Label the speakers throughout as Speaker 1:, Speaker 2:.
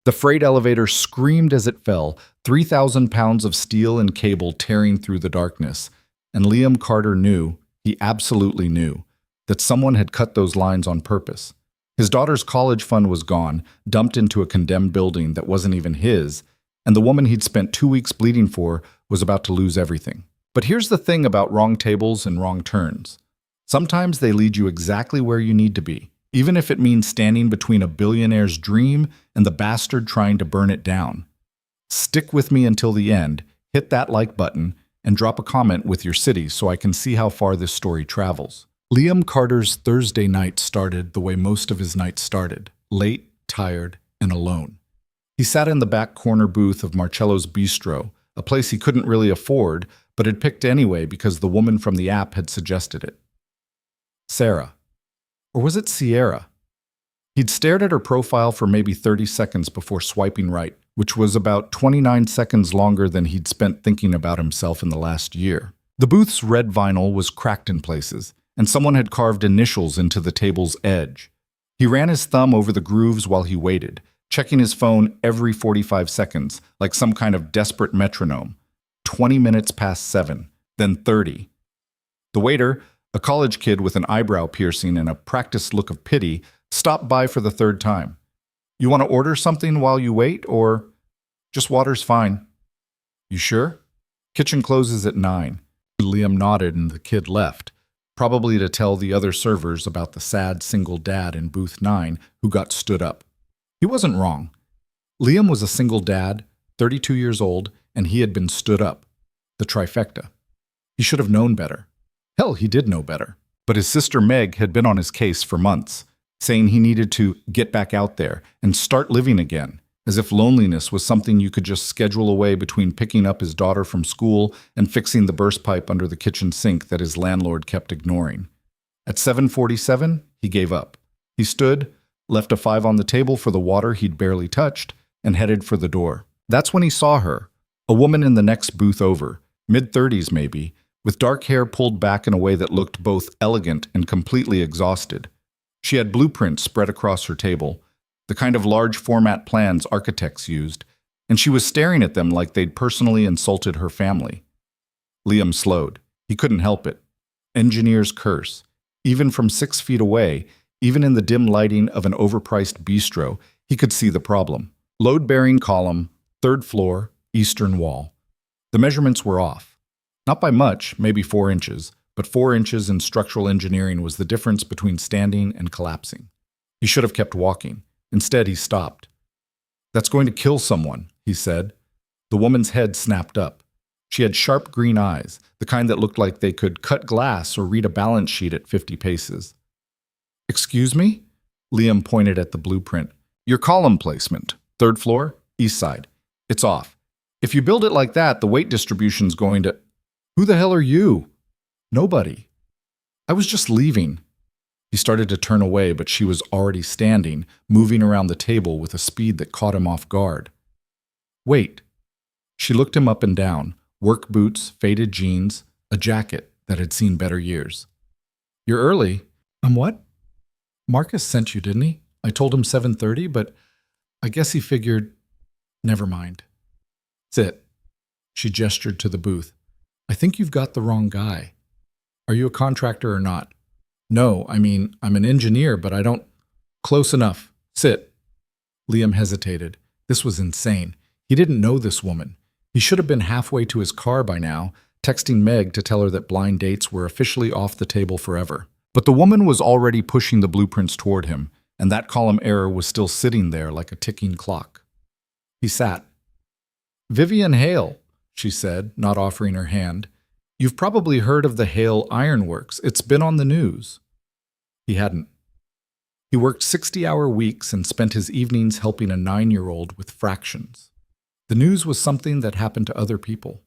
Speaker 1: The freight elevator screamed as it fell, 3,000 pounds of steel and cable tearing through the darkness. And Liam Carter knew, he absolutely knew, that someone had cut those lines on purpose. His daughter's college fund was gone, dumped into a condemned building that wasn't even his, and the woman he'd spent 2 weeks bleeding for was about to lose everything. But here's the thing about wrong tables and wrong turns. Sometimes they lead you exactly where you need to be, even if it means standing between a billionaire's dream and the bastard trying to burn it down. Stick with me until the end, hit that like button, and drop a comment with your city so I can see how far this story travels. Liam Carter's Thursday night started the way most of his nights started, late, tired, and alone. He sat in the back corner booth of Marcello's Bistro, a place he couldn't really afford, but had picked anyway because the woman from the app had suggested it. Sarah. Or was it Sierra? He'd stared at her profile for maybe 30 seconds before swiping right, which was about 29 seconds longer than he'd spent thinking about himself in the last year. The booth's red vinyl was cracked in places, and someone had carved initials into the table's edge. He ran his thumb over the grooves while he waited, checking his phone every 45 seconds, like some kind of desperate metronome. 20 minutes past 7, then 30. The waiter, a college kid with an eyebrow piercing and a practiced look of pity, stopped by for the third time. You want to order something while you wait, or just water's fine? You sure? Kitchen closes at 9. Liam nodded and the kid left, probably to tell the other servers about the sad single dad in booth 9 who got stood up. He wasn't wrong. Liam was a single dad, 32 years old, and he had been stood up. The trifecta. He should have known better. Hell, he did know better. But his sister Meg had been on his case for months, saying he needed to get back out there and start living again, as if loneliness was something you could just schedule away between picking up his daughter from school and fixing the burst pipe under the kitchen sink that his landlord kept ignoring. At 7:47, he gave up. He stood, left a 5 on the table for the water he'd barely touched, and headed for the door. That's when he saw her, a woman in the next booth over, mid-30s maybe, with dark hair pulled back in a way that looked both elegant and completely exhausted. She had blueprints spread across her table, the kind of large format plans architects used, and she was staring at them like they'd personally insulted her family. Liam slowed. He couldn't help it. Engineer's curse. Even from 6 feet away, even in the dim lighting of an overpriced bistro, he could see the problem. Load-bearing column, 3rd floor, eastern wall. The measurements were off. Not by much, maybe 4 inches, but 4 inches in structural engineering was the difference between standing and collapsing. He should have kept walking. Instead, he stopped. "That's going to kill someone," he said. The woman's head snapped up. She had sharp green eyes, the kind that looked like they could cut glass or read a balance sheet at 50 paces. "Excuse me?" Liam pointed at the blueprint. "Your column placement. 3rd floor, east side. It's off. If you build it like that, the weight distribution's going to—" "Who the hell are you?" "Nobody. I was just leaving." He started to turn away, but she was already standing, moving around the table with a speed that caught him off guard. "Wait." She looked him up and down, work boots, faded jeans, a jacket that had seen better years. "You're early." "I'm what?" "Marcus sent you, didn't he? I told him 7:30, but I guess he figured—" "Never mind." "Sit." She gestured to the booth. "I think you've got the wrong guy. Are you a contractor or not?" "No, I mean, I'm an engineer, but I don't—" "Close enough. Sit." Liam hesitated. This was insane. He didn't know this woman. He should have been halfway to his car by now, texting Meg to tell her that blind dates were officially off the table forever. But the woman was already pushing the blueprints toward him, and that column error was still sitting there like a ticking clock. He sat. "Vivian Hale," she said, not offering her hand. "You've probably heard of the Hale Ironworks. It's been on the news." He hadn't. He worked 60-hour weeks and spent his evenings helping a 9-year-old with fractions. The news was something that happened to other people.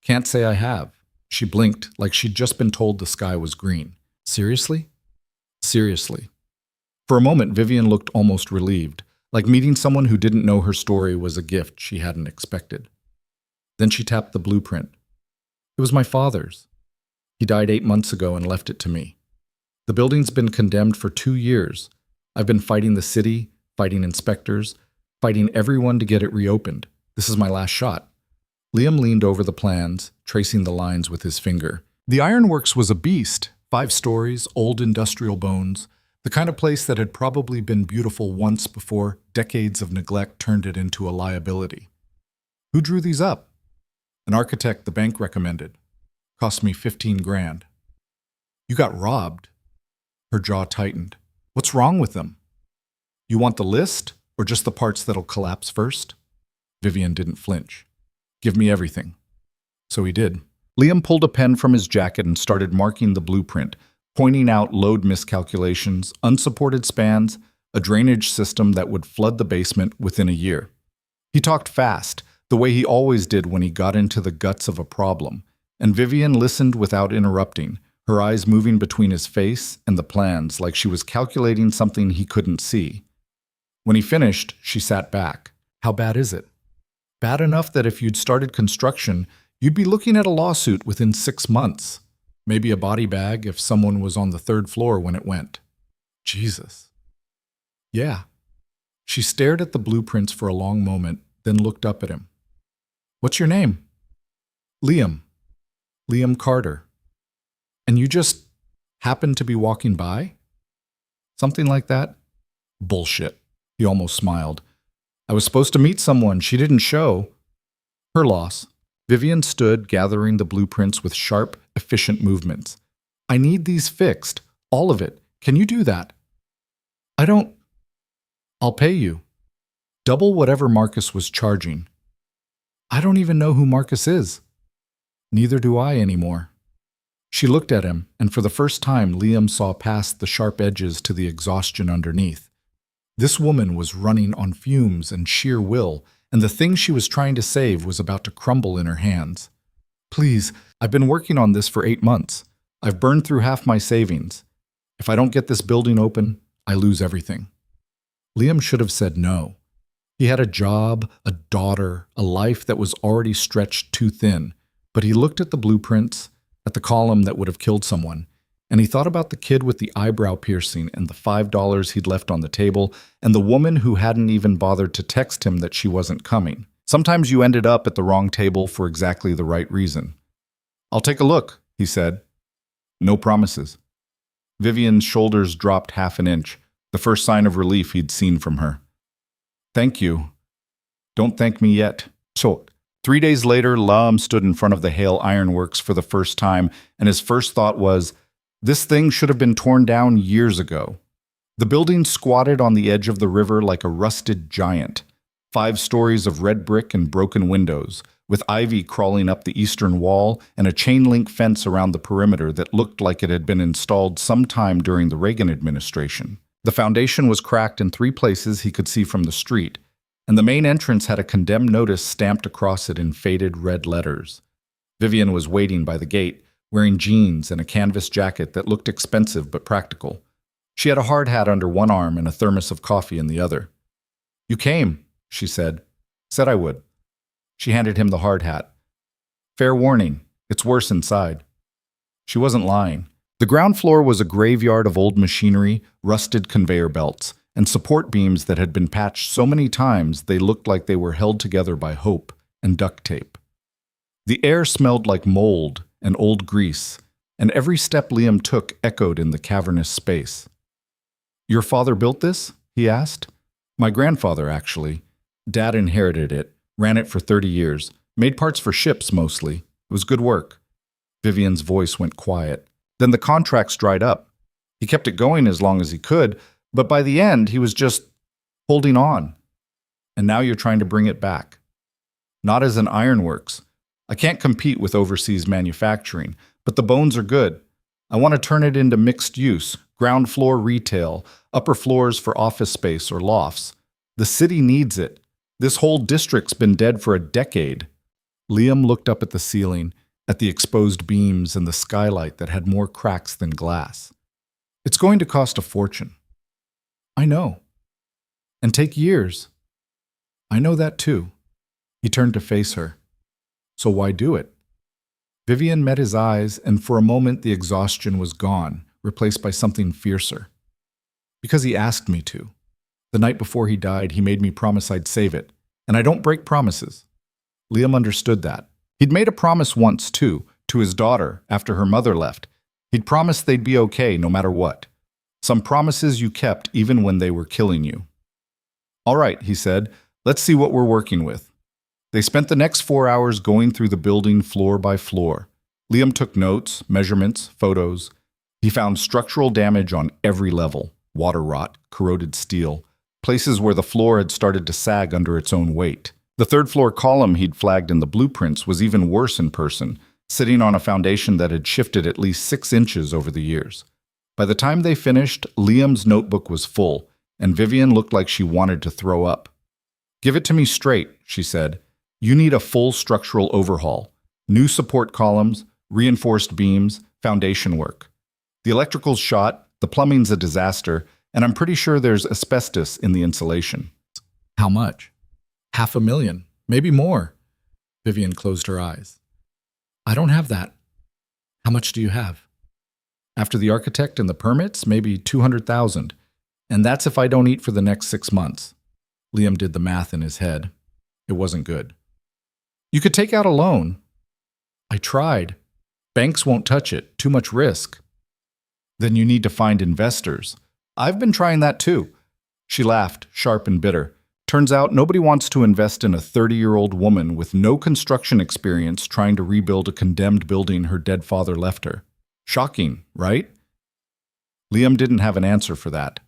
Speaker 1: "Can't say I have." She blinked like she'd just been told the sky was green. "Seriously?" "Seriously." For a moment, Vivian looked almost relieved, like meeting someone who didn't know her story was a gift she hadn't expected. Then she tapped the blueprint. "It was my father's. He died 8 months ago and left it to me. The building's been condemned for 2 years. I've been fighting the city, fighting inspectors, fighting everyone to get it reopened. This is my last shot. Liam leaned over the plans, tracing the lines with his finger. The ironworks was a beast, 5 stories, old industrial bones, the kind of place that had probably been beautiful once before decades of neglect turned it into a liability. Who drew these up? An architect the bank recommended. Cost me 15 grand. You got robbed. Her jaw tightened. What's wrong with them? You want the list, or just the parts that'll collapse first? Vivian didn't flinch. Give me everything. So he did. Liam pulled a pen from his jacket and started marking the blueprint, pointing out load miscalculations, unsupported spans, a drainage system that would flood the basement within a year. He talked fast, the way he always did when he got into the guts of a problem, and Vivian listened without interrupting, her eyes moving between his face and the plans like she was calculating something he couldn't see. When he finished, she sat back. How bad is it? Bad enough that if you'd started construction, you'd be looking at a lawsuit within 6 months. Maybe a body bag if someone was on the 3rd floor when it went. Jesus. Yeah. She stared at the blueprints for a long moment, then looked up at him. What's your name? Liam. Liam Carter. And you just happened to be walking by? Something like that? Bullshit. He almost smiled. I was supposed to meet someone. She didn't show. Her loss. Vivian stood, gathering the blueprints with sharp, efficient movements. I need these fixed. All of it. Can you do that? I don't. I'll pay you. Double whatever Marcus was charging. I don't even know who Marcus is. Neither do I anymore. She looked at him, and for the first time Liam saw past the sharp edges to the exhaustion underneath. This woman was running on fumes and sheer will, and the thing she was trying to save was about to crumble in her hands. Please, I've been working on this for 8 months. I've burned through half my savings. If I don't get this building open, I lose everything. Liam should have said no. He had a job, a daughter, a life that was already stretched too thin, but he looked at the blueprints, at the column that would have killed someone, and he thought about the kid with the eyebrow piercing and the $5 he'd left on the table, and the woman who hadn't even bothered to text him that she wasn't coming. Sometimes you ended up at the wrong table for exactly the right reason. I'll take a look, he said. No promises. Vivian's shoulders dropped half an inch, the first sign of relief he'd seen from her. Thank you. Don't thank me yet. So, 3 days later, Liam stood in front of the Hale Ironworks for the first time, and his first thought was, this thing should have been torn down years ago. The building squatted on the edge of the river like a rusted giant, 5 stories of red brick and broken windows, with ivy crawling up the eastern wall and a chain-link fence around the perimeter that looked like it had been installed sometime during the Reagan administration. The foundation was cracked in 3 places he could see from the street, and the main entrance had a condemned notice stamped across it in faded red letters. Vivian was waiting by the gate, wearing jeans and a canvas jacket that looked expensive but practical. She had a hard hat under one arm and a thermos of coffee in the other. You came, she said. Said I would. She handed him the hard hat. Fair warning, it's worse inside. She wasn't lying. The ground floor was a graveyard of old machinery, rusted conveyor belts, and support beams that had been patched so many times they looked like they were held together by hope and duct tape. The air smelled like mold and old grease, and every step Liam took echoed in the cavernous space. Your father built this? He asked. My grandfather, actually. Dad inherited it, ran it for 30 years, made parts for ships mostly. It was good work. Vivian's voice went quiet. Then the contracts dried up. He kept it going as long as he could, but by the end he was just holding on. And now you're trying to bring it back. Not as an ironworks. I can't compete with overseas manufacturing, but the bones are good. I want to turn it into mixed use, ground floor retail, upper floors for office space or lofts. The city needs it. This whole district's been dead for a decade. Liam looked up at the ceiling, at the exposed beams and the skylight that had more cracks than glass. It's going to cost a fortune. I know. And take years. I know that too. He turned to face her. So why do it? Vivian met his eyes, and for a moment the exhaustion was gone, replaced by something fiercer. Because he asked me to. The night before he died, he made me promise I'd save it. And I don't break promises. Liam understood that. He'd made a promise once, too, to his daughter after her mother left. He'd promised they'd be okay no matter what. Some promises you kept even when they were killing you. All right, he said, let's see what we're working with. They spent the next 4 hours going through the building floor by floor. Liam took notes, measurements, photos. He found structural damage on every level: water rot, corroded steel, places where the floor had started to sag under its own weight. The third floor column he'd flagged in the blueprints was even worse in person, sitting on a foundation that had shifted at least 6 inches over the years. By the time they finished, Liam's notebook was full, and Vivian looked like she wanted to throw up. "Give it to me straight," she said. "You need a full structural overhaul. New support columns, reinforced beams, foundation work. The electrical's shot, the plumbing's a disaster, and I'm pretty sure there's asbestos in the insulation." "How much?" "500,000, maybe more." Vivian closed her eyes. "I don't have that." "How much do you have?" "After the architect and the permits, maybe 200,000. And that's if I don't eat for the next 6 months. Liam did the math in his head. It wasn't good. "You could take out a loan." "I tried. Banks won't touch it. Too much risk." "Then you need to find investors." "I've been trying that too." She laughed, sharp and bitter. "Turns out nobody wants to invest in a 30-year-old woman with no construction experience trying to rebuild a condemned building her dead father left her. Shocking, right?" Liam didn't have an answer for that.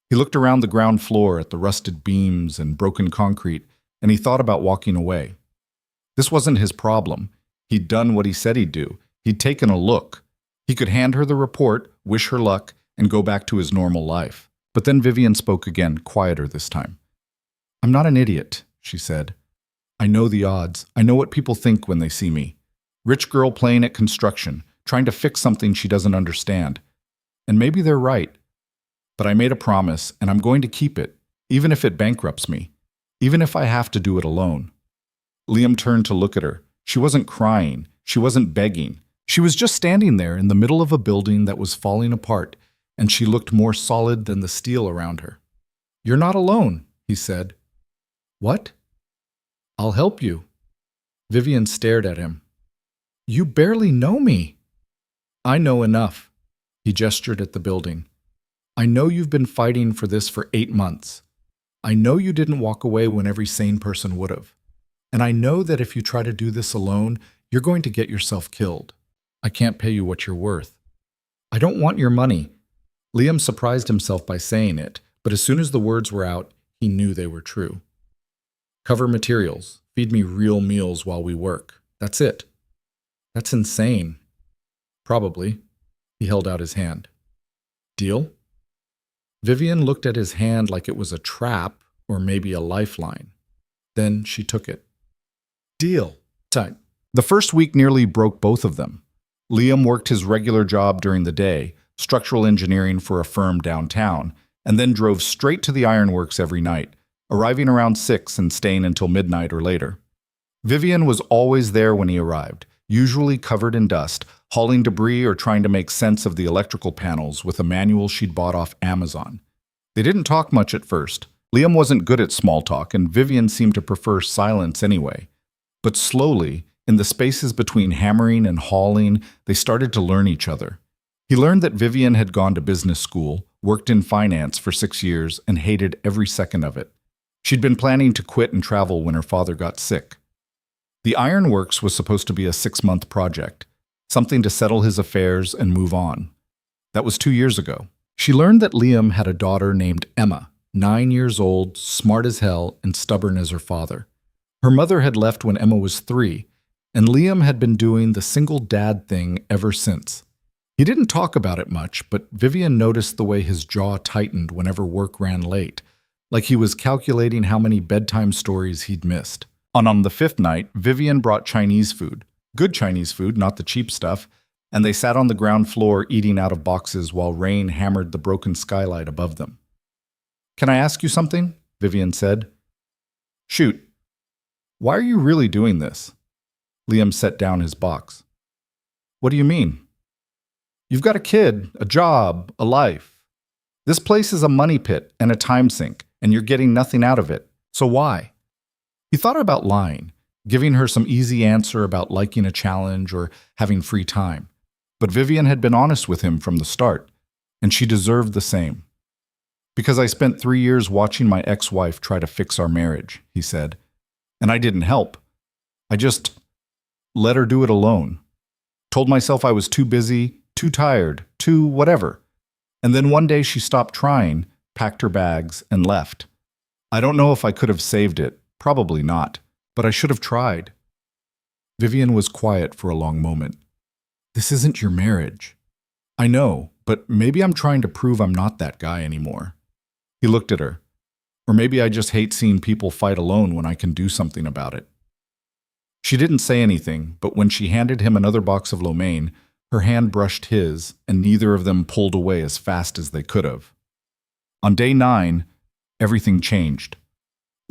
Speaker 1: He looked around the ground floor at the rusted beams and broken concrete, and he thought about walking away. This wasn't his problem. He'd done what he said he'd do. He'd taken a look. He could hand her the report, wish her luck, and go back to his normal life. But then Vivian spoke again, quieter this time. "I'm not an idiot," she said. "I know the odds. I know what people think when they see me. Rich girl playing at construction, trying to fix something she doesn't understand. And maybe they're right. But I made a promise, and I'm going to keep it, even if it bankrupts me, even if I have to do it alone." Liam turned to look at her. She wasn't crying. She wasn't begging. She was just standing there in the middle of a building that was falling apart, and she looked more solid than the steel around her. "You're not alone," he said. "What?" "I'll help you." Vivian stared at him. "You barely know me." "I know enough." He gestured at the building. "I know you've been fighting for this for 8 months. I know you didn't walk away when every sane person would have. And I know that if you try to do this alone, you're going to get yourself killed. I can't pay you what you're worth." "I don't want your money." Liam surprised himself by saying it, but as soon as the words were out, he knew they were true. "Cover materials. Feed me real meals while we work. That's it." "That's insane." "Probably." He held out his hand. "Deal?" Vivian looked at his hand like it was a trap or maybe a lifeline. Then she took it. "Deal." Tight. The first week nearly broke both of them. Liam worked his regular job during the day, structural engineering for a firm downtown, and then drove straight to the ironworks every night, arriving around 6 and staying until midnight or later. Vivian was always there when he arrived, usually covered in dust, hauling debris or trying to make sense of the electrical panels with a manual she'd bought off Amazon. They didn't talk much at first. Liam wasn't good at small talk, and Vivian seemed to prefer silence anyway. But slowly, in the spaces between hammering and hauling, they started to learn each other. He learned that Vivian had gone to business school, worked in finance for 6 years, and hated every second of it. She'd been planning to quit and travel when her father got sick. The ironworks was supposed to be a 6-month project, something to settle his affairs and move on. That was 2 years ago. She learned that Liam had a daughter named Emma, 9 years old, smart as hell, and stubborn as her father. Her mother had left when Emma was 3, and Liam had been doing the single dad thing ever since. He didn't talk about it much, but Vivian noticed the way his jaw tightened whenever work ran late, like he was calculating how many bedtime stories he'd missed. On the 5th night, Vivian brought Chinese food. Good Chinese food, not the cheap stuff, and they sat on the ground floor eating out of boxes while rain hammered the broken skylight above them. "Can I ask you something?" Vivian said. "Shoot. Why are you really doing this?" Liam set down his box. "What do you mean?" "You've got a kid, a job, a life. This place is a money pit and a time sink. and you're getting nothing out of it. So why? He thought about lying, giving her some easy answer about liking a challenge or having free time. But Vivian had been honest with him from the start, and she deserved the same. Because I spent 3 years watching my ex-wife try to fix our marriage, he said. And I didn't help. I just let her do it alone. Told myself I was too busy, too tired, too whatever. And then one day she stopped trying, packed her bags, and left. I don't know if I could have saved it. Probably not. But I should have tried. Vivian was quiet for a long moment. This isn't your marriage. I know, but maybe I'm trying to prove I'm not that guy anymore. He looked at her. Or maybe I just hate seeing people fight alone when I can do something about it. She didn't say anything, but when she handed him another box of lo mein, her hand brushed his, and neither of them pulled away as fast as they could have. On day 9, everything changed.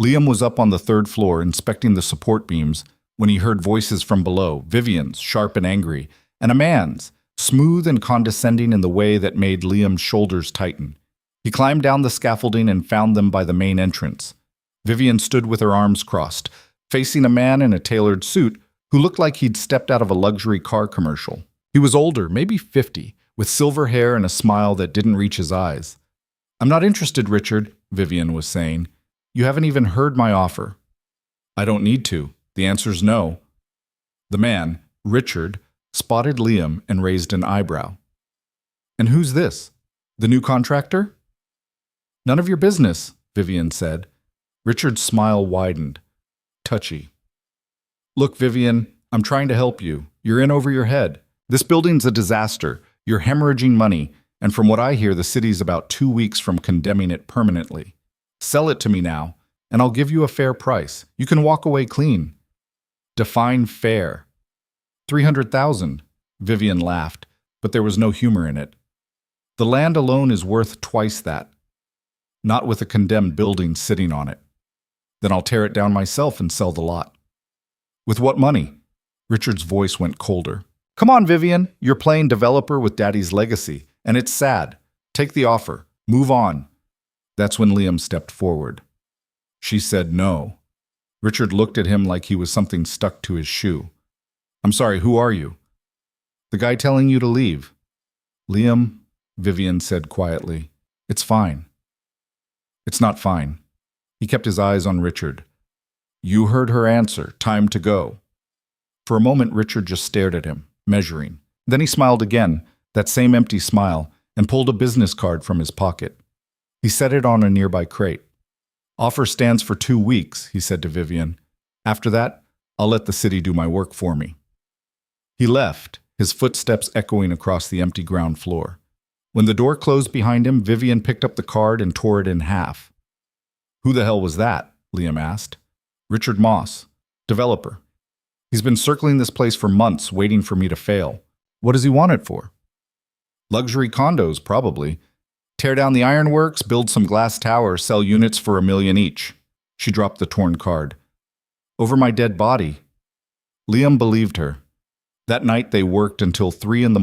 Speaker 1: Liam was up on the 3rd floor inspecting the support beams when he heard voices from below, Vivian's, sharp and angry, and a man's, smooth and condescending in the way that made Liam's shoulders tighten. He climbed down the scaffolding and found them by the main entrance. Vivian stood with her arms crossed, facing a man in a tailored suit who looked like he'd stepped out of a luxury car commercial. He was older, maybe 50, with silver hair and a smile that didn't reach his eyes. I'm not interested, Richard, Vivian was saying. You haven't even heard my offer. I don't need to. The answer's no. The man, Richard, spotted Liam and raised an eyebrow. And who's this? The new contractor? None of your business, Vivian said. Richard's smile widened. Touchy. Look, Vivian, I'm trying to help you. You're in over your head. This building's a disaster. You're hemorrhaging money, and from what I hear, the city's about 2 weeks from condemning it permanently. Sell it to me now, and I'll give you a fair price. You can walk away clean. Define fair. 300,000. Vivian laughed, but there was no humor in it. The land alone is worth twice that. Not with a condemned building sitting on it. Then I'll tear it down myself and sell the lot. With what money? Richard's voice went colder. Come on, Vivian. You're playing developer with Daddy's legacy, and it's sad. Take the offer. Move on. That's when Liam stepped forward. She said no. Richard looked at him like he was something stuck to his shoe. I'm sorry, who are you? The guy telling you to leave. Liam, Vivian said quietly, it's fine. It's not fine. He kept his eyes on Richard. You heard her answer. Time to go. For a moment, Richard just stared at him, measuring. Then he smiled again, that same empty smile, and pulled a business card from his pocket. He set it on a nearby crate. Offer stands for 2 weeks, he said to Vivian. After that, I'll let the city do my work for me. He left, his footsteps echoing across the empty ground floor. When the door closed behind him, Vivian picked up the card and tore it in half. Who the hell was that? Liam asked. Richard Moss, developer. He's been circling this place for months, waiting for me to fail. What does he want it for? Luxury condos, probably. Tear down the ironworks, build some glass towers, sell units for $1 million each. She dropped the torn card. Over my dead body. Liam believed her. That night they worked until 3 a.m,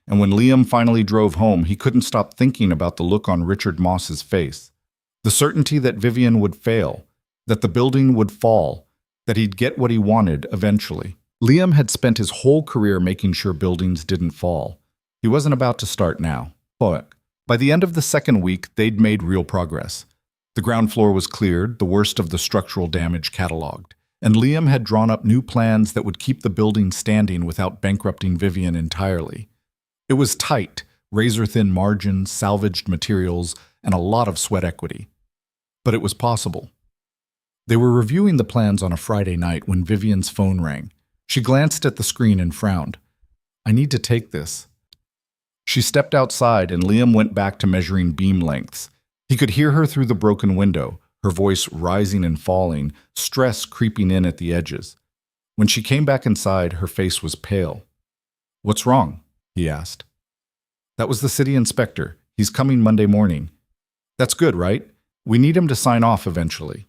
Speaker 1: and when Liam finally drove home, he couldn't stop thinking about the look on Richard Moss's face. The certainty that Vivian would fail, that the building would fall, that he'd get what he wanted eventually. Liam had spent his whole career making sure buildings didn't fall. He wasn't about to start now. By the end of the 2nd week, they'd made real progress. The ground floor was cleared, the worst of the structural damage cataloged, and Liam had drawn up new plans that would keep the building standing without bankrupting Vivian entirely. It was tight, razor-thin margins, salvaged materials, and a lot of sweat equity. But it was possible. They were reviewing the plans on a Friday night when Vivian's phone rang. She glanced at the screen and frowned. I need to take this. She stepped outside and Liam went back to measuring beam lengths. He could hear her through the broken window, her voice rising and falling, stress creeping in at the edges. When she came back inside, her face was pale. What's wrong? He asked. That was the city inspector. He's coming Monday morning. That's good, right? We need him to sign off eventually.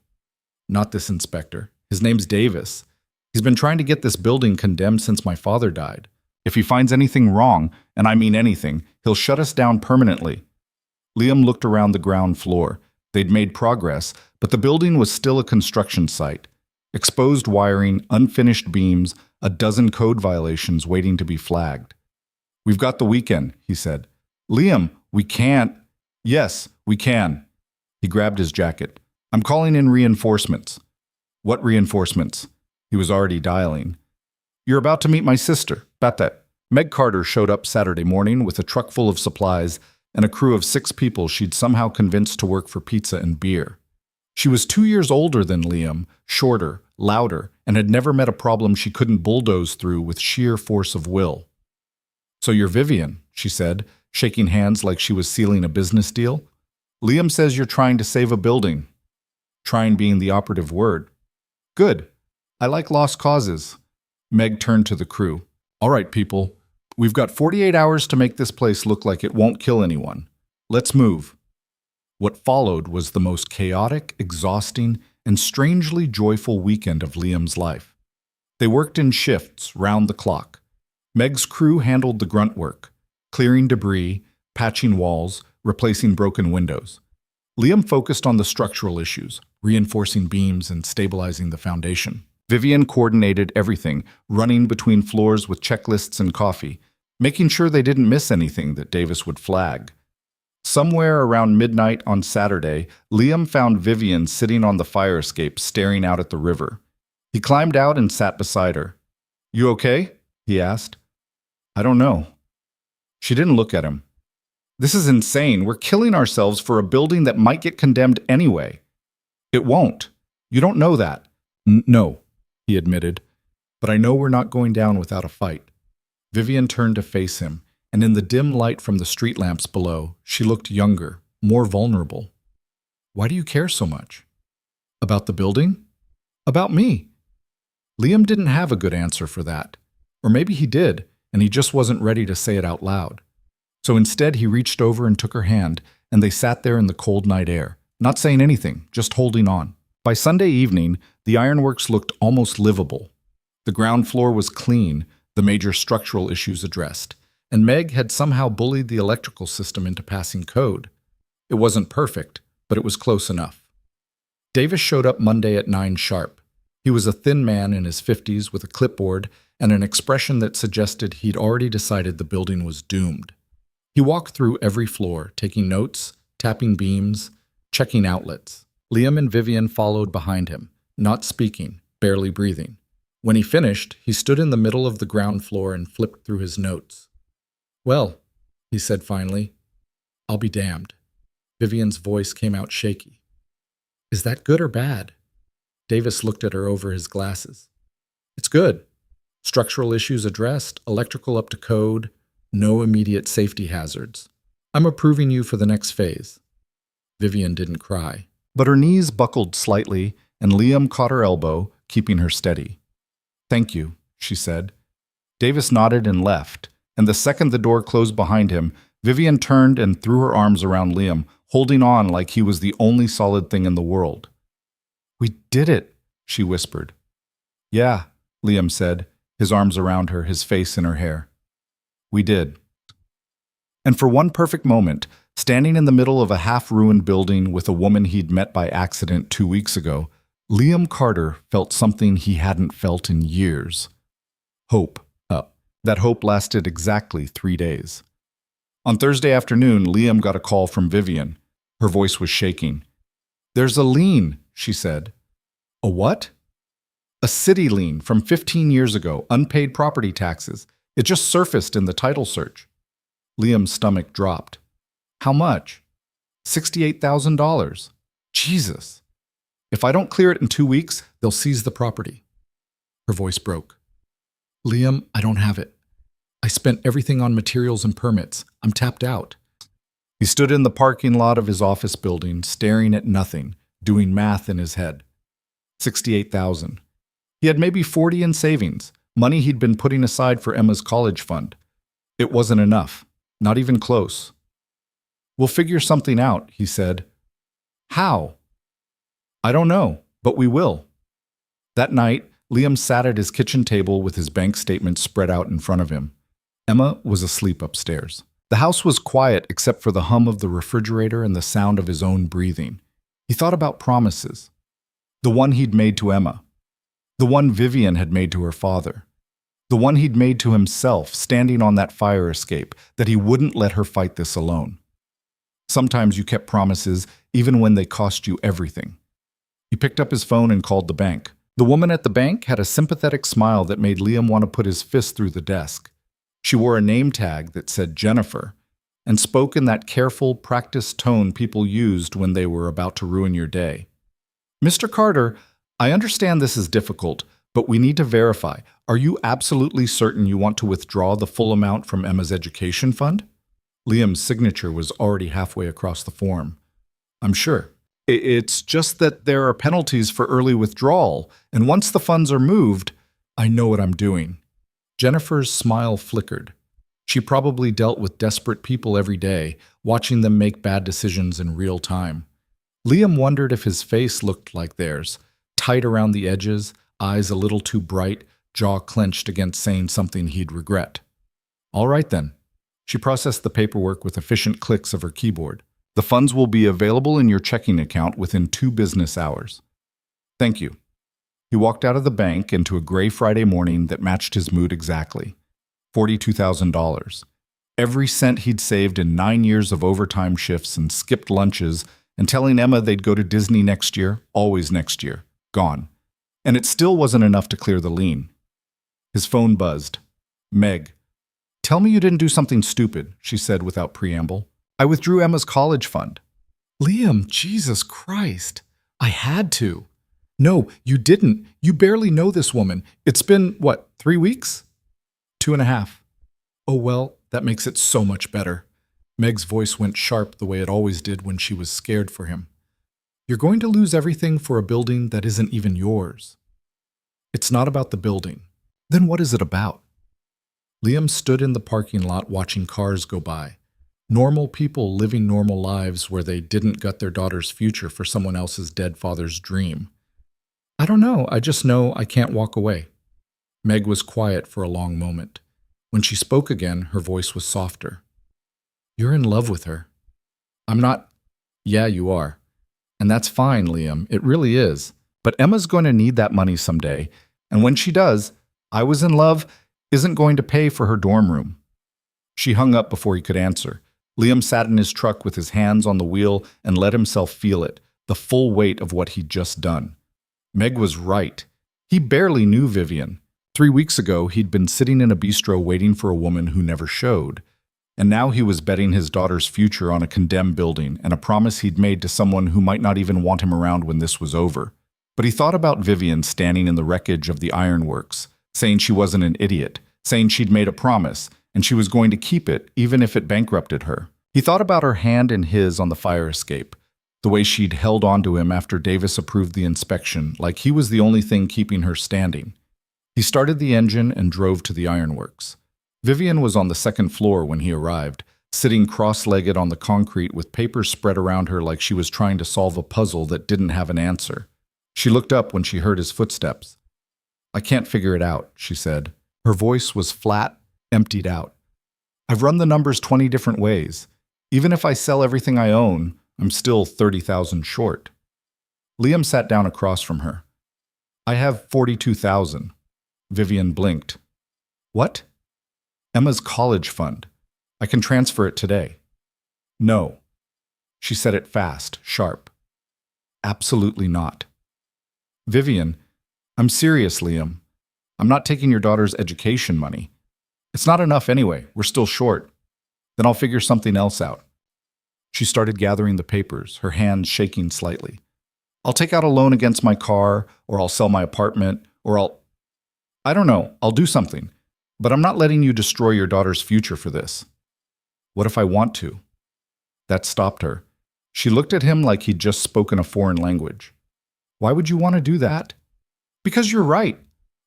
Speaker 1: Not this inspector. His name's Davis. He's been trying to get this building condemned since my father died. If he finds anything wrong, and I mean anything, he'll shut us down permanently. Liam looked around the ground floor. They'd made progress, but the building was still a construction site. Exposed wiring, unfinished beams, a dozen code violations waiting to be flagged. "We've got the weekend," he said. "Liam, we can't." "Yes, we can." He grabbed his jacket. "I'm calling in reinforcements." "What reinforcements?" He was already dialing. "You're about to meet my sister, Bata." Meg Carter showed up Saturday morning with a truck full of supplies and a crew of 6 people she'd somehow convinced to work for pizza and beer. She was 2 years older than Liam, shorter, louder, and had never met a problem she couldn't bulldoze through with sheer force of will. "So you're Vivian," she said, shaking hands like she was sealing a business deal. "Liam says you're trying to save a building." Trying being the operative word. "Good. I like lost causes." Meg turned to the crew. "All right, people. We've got 48 hours to make this place look like it won't kill anyone. Let's move." What followed was the most chaotic, exhausting, and strangely joyful weekend of Liam's life. They worked in shifts round the clock. Meg's crew handled the grunt work, clearing debris, patching walls, replacing broken windows. Liam focused on the structural issues, reinforcing beams and stabilizing the foundation. Vivian coordinated everything, running between floors with checklists and coffee, making sure they didn't miss anything that Davis would flag. Somewhere around midnight on Saturday, Liam found Vivian sitting on the fire escape staring out at the river. He climbed out and sat beside her. "You okay?" he asked. "I don't know." She didn't look at him. "This is insane. We're killing ourselves for a building that might get condemned anyway." "It won't. You don't know that." No, he admitted. "But I know we're not going down without a fight." Vivian turned to face him, and in the dim light from the street lamps below, she looked younger, more vulnerable. "Why do you care so much?" "About the building?" "About me." Liam didn't have a good answer for that. Or maybe he did, and he just wasn't ready to say it out loud. So instead he reached over and took her hand, and they sat there in the cold night air, not saying anything, just holding on. By Sunday evening, the ironworks looked almost livable. The ground floor was clean, the major structural issues addressed, and Meg had somehow bullied the electrical system into passing code. It wasn't perfect, but it was close enough. Davis showed up Monday at 9 sharp. He was a thin man in his 50s with a clipboard and an expression that suggested he'd already decided the building was doomed. He walked through every floor, taking notes, tapping beams, checking outlets. Liam and Vivian followed behind him, not speaking, barely breathing. When he finished, he stood in the middle of the ground floor and flipped through his notes. "Well," he said finally, "I'll be damned." Vivian's voice came out shaky. "Is that good or bad?" Davis looked at her over his glasses. "It's good. Structural issues addressed, electrical up to code, no immediate safety hazards. I'm approving you for the next phase." Vivian didn't cry, but her knees buckled slightly, and Liam caught her elbow, keeping her steady. "Thank you," she said. Davis nodded and left, and the second the door closed behind him, Vivian turned and threw her arms around Liam, holding on like he was the only solid thing in the world. "We did it," she whispered. "Yeah," Liam said, his arms around her, his face in her hair. "We did." And for one perfect moment, standing in the middle of a half-ruined building with a woman he'd met by accident 2 weeks ago, Liam Carter felt something he hadn't felt in years. Hope. That hope lasted exactly 3 days. On Thursday afternoon, Liam got a call from Vivian. Her voice was shaking. "There's a lien," she said. "A what?" "A city lien from 15 years ago, unpaid property taxes. It just surfaced in the title search." Liam's stomach dropped. "How much?" $68,000. Jesus. "If I don't clear it in 2 weeks, they'll seize the property." Her voice broke. "Liam, I don't have it. I spent everything on materials and permits. I'm tapped out." He stood in the parking lot of his office building, staring at nothing, doing math in his head. 68,000. He had maybe 40 in savings, money he'd been putting aside for Emma's college fund. It wasn't enough, not even close. "We'll figure something out," he said. "How?" "I don't know, but we will." That night, Liam sat at his kitchen table with his bank statements spread out in front of him. Emma was asleep upstairs. The house was quiet except for the hum of the refrigerator and the sound of his own breathing. He thought about promises. The one he'd made to Emma. The one Vivian had made to her father. The one he'd made to himself, standing on that fire escape, that he wouldn't let her fight this alone. Sometimes you kept promises even when they cost you everything. He picked up his phone and called the bank. The woman at the bank had a sympathetic smile that made Liam want to put his fist through the desk. She wore a name tag that said Jennifer and spoke in that careful, practiced tone people used when they were about to ruin your day. Mr. Carter, I understand this is difficult, but we need to verify. Are you absolutely certain you want to withdraw the full amount from Emma's education fund? Liam's signature was already halfway across the form. I'm sure. It's just that there are penalties for early withdrawal, and once the funds are moved, I know what I'm doing. Jennifer's smile flickered. She probably dealt with desperate people every day, watching them make bad decisions in real time. Liam wondered if his face looked like theirs, tight around the edges, eyes a little too bright, jaw clenched against saying something he'd regret. All right then. She processed the paperwork with efficient clicks of her keyboard. The funds will be available in your checking account within 2 business hours. Thank you. He walked out of the bank into a gray Friday morning that matched his mood exactly. $42,000. Every cent he'd saved in 9 years of overtime shifts and skipped lunches and telling Emma they'd go to Disney next year, always next year, gone. And it still wasn't enough to clear the lien. His phone buzzed. Meg. Tell me you didn't do something stupid, she said without preamble. I withdrew Emma's college fund. Liam, Jesus Christ. I had to. No, you didn't. You barely know this woman. It's been, 3 weeks? 2.5. Oh, well, that makes it so much better. Meg's voice went sharp the way it always did when she was scared for him. You're going to lose everything for a building that isn't even yours. It's not about the building. Then what is it about? Liam stood in the parking lot watching cars go by. Normal people living normal lives where they didn't gut their daughter's future for someone else's dead father's dream. I don't know, I just know I can't walk away. Meg was quiet for a long moment. When she spoke again, her voice was softer. You're in love with her. I'm not. Yeah, you are. And that's fine, Liam, it really is. But Emma's going to need that money someday, and when she does, I was in love isn't going to pay for her dorm room. She hung up before he could answer. Liam sat in his truck with his hands on the wheel and let himself feel it, the full weight of what he'd just done. Meg was right. He barely knew Vivian. 3 weeks ago, he'd been sitting in a bistro waiting for a woman who never showed. And now he was betting his daughter's future on a condemned building and a promise he'd made to someone who might not even want him around when this was over. But he thought about Vivian standing in the wreckage of the ironworks, saying she wasn't an idiot, saying she'd made a promise, and she was going to keep it even if it bankrupted her. He thought about her hand in his on the fire escape, the way she'd held on to him after Davis approved the inspection, like he was the only thing keeping her standing. He started the engine and drove to the ironworks. Vivian was on the 2nd floor when he arrived, sitting cross-legged on the concrete with papers spread around her like she was trying to solve a puzzle that didn't have an answer. She looked up when she heard his footsteps. I can't figure it out, she said. Her voice was flat, emptied out. I've run the numbers 20 different ways. Even if I sell everything I own, I'm still 30,000 short. Liam sat down across from her. I have 42,000. Vivian blinked. What? Emma's college fund. I can transfer it today. No. She said it fast, sharp. Absolutely not. Vivian, I'm serious, Liam. I'm not taking your daughter's education money. It's not enough anyway. We're still short. Then I'll figure something else out. She started gathering the papers, her hands shaking slightly. I'll take out a loan against my car, or I'll sell my apartment, or I don't know, I'll do something. But I'm not letting you destroy your daughter's future for this. What if I want to? That stopped her. She looked at him like he'd just spoken a foreign language. Why would you want to do that? Because you're right.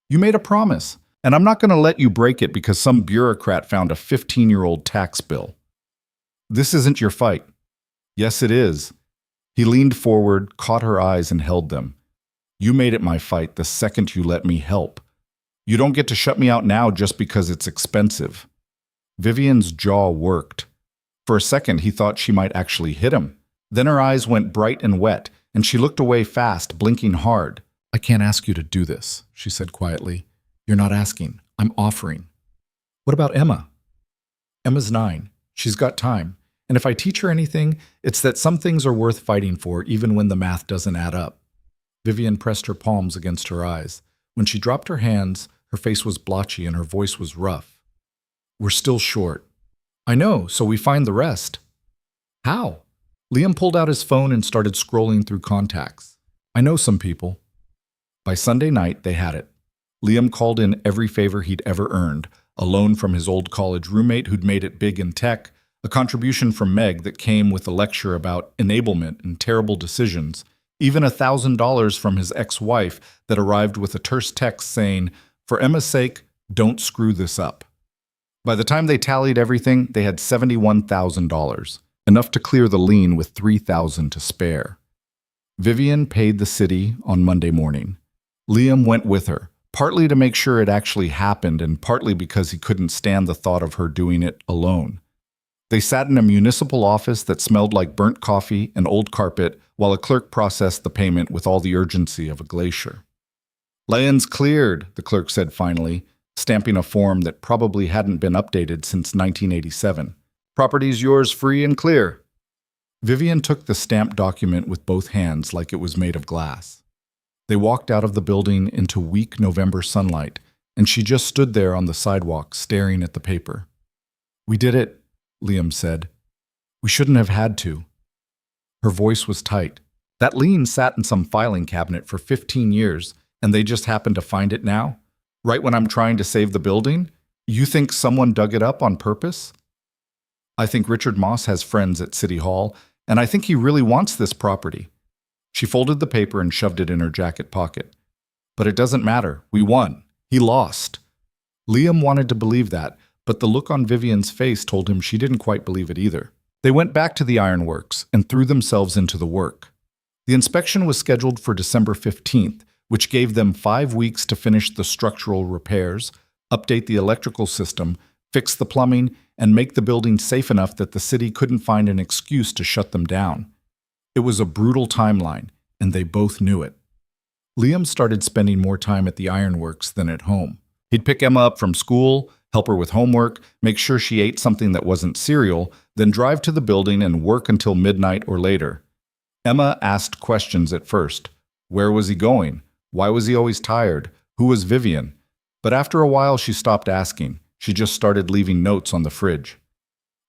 Speaker 1: You made a promise, and I'm not going to let you break it because some bureaucrat found a 15-year-old tax bill. This isn't your fight. Yes, it is. He leaned forward, caught her eyes, and held them. You made it my fight the second you let me help. You don't get to shut me out now just because it's expensive. Vivian's jaw worked. For a second, he thought she might actually hit him. Then her eyes went bright and wet, and she looked away fast, blinking hard. "I can't ask you to do this," she said quietly. "You're not asking. I'm offering." "What about Emma?" "Emma's 9. She's got time. And if I teach her anything, it's that some things are worth fighting for even when the math doesn't add up." Vivian pressed her palms against her eyes. When she dropped her hands, her face was blotchy and her voice was rough. "We're still short." "I know, so we find the rest." "How?" Liam pulled out his phone and started scrolling through contacts. "I know some people." By Sunday night, they had it. Liam called in every favor he'd ever earned: a loan from his old college roommate who'd made it big in tech, a contribution from Meg that came with a lecture about enablement and terrible decisions, even $1,000 from his ex-wife that arrived with a terse text saying, "For Emma's sake, don't screw this up." By the time they tallied everything, they had $71,000, enough to clear the lien with $3,000 to spare. Vivian paid the city on Monday morning. Liam went with her, partly to make sure it actually happened and partly because he couldn't stand the thought of her doing it alone. They sat in a municipal office that smelled like burnt coffee and old carpet while a clerk processed the payment with all the urgency of a glacier. "Lien's cleared," the clerk said finally, stamping a form that probably hadn't been updated since 1987. "Property's yours free and clear." Vivian took the stamped document with both hands like it was made of glass. They walked out of the building into weak November sunlight, and she just stood there on the sidewalk staring at the paper. "We did it," Liam said. "We shouldn't have had to." Her voice was tight. "That lien sat in some filing cabinet for 15 years, and they just happened to find it now? Right when I'm trying to save the building? You think someone dug it up on purpose?" "I think Richard Moss has friends at City Hall, and I think he really wants this property." She folded the paper and shoved it in her jacket pocket. "But it doesn't matter. We won. He lost." Liam wanted to believe that, but the look on Vivian's face told him she didn't quite believe it either. They went back to the ironworks and threw themselves into the work. The inspection was scheduled for December 15th, which gave them 5 weeks to finish the structural repairs, update the electrical system, fix the plumbing, and make the building safe enough that the city couldn't find an excuse to shut them down. It was a brutal timeline, and they both knew it. Liam started spending more time at the ironworks than at home. He'd pick Emma up from school, help her with homework, make sure she ate something that wasn't cereal, then drive to the building and work until midnight or later. Emma asked questions at first. Where was he going? Why was he always tired? Who was Vivian? But after a while, she stopped asking. She just started leaving notes on the fridge.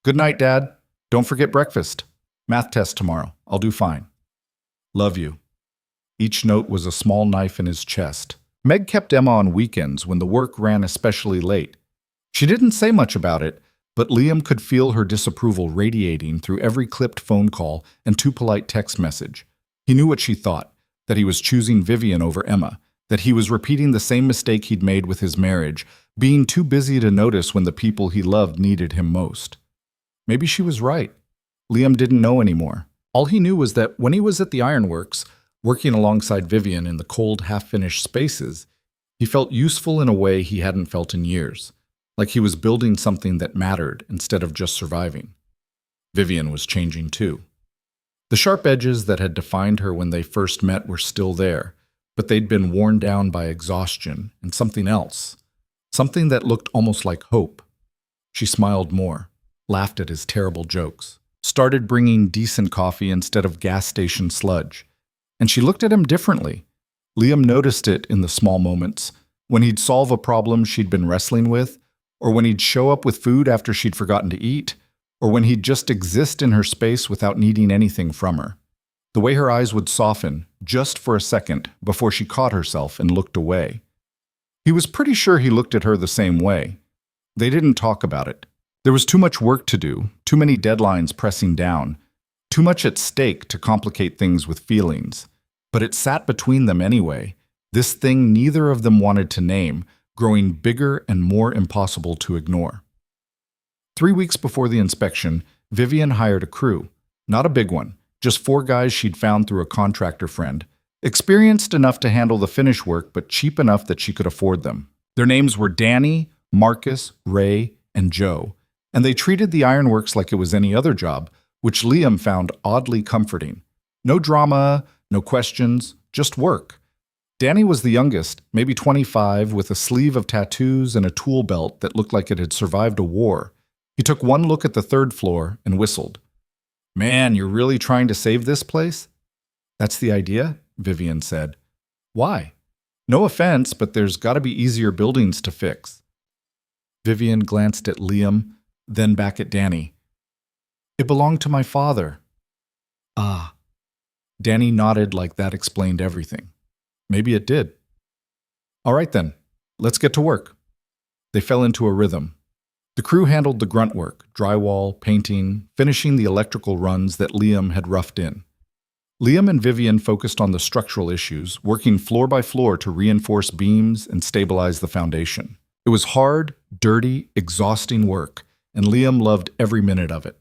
Speaker 1: "Good night, Dad. Don't forget breakfast. Math test tomorrow. I'll do fine. Love you." Each note was a small knife in his chest. Meg kept Emma on weekends when the work ran especially late. She didn't say much about it, but Liam could feel her disapproval radiating through every clipped phone call and too polite text message. He knew what she thought, that he was choosing Vivian over Emma, that he was repeating the same mistake he'd made with his marriage, being too busy to notice when the people he loved needed him most. Maybe she was right. Liam didn't know anymore. All he knew was that when he was at the ironworks, working alongside Vivian in the cold, half-finished spaces, he felt useful in a way he hadn't felt in years, like he was building something that mattered instead of just surviving. Vivian was changing too. The sharp edges that had defined her when they first met were still there, but they'd been worn down by exhaustion and something else, something that looked almost like hope. She smiled more, laughed at his terrible jokes, started bringing decent coffee instead of gas station sludge. And she looked at him differently. Liam noticed it in the small moments, when he'd solve a problem she'd been wrestling with, or when he'd show up with food after she'd forgotten to eat, or when he'd just exist in her space without needing anything from her. The way her eyes would soften, just for a second, before she caught herself and looked away. He was pretty sure he looked at her the same way. They didn't talk about it. There was too much work to do, too many deadlines pressing down, too much at stake to complicate things with feelings. But it sat between them anyway, this thing neither of them wanted to name, growing bigger and more impossible to ignore. 3 weeks before the inspection, Vivian hired a crew. Not a big one, just 4 guys she'd found through a contractor friend, experienced enough to handle the finish work but cheap enough that she could afford them. Their names were Danny, Marcus, Ray, and Joe, and they treated the ironworks like it was any other job, which Liam found oddly comforting. No drama, no questions, just work. Danny was the youngest, maybe 25, with a sleeve of tattoos and a tool belt that looked like it had survived a war. He took one look at the third floor and whistled. Man, you're really trying to save this place? That's the idea, Vivian said. Why? No offense, but there's got to be easier buildings to fix. Vivian glanced at Liam, then back at Danny. It belonged to my father. Ah. Danny nodded like that explained everything. Maybe it did. All right then, let's get to work. They fell into a rhythm. The crew handled the grunt work, drywall, painting, finishing the electrical runs that Liam had roughed in. Liam and Vivian focused on the structural issues, working floor by floor to reinforce beams and stabilize the foundation. It was hard, dirty, exhausting work, and Liam loved every minute of it.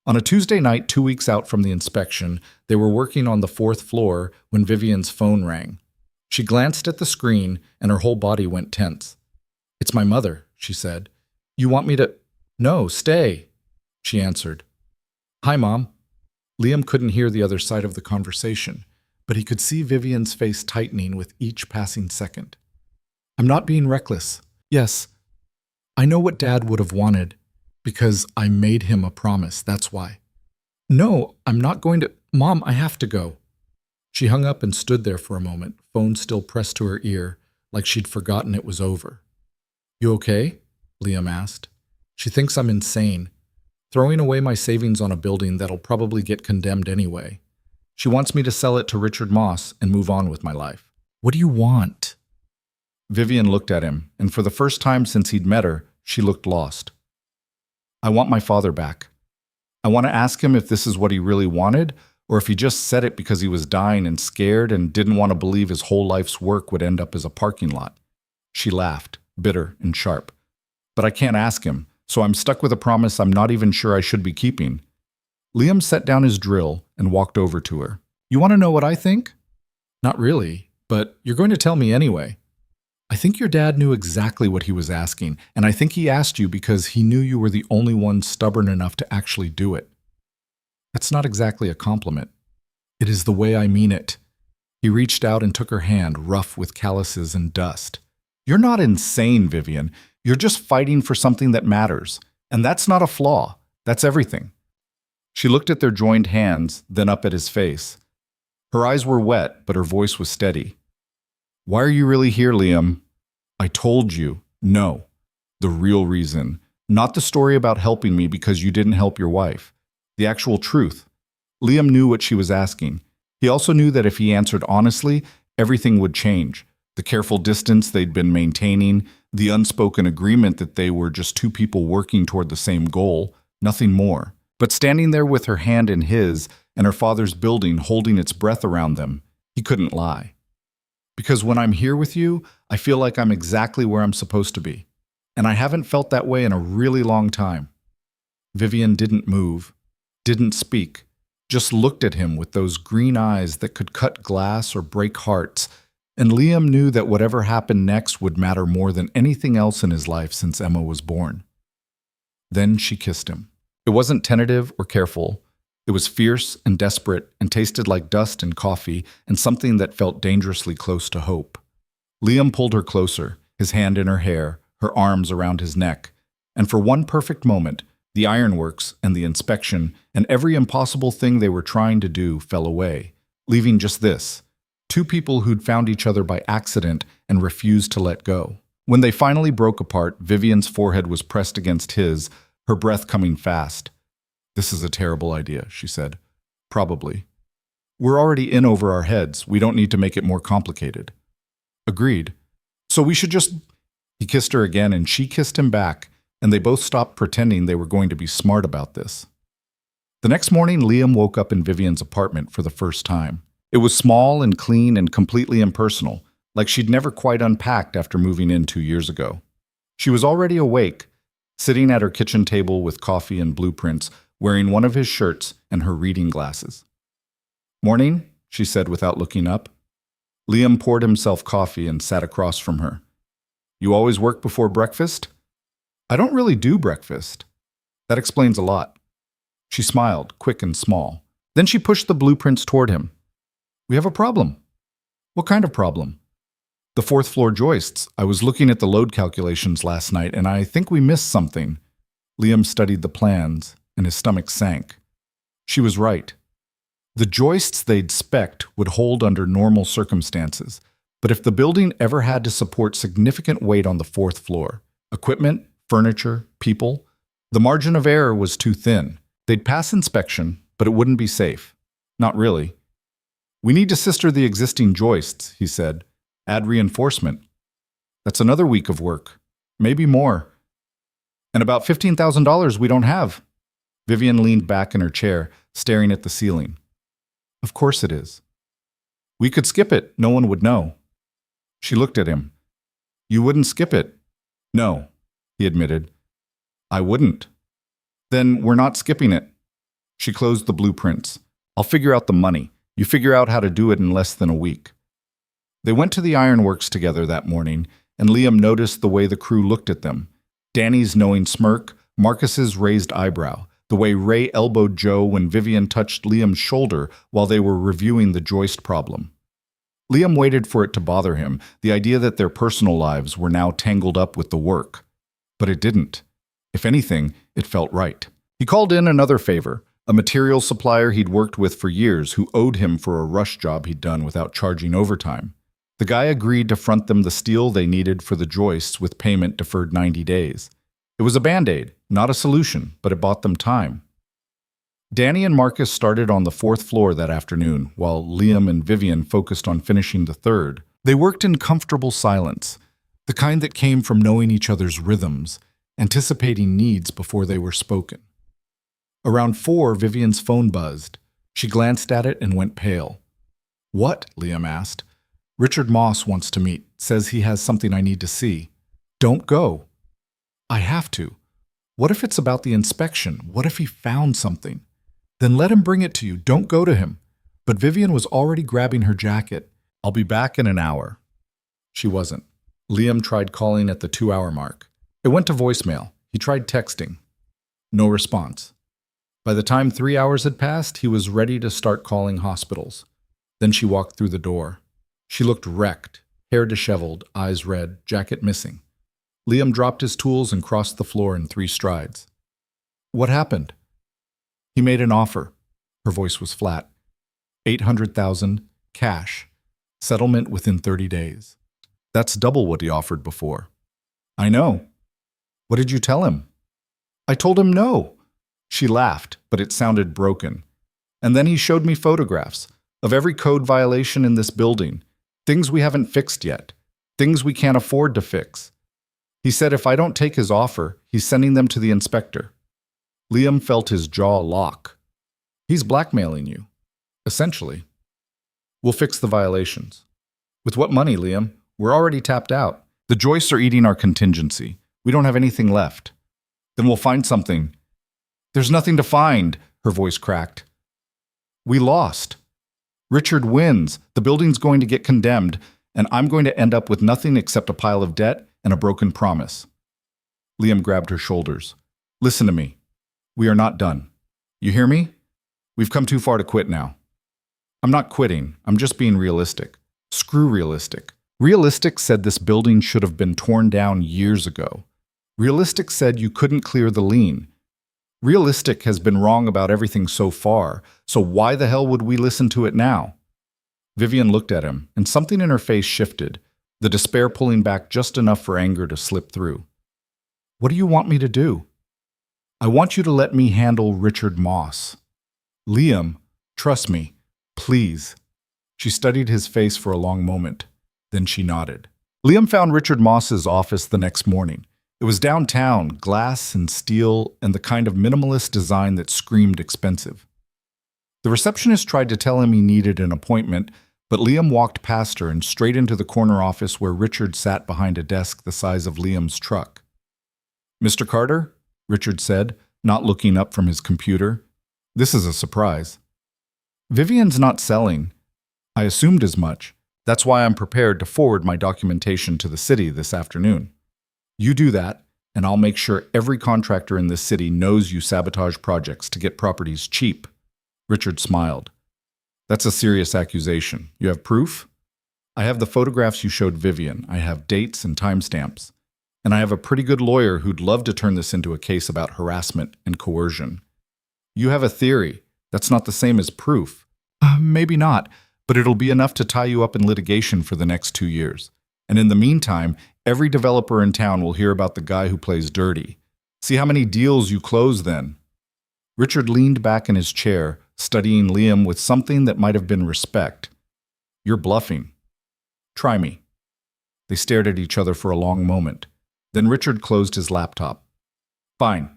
Speaker 1: On a Tuesday night 2 weeks out from the inspection, they were working on the fourth floor when Vivian's phone rang. She glanced at the screen, and her whole body went tense. It's my mother, she said. You want me to— No, stay, she answered. Hi, Mom. Liam couldn't hear the other side of the conversation, but he could see Vivian's face tightening with each passing second. I'm not being reckless. Yes, I know what Dad would have wanted, because I made him a promise, that's why. No, I'm not going to— Mom, I have to go. She hung up and stood there for a moment, phone still pressed to her ear, like she'd forgotten it was over. You okay? Liam asked. She thinks I'm insane, throwing away my savings on a building that'll probably get condemned anyway. She wants me to sell it to Richard Moss and move on with my life. What do you want? Vivian looked at him, and for the first time since he'd met her, she looked lost. I want my father back. I want to ask him if this is what he really wanted, or if he just said it because he was dying and scared and didn't want to believe his whole life's work would end up as a parking lot. She laughed, bitter and sharp. But I can't ask him, so I'm stuck with a promise I'm not even sure I should be keeping. Liam set down his drill and walked over to her. You want to know what I think? Not really, but you're going to tell me anyway. I think your dad knew exactly what he was asking, and I think he asked you because he knew you were the only one stubborn enough to actually do it. That's not exactly a compliment. It is the way I mean it. He reached out and took her hand, rough with calluses and dust. You're not insane, Vivian. You're just fighting for something that matters. And that's not a flaw. That's everything. She looked at their joined hands, then up at his face. Her eyes were wet, but her voice was steady. Why are you really here, Liam? I told you, no. The real reason. Not the story about helping me because you didn't help your wife. The actual truth. Liam knew what she was asking. He also knew that if he answered honestly, everything would change. The careful distance they'd been maintaining, the unspoken agreement that they were just two people working toward the same goal, nothing more. But standing there with her hand in his and her father's building holding its breath around them, he couldn't lie. Because when I'm here with you, I feel like I'm exactly where I'm supposed to be. And I haven't felt that way in a really long time. Vivian didn't move, didn't speak, just looked at him with those green eyes that could cut glass or break hearts, and Liam knew that whatever happened next would matter more than anything else in his life since Emma was born. Then she kissed him. It wasn't tentative or careful. It was fierce and desperate and tasted like dust and coffee and something that felt dangerously close to hope. Liam pulled her closer, his hand in her hair, her arms around his neck, and for one perfect moment, the ironworks and the inspection and every impossible thing they were trying to do fell away, leaving just this: two people who'd found each other by accident and refused to let go. When they finally broke apart, Vivian's forehead was pressed against his, her breath coming fast. This is a terrible idea, she said. Probably. We're already in over our heads. We don't need to make it more complicated. Agreed. So we should just— He kissed her again and she kissed him back, and they both stopped pretending they were going to be smart about this. The next morning, Liam woke up in Vivian's apartment for the first time. It was small and clean and completely impersonal, like she'd never quite unpacked after moving in 2 years ago. She was already awake, sitting at her kitchen table with coffee and blueprints, wearing one of his shirts and her reading glasses. Morning, she said without looking up. Liam poured himself coffee and sat across from her. You always work before breakfast? I don't really do breakfast. That explains a lot. She smiled, quick and small. Then she pushed the blueprints toward him. We have a problem. What kind of problem? The fourth floor joists. I was looking at the load calculations last night, and I think we missed something. Liam studied the plans, and his stomach sank. She was right. The joists they'd spec'd would hold under normal circumstances, but if the building ever had to support significant weight on the fourth floor, equipment, furniture, people, the margin of error was too thin. They'd pass inspection, but it wouldn't be safe. Not really. We need to sister the existing joists, he said. Add reinforcement. That's another week of work. Maybe more. And about $15,000 we don't have. Vivian leaned back in her chair, staring at the ceiling. Of course it is. We could skip it. No one would know. She looked at him. You wouldn't skip it? No, he admitted. I wouldn't. Then we're not skipping it. She closed the blueprints. I'll figure out the money. You figure out how to do it in less than a week. They went to the ironworks together that morning, and Liam noticed the way the crew looked at them. Danny's knowing smirk, Marcus's raised eyebrow, the way Ray elbowed Joe when Vivian touched Liam's shoulder while they were reviewing the joist problem. Liam waited for it to bother him, the idea that their personal lives were now tangled up with the work. But it didn't. If anything, it felt right. He called in another favor, a material supplier he'd worked with for years who owed him for a rush job he'd done without charging overtime. The guy agreed to front them the steel they needed for the joists with payment deferred 90 days. It was a Band-Aid, not a solution, but it bought them time. Danny and Marcus started on the fourth floor that afternoon, while Liam and Vivian focused on finishing the third. They worked in comfortable silence, the kind that came from knowing each other's rhythms, anticipating needs before they were spoken. Around 4, Vivian's phone buzzed. She glanced at it and went pale. What? Liam asked. Richard Moss wants to meet, says he has something I need to see. Don't go. I have to. What if it's about the inspection? What if he found something? Then let him bring it to you. Don't go to him. But Vivian was already grabbing her jacket. I'll be back in an hour. She wasn't. Liam tried calling at the 2-hour mark. It went to voicemail. He tried texting. No response. By the time 3 hours had passed, he was ready to start calling hospitals. Then she walked through the door. She looked wrecked, hair disheveled, eyes red, jacket missing. Liam dropped his tools and crossed the floor in 3 strides. What happened? He made an offer. Her voice was flat. $800,000, cash. Settlement within 30 days. That's double what he offered before. I know. What did you tell him? I told him no. She laughed, but it sounded broken. And then he showed me photographs of every code violation in this building. Things we haven't fixed yet. Things we can't afford to fix. He said if I don't take his offer, he's sending them to the inspector. Liam felt his jaw lock. He's blackmailing you. Essentially. We'll fix the violations. With what money, Liam? We're already tapped out. The joists are eating our contingency. We don't have anything left. Then we'll find something. There's nothing to find, her voice cracked. We lost. Richard wins. The building's going to get condemned, and I'm going to end up with nothing except a pile of debt and a broken promise. Liam grabbed her shoulders. Listen to me. We are not done. You hear me? We've come too far to quit now. I'm not quitting. I'm just being realistic. Screw realistic. Realistic said this building should have been torn down years ago. Realistic said you couldn't clear the lien. Realistic has been wrong about everything so far, so why the hell would we listen to it now? Vivian looked at him, and something in her face shifted, the despair pulling back just enough for anger to slip through. What do you want me to do? I want you to let me handle Richard Moss. Liam, trust me, please. She studied his face for a long moment. Then she nodded. Liam found Richard Moss's office the next morning. It was downtown, glass and steel, and the kind of minimalist design that screamed expensive. The receptionist tried to tell him he needed an appointment, but Liam walked past her and straight into the corner office where Richard sat behind a desk the size of Liam's truck. Mr. Carter? Richard said, not looking up from his computer. This is a surprise. Vivian's not selling. I assumed as much. That's why I'm prepared to forward my documentation to the city this afternoon. You do that, and I'll make sure every contractor in this city knows you sabotage projects to get properties cheap. Richard smiled. That's a serious accusation. You have proof? I have the photographs you showed Vivian. I have dates and timestamps. And I have a pretty good lawyer who'd love to turn this into a case about harassment and coercion. You have a theory. That's not the same as proof. Maybe not, but it'll be enough to tie you up in litigation for the next 2 years. And in the meantime, every developer in town will hear about the guy who plays dirty. See how many deals you close then. Richard leaned back in his chair, studying Liam with something that might have been respect. You're bluffing. Try me. They stared at each other for a long moment. Then Richard closed his laptop. Fine.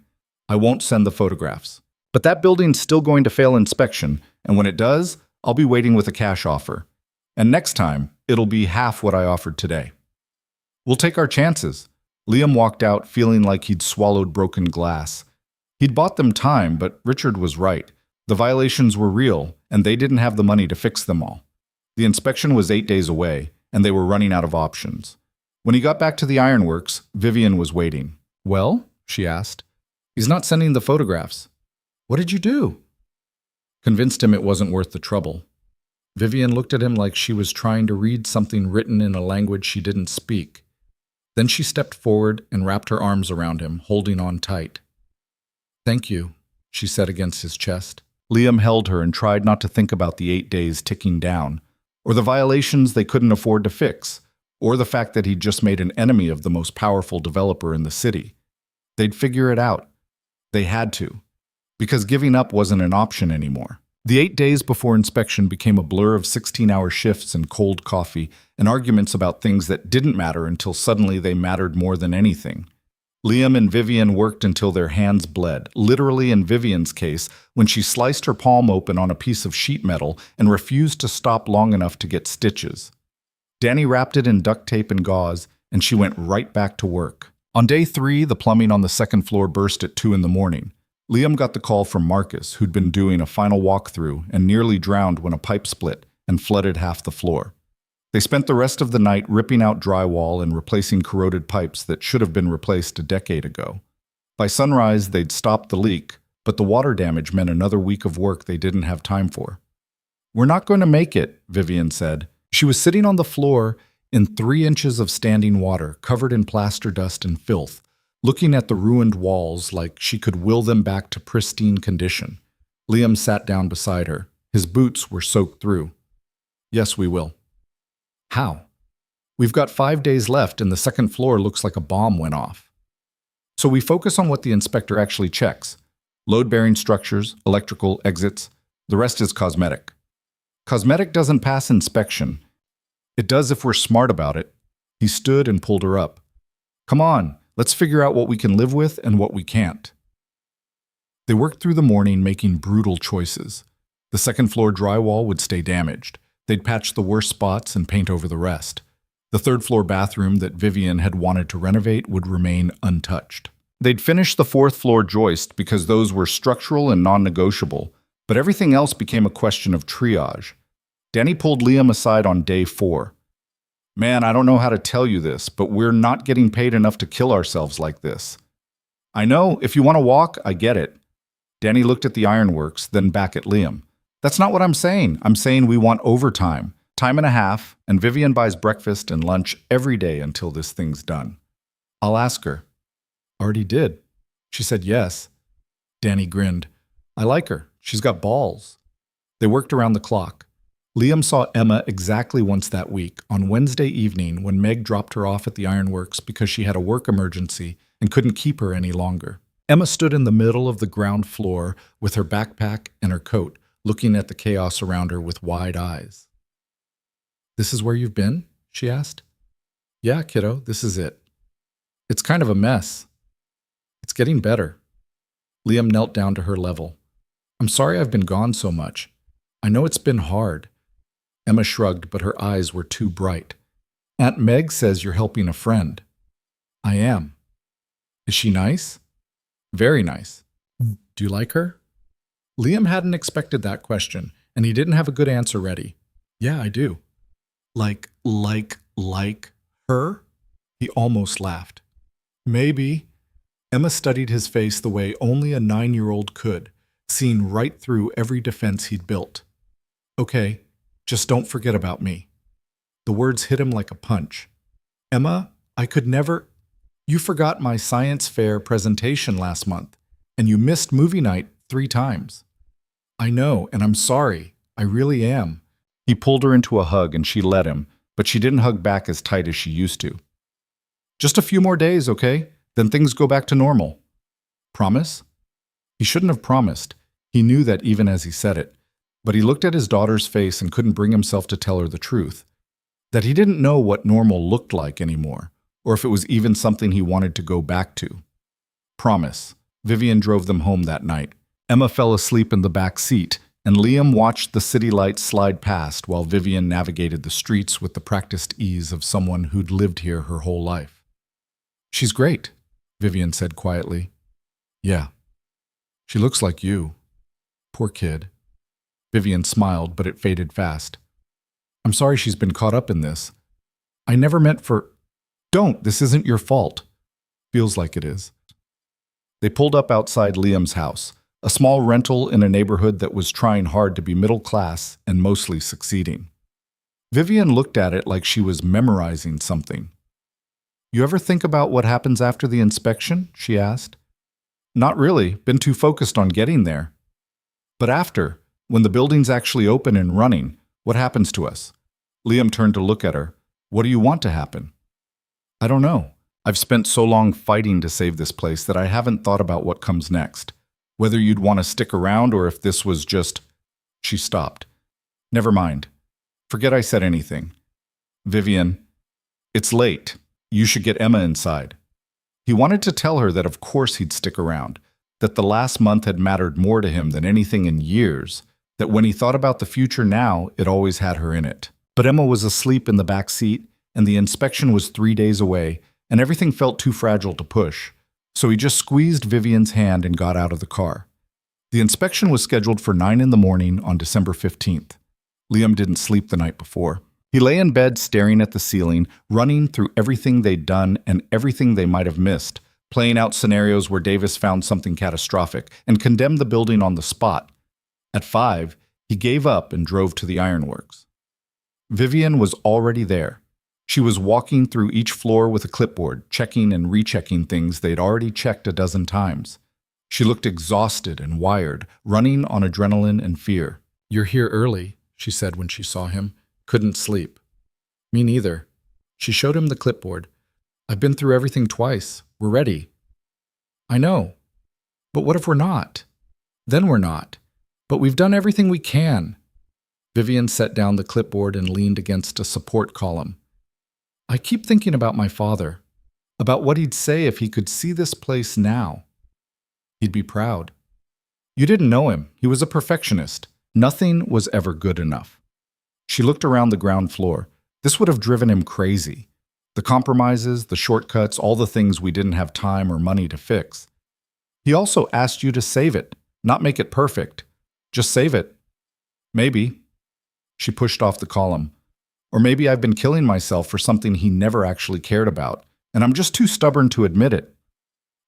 Speaker 1: I won't send the photographs. But that building's still going to fail inspection, and when it does, I'll be waiting with a cash offer. And next time, it'll be half what I offered today. We'll take our chances. Liam walked out feeling like he'd swallowed broken glass. He'd bought them time, but Richard was right. The violations were real, and they didn't have the money to fix them all. The inspection was 8 days away, and they were running out of options. When he got back to the ironworks, Vivian was waiting. Well, she asked. He's not sending the photographs. What did you do? Convinced him it wasn't worth the trouble. Vivian looked at him like she was trying to read something written in a language she didn't speak. Then she stepped forward and wrapped her arms around him, holding on tight. Thank you, she said against his chest. Liam held her and tried not to think about the 8 days ticking down, or the violations they couldn't afford to fix, or the fact that he'd just made an enemy of the most powerful developer in the city. They'd figure it out. They had to, because giving up wasn't an option anymore. The 8 days before inspection became a blur of 16-hour shifts and cold coffee and arguments about things that didn't matter until suddenly they mattered more than anything. Liam and Vivian worked until their hands bled, literally in Vivian's case, when she sliced her palm open on a piece of sheet metal and refused to stop long enough to get stitches. Danny wrapped it in duct tape and gauze, and she went right back to work. On day 3, the plumbing on the second floor burst at 2 in the morning. Liam got the call from Marcus, who'd been doing a final walkthrough and nearly drowned when a pipe split and flooded half the floor. They spent the rest of the night ripping out drywall and replacing corroded pipes that should have been replaced a decade ago. By sunrise, they'd stopped the leak, but the water damage meant another week of work they didn't have time for. We're not going to make it, Vivian said. She was sitting on the floor in 3 inches of standing water, covered in plaster dust and filth, looking at the ruined walls like she could will them back to pristine condition. Liam sat down beside her. His boots were soaked through. Yes, we will. How? We've got 5 days left and the second floor looks like a bomb went off. So we focus on what the inspector actually checks. Load-bearing structures, electrical, exits. The rest is cosmetic. Cosmetic doesn't pass inspection. It does if we're smart about it. He stood and pulled her up. Come on, let's figure out what we can live with and what we can't. They worked through the morning making brutal choices. The second floor drywall would stay damaged. They'd patch the worst spots and paint over the rest. The third floor bathroom that Vivian had wanted to renovate would remain untouched. They'd finish the fourth floor joist because those were structural and non-negotiable, but everything else became a question of triage. Danny pulled Liam aside on day 4. Man, I don't know how to tell you this, but we're not getting paid enough to kill ourselves like this. I know, if you want to walk, I get it. Danny looked at the ironworks, then back at Liam. That's not what I'm saying. I'm saying we want overtime, time and a half, and Vivian buys breakfast and lunch every day until this thing's done. I'll ask her. Already did. She said yes. Danny grinned. I like her. She's got balls. They worked around the clock. Liam saw Emma exactly once that week, on Wednesday evening when Meg dropped her off at the ironworks because she had a work emergency and couldn't keep her any longer. Emma stood in the middle of the ground floor with her backpack and her coat, looking at the chaos around her with wide eyes. This is where you've been? She asked. Yeah, kiddo, this is it. It's kind of a mess. It's getting better. Liam knelt down to her level. I'm sorry I've been gone so much. I know it's been hard. Emma shrugged, but her eyes were too bright. Aunt Meg says you're helping a friend. I am. Is she nice? Very nice. Do you like her? Liam hadn't expected that question, and he didn't have a good answer ready. Yeah, I do. Like her? He almost laughed. Maybe. Emma studied his face the way only a 9-year-old could, seeing right through every defense he'd built. Okay, just don't forget about me. The words hit him like a punch. Emma, I could never. You forgot my science fair presentation last month, and you missed movie night 3 times. I know, and I'm sorry. I really am. He pulled her into a hug and she let him, but she didn't hug back as tight as she used to. Just a few more days, okay? Then things go back to normal. Promise? He shouldn't have promised. He knew that even as he said it. But he looked at his daughter's face and couldn't bring himself to tell her the truth. That he didn't know what normal looked like anymore, or if it was even something he wanted to go back to. Promise. Vivian drove them home that night. Emma fell asleep in the back seat, and Liam watched the city lights slide past while Vivian navigated the streets with the practiced ease of someone who'd lived here her whole life. She's great, Vivian said quietly. Yeah. She looks like you. Poor kid. Vivian smiled, but it faded fast. I'm sorry she's been caught up in this. I never meant for... Don't, this isn't your fault. Feels like it is. They pulled up outside Liam's house, a small rental in a neighborhood that was trying hard to be middle class and mostly succeeding. Vivian looked at it like she was memorizing something. You ever think about what happens after the inspection? She asked. Not really, been too focused on getting there. But after, when the building's actually open and running, what happens to us? Liam turned to look at her. What do you want to happen? I don't know. I've spent so long fighting to save this place that I haven't thought about what comes next. Whether you'd want to stick around or if this was just... She stopped. Never mind. Forget I said anything. Vivian, it's late. You should get Emma inside. He wanted to tell her that of course he'd stick around, that the last month had mattered more to him than anything in years, that when he thought about the future now, it always had her in it. But Emma was asleep in the back seat, and the inspection was 3 days away, and everything felt too fragile to push. So he just squeezed Vivian's hand and got out of the car. The inspection was scheduled for 9 in the morning on December 15th. Liam didn't sleep the night before. He lay in bed staring at the ceiling, running through everything they'd done and everything they might have missed, playing out scenarios where Davis found something catastrophic and condemned the building on the spot. At 5, he gave up and drove to the ironworks. Vivian was already there. She was walking through each floor with a clipboard, checking and rechecking things they'd already checked a dozen times. She looked exhausted and wired, running on adrenaline and fear. You're here early, she said when she saw him. Couldn't sleep. Me neither. She showed him the clipboard. I've been through everything twice. We're ready. I know. But what if we're not? Then we're not. But we've done everything we can. Vivian set down the clipboard and leaned against a support column. I keep thinking about my father, about what he'd say if he could see this place now. He'd be proud. You didn't know him. He was a perfectionist. Nothing was ever good enough. She looked around the ground floor. This would have driven him crazy. The compromises, the shortcuts, all the things we didn't have time or money to fix. He also asked you to save it, not make it perfect. Just save it. Maybe. She pushed off the column. Or maybe I've been killing myself for something he never actually cared about, and I'm just too stubborn to admit it.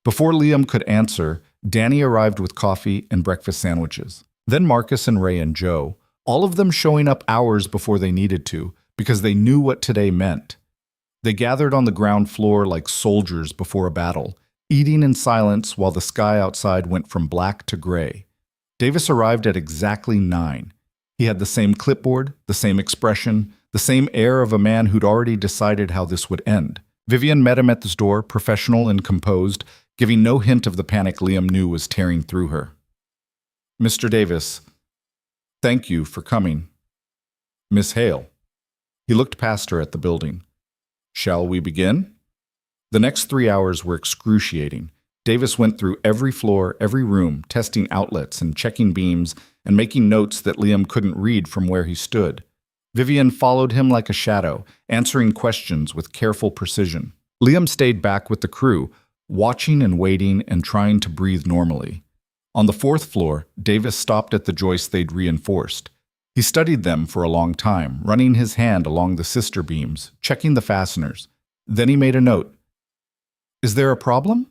Speaker 1: Before Liam could answer, Danny arrived with coffee and breakfast sandwiches. Then Marcus and Ray and Joe, all of them showing up hours before they needed to, because they knew what today meant. They gathered on the ground floor like soldiers before a battle, eating in silence while the sky outside went from black to gray. Davis arrived at exactly 9. He had the same clipboard, the same expression, the same air of a man who'd already decided how this would end. Vivian met him at the door, professional and composed, giving no hint of the panic Liam knew was tearing through her. Mr. Davis, thank you for coming. Miss Hale. He looked past her at the building. Shall we begin? The next 3 hours were excruciating. Davis went through every floor, every room, testing outlets and checking beams and making notes that Liam couldn't read from where he stood. Vivian followed him like a shadow, answering questions with careful precision. Liam stayed back with the crew, watching and waiting and trying to breathe normally. On the 4th floor, Davis stopped at the joists they'd reinforced. He studied them for a long time, running his hand along the sister beams, checking the fasteners. Then he made a note. Is there a problem?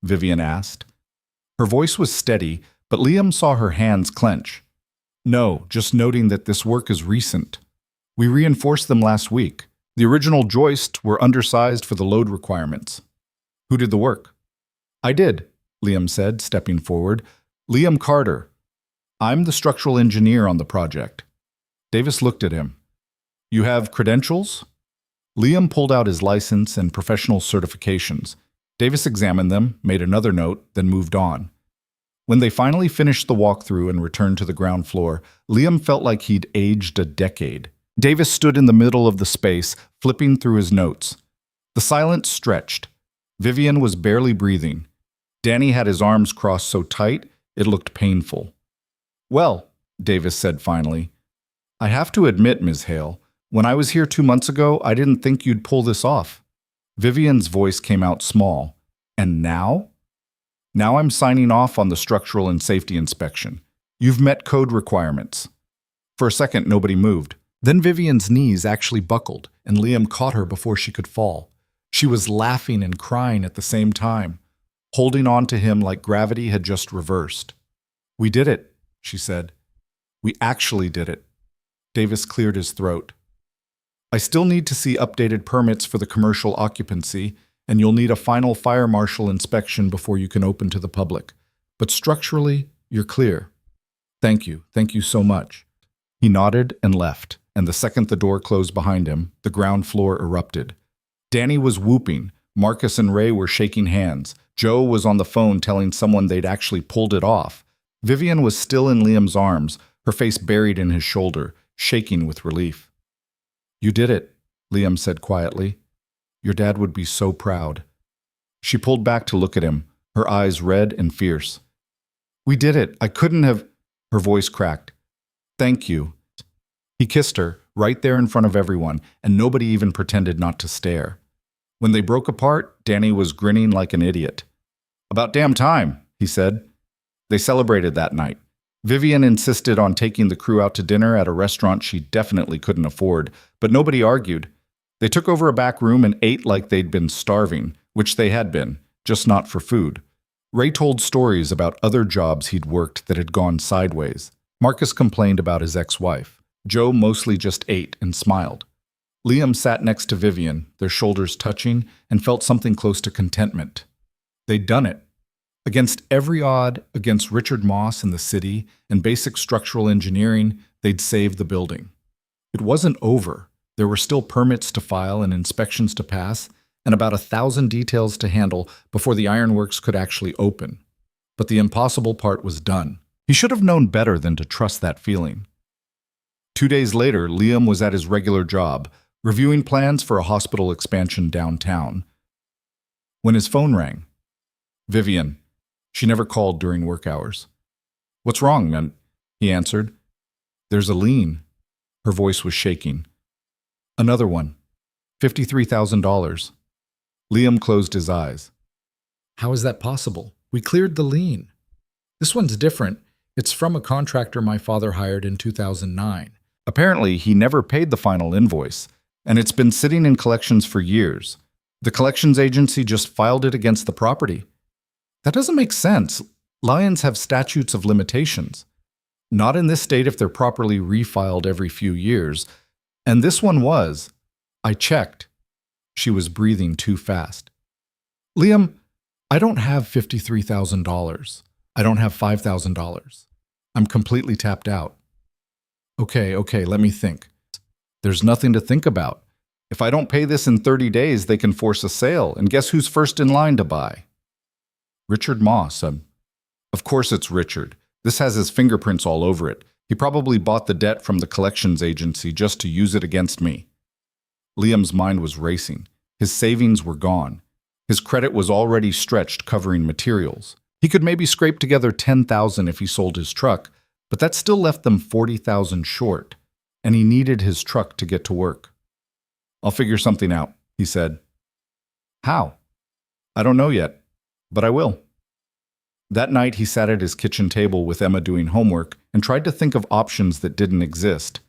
Speaker 1: Vivian asked. Her voice was steady, but Liam saw her hands clench. No, just noting that this work is recent. We reinforced them last week. The original joists were undersized for the load requirements. Who did the work? I did, Liam said, stepping forward. Liam Carter. I'm the structural engineer on the project. Davis looked at him. You have credentials? Liam pulled out his license and professional certifications. Davis examined them, made another note, then moved on. When they finally finished the walkthrough and returned to the ground floor, Liam felt like he'd aged a decade. Davis stood in the middle of the space, flipping through his notes. The silence stretched. Vivian was barely breathing. Danny had his arms crossed so tight, it looked painful. Well, Davis said finally, I have to admit, Ms. Hale, when I was here 2 months ago, I didn't think you'd pull this off. Vivian's voice came out small. And now? Now I'm signing off on the structural and safety inspection. You've met code requirements. For a second, nobody moved. Then Vivian's knees actually buckled, and Liam caught her before she could fall. She was laughing and crying at the same time, holding on to him like gravity had just reversed. We did it, she said. We actually did it. Davis cleared his throat. I still need to see updated permits for the commercial occupancy, and you'll need a final fire marshal inspection before you can open to the public. But structurally, you're clear. Thank you so much. He nodded and left, and the second the door closed behind him, the ground floor erupted. Danny was whooping. Marcus and Ray were shaking hands. Joe was on the phone telling someone they'd actually pulled it off. Vivian was still in Liam's arms, her face buried in his shoulder, shaking with relief. You did it, Liam said quietly. Your dad would be so proud. She pulled back to look at him, her eyes red and fierce. We did it. I couldn't have... Her voice cracked. Thank you. He kissed her, right there in front of everyone, and nobody even pretended not to stare. When they broke apart, Danny was grinning like an idiot. About damn time, he said. They celebrated that night. Vivian insisted on taking the crew out to dinner at a restaurant she definitely couldn't afford, but nobody argued. They took over a back room and ate like they'd been starving, which they had been, just not for food. Ray told stories about other jobs he'd worked that had gone sideways. Marcus complained about his ex-wife. Joe mostly just ate and smiled. Liam sat next to Vivian, their shoulders touching, and felt something close to contentment. They'd done it. Against every odd, against Richard Moss and the city, and basic structural engineering, they'd saved the building. It wasn't over. There were still permits to file and inspections to pass, and about 1,000 details to handle before the ironworks could actually open. But the impossible part was done. He should have known better than to trust that feeling. 2 days later, Liam was at his regular job, reviewing plans for a hospital expansion downtown, when his phone rang. Vivian. She never called during work hours. What's wrong, man? He answered. There's a lien. Her voice was shaking. Another one. $53,000. Liam closed his eyes. How is that possible? We cleared the lien. This one's different. It's from a contractor my father hired in 2009. Apparently, he never paid the final invoice, and it's been sitting in collections for years. The collections agency just filed it against the property. That doesn't make sense. Liens have statutes of limitations. Not in this state if they're properly refiled every few years. And this one was. I checked. She was breathing too fast. Liam, I don't have $53,000. I don't have $5,000. I'm completely tapped out. Okay, let me think. There's nothing to think about. If I don't pay this in 30 days, they can force a sale, and guess who's first in line to buy? Richard Moss. Of course it's Richard. This has his fingerprints all over it. He probably bought the debt from the collections agency just to use it against me. Liam's mind was racing. His savings were gone. His credit was already stretched covering materials. He could maybe scrape together $10,000 if he sold his truck, but that still left them $40,000 short, and he needed his truck to get to work. I'll figure something out, he said. How? I don't know yet, but I will. That night he sat at his kitchen table with Emma doing homework and tried to think of options that didn't exist.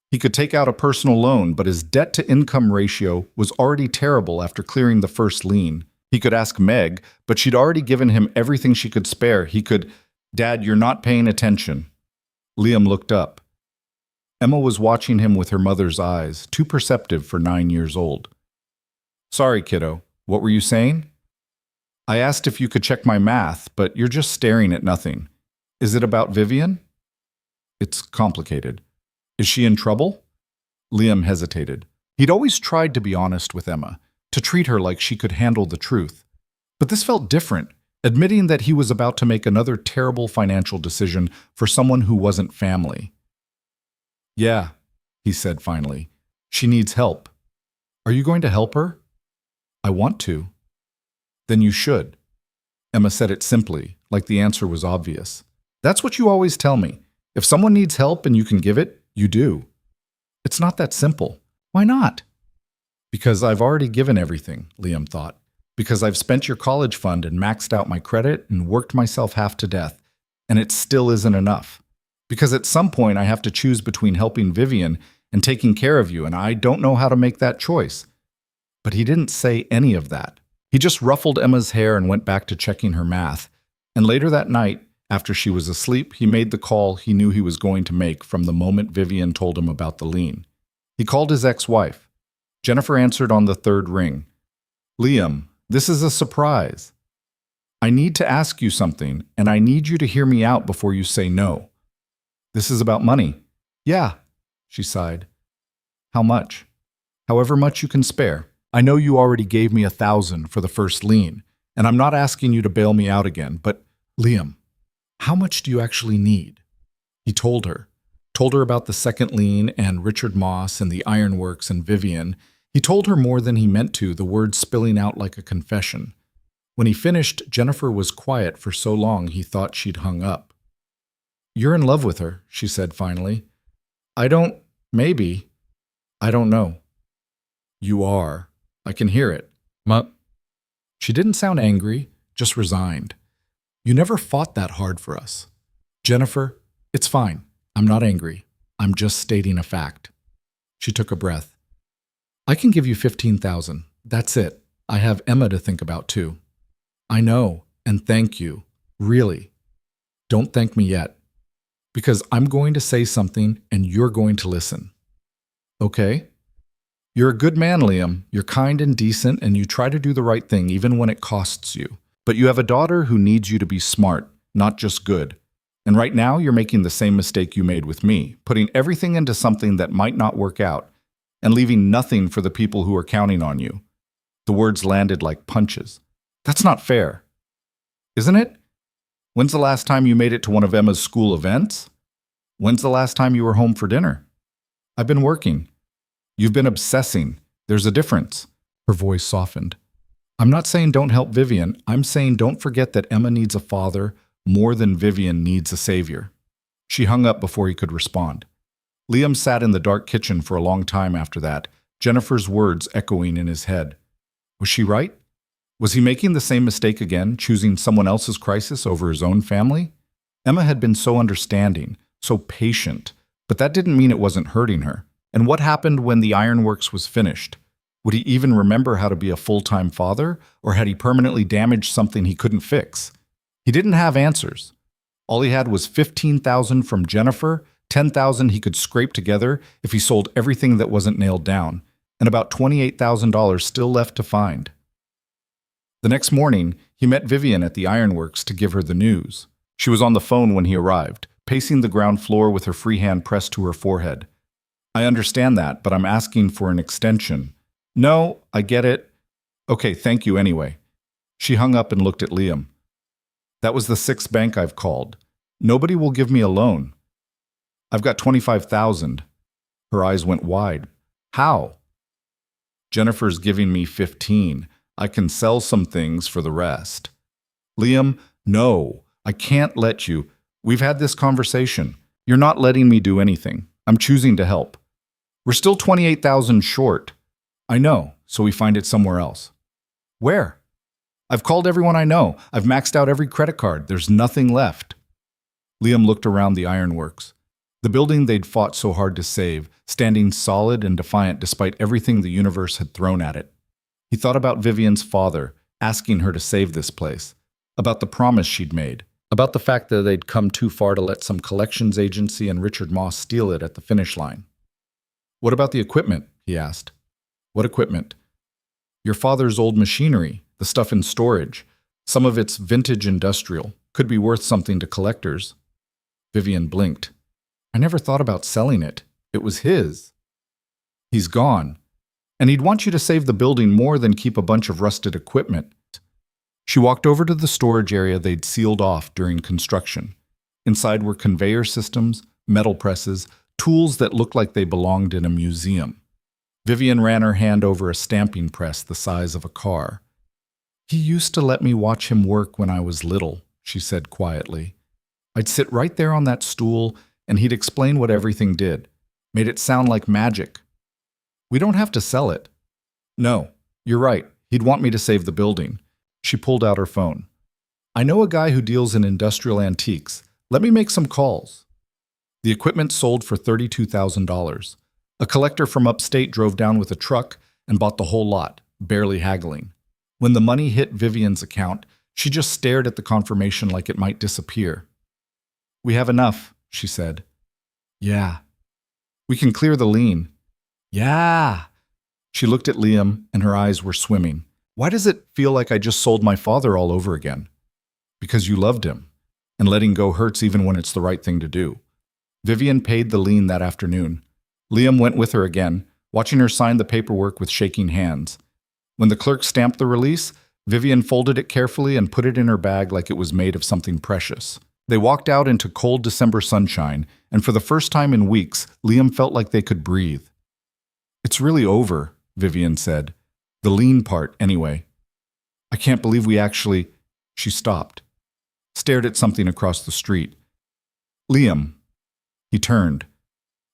Speaker 1: He could take out a personal loan, but his debt-to-income ratio was already terrible after clearing the first lien. He could ask Meg, but she'd already given him everything she could spare. He could, Dad, you're not paying attention. Liam looked up. Emma was watching him with her mother's eyes, too perceptive for 9 years old. Sorry, kiddo. What were you saying? I asked if you could check my math, but you're just staring at nothing. Is it about Vivian? It's complicated. Is she in trouble? Liam hesitated. He'd always tried to be honest with Emma, to treat her like she could handle the truth. But this felt different, admitting that he was about to make another terrible financial decision for someone who wasn't family. Yeah, he said finally. She needs help. Are you going to help her? I want to. Then you should. Emma said it simply, like the answer was obvious. That's what you always tell me. If someone needs help and you can give it, you do. It's not that simple. Why not? Because I've already given everything, Liam thought. Because I've spent your college fund and maxed out my credit and worked myself half to death, and it still isn't enough. Because at some point I have to choose between helping Vivian and taking care of you, and I don't know how to make that choice. But he didn't say any of that. He just ruffled Emma's hair and went back to checking her math. And later that night, after she was asleep, he made the call he knew he was going to make from the moment Vivian told him about the lien. He called his ex-wife. Jennifer answered on the third ring. Liam, this is a surprise. I need to ask you something, and I need you to hear me out before you say no. This is about money. Yeah, she sighed. How much? However much you can spare. I know you already gave me $1,000 for the first lien, and I'm not asking you to bail me out again, but Liam, how much do you actually need? He told her about the second lien and Richard Moss and the ironworks and Vivian. He told her more than he meant to, the words spilling out like a confession. When he finished, Jennifer was quiet for so long he thought she'd hung up. You're in love with her, she said finally. Maybe. I don't know. You are. I can hear it. She didn't sound angry, just resigned. You never fought that hard for us. Jennifer, it's fine. I'm not angry. I'm just stating a fact. She took a breath. I can give you $15,000. That's it. I have Emma to think about too. I know, and thank you. Really. Don't thank me yet. Because I'm going to say something and you're going to listen. Okay? You're a good man, Liam. You're kind and decent, and you try to do the right thing even when it costs you. But you have a daughter who needs you to be smart, not just good. And right now, you're making the same mistake you made with me, putting everything into something that might not work out, and leaving nothing for the people who are counting on you. The words landed like punches. That's not fair. Isn't it? When's the last time you made it to one of Emma's school events? When's the last time you were home for dinner? I've been working. You've been obsessing. There's a difference. Her voice softened. I'm not saying don't help Vivian. I'm saying don't forget that Emma needs a father more than Vivian needs a savior. She hung up before he could respond. Liam sat in the dark kitchen for a long time after that, Jennifer's words echoing in his head. Was she right? Was he making the same mistake again, choosing someone else's crisis over his own family? Emma had been so understanding, so patient, but that didn't mean it wasn't hurting her. And what happened when the ironworks was finished? Would he even remember how to be a full-time father, or had he permanently damaged something he couldn't fix? He didn't have answers. All he had was $15,000 from Jennifer, $10,000 he could scrape together if he sold everything that wasn't nailed down, and about $28,000 still left to find. The next morning, he met Vivian at the ironworks to give her the news. She was on the phone when he arrived, pacing the ground floor with her free hand pressed to her forehead. I understand that, but I'm asking for an extension. No, I get it. Okay, thank you anyway. She hung up and looked at Liam. That was the 6th bank I've called. Nobody will give me a loan. I've got $25,000. Her eyes went wide. How? Jennifer's giving me 15. I can sell some things for the rest. Liam, no, I can't let you. We've had this conversation. You're not letting me do anything. I'm choosing to help. We're still $28,000 short. I know, so we find it somewhere else. Where? I've called everyone I know. I've maxed out every credit card. There's nothing left. Liam looked around the ironworks. The building they'd fought so hard to save, standing solid and defiant despite everything the universe had thrown at it. He thought about Vivian's father, asking her to save this place, about the promise she'd made, About the fact that they'd come too far to let some collections agency and Richard Moss steal it at the finish line. What about the equipment? He asked. What equipment? Your father's old machinery, the stuff in storage. Some of it's vintage industrial, could be worth something to collectors. Vivian blinked. I never thought about selling it. It was his. He's gone. And he'd want you to save the building more than keep a bunch of rusted equipment. She walked over to the storage area they'd sealed off during construction. Inside were conveyor systems, metal presses, tools that looked like they belonged in a museum. Vivian ran her hand over a stamping press the size of a car. He used to let me watch him work when I was little, she said quietly. I'd sit right there on that stool, and he'd explain what everything did. Made it sound like magic. We don't have to sell it. No, you're right. He'd want me to save the building. She pulled out her phone. I know a guy who deals in industrial antiques. Let me make some calls. The equipment sold for $32,000. A collector from upstate drove down with a truck and bought the whole lot, barely haggling. When the money hit Vivian's account, she just stared at the confirmation like it might disappear. We have enough, she said. Yeah. We can clear the lien. Yeah. She looked at Liam and her eyes were swimming. Why does it feel like I just sold my father all over again? Because you loved him, and letting go hurts even when it's the right thing to do. Vivian paid the lien that afternoon. Liam went with her again, watching her sign the paperwork with shaking hands. When the clerk stamped the release, Vivian folded it carefully and put it in her bag like it was made of something precious. They walked out into cold December sunshine, and for the first time in weeks, Liam felt like they could breathe. It's really over, Vivian said. The lien part, anyway. I can't believe we actually... She stopped, stared at something across the street. Liam. He turned.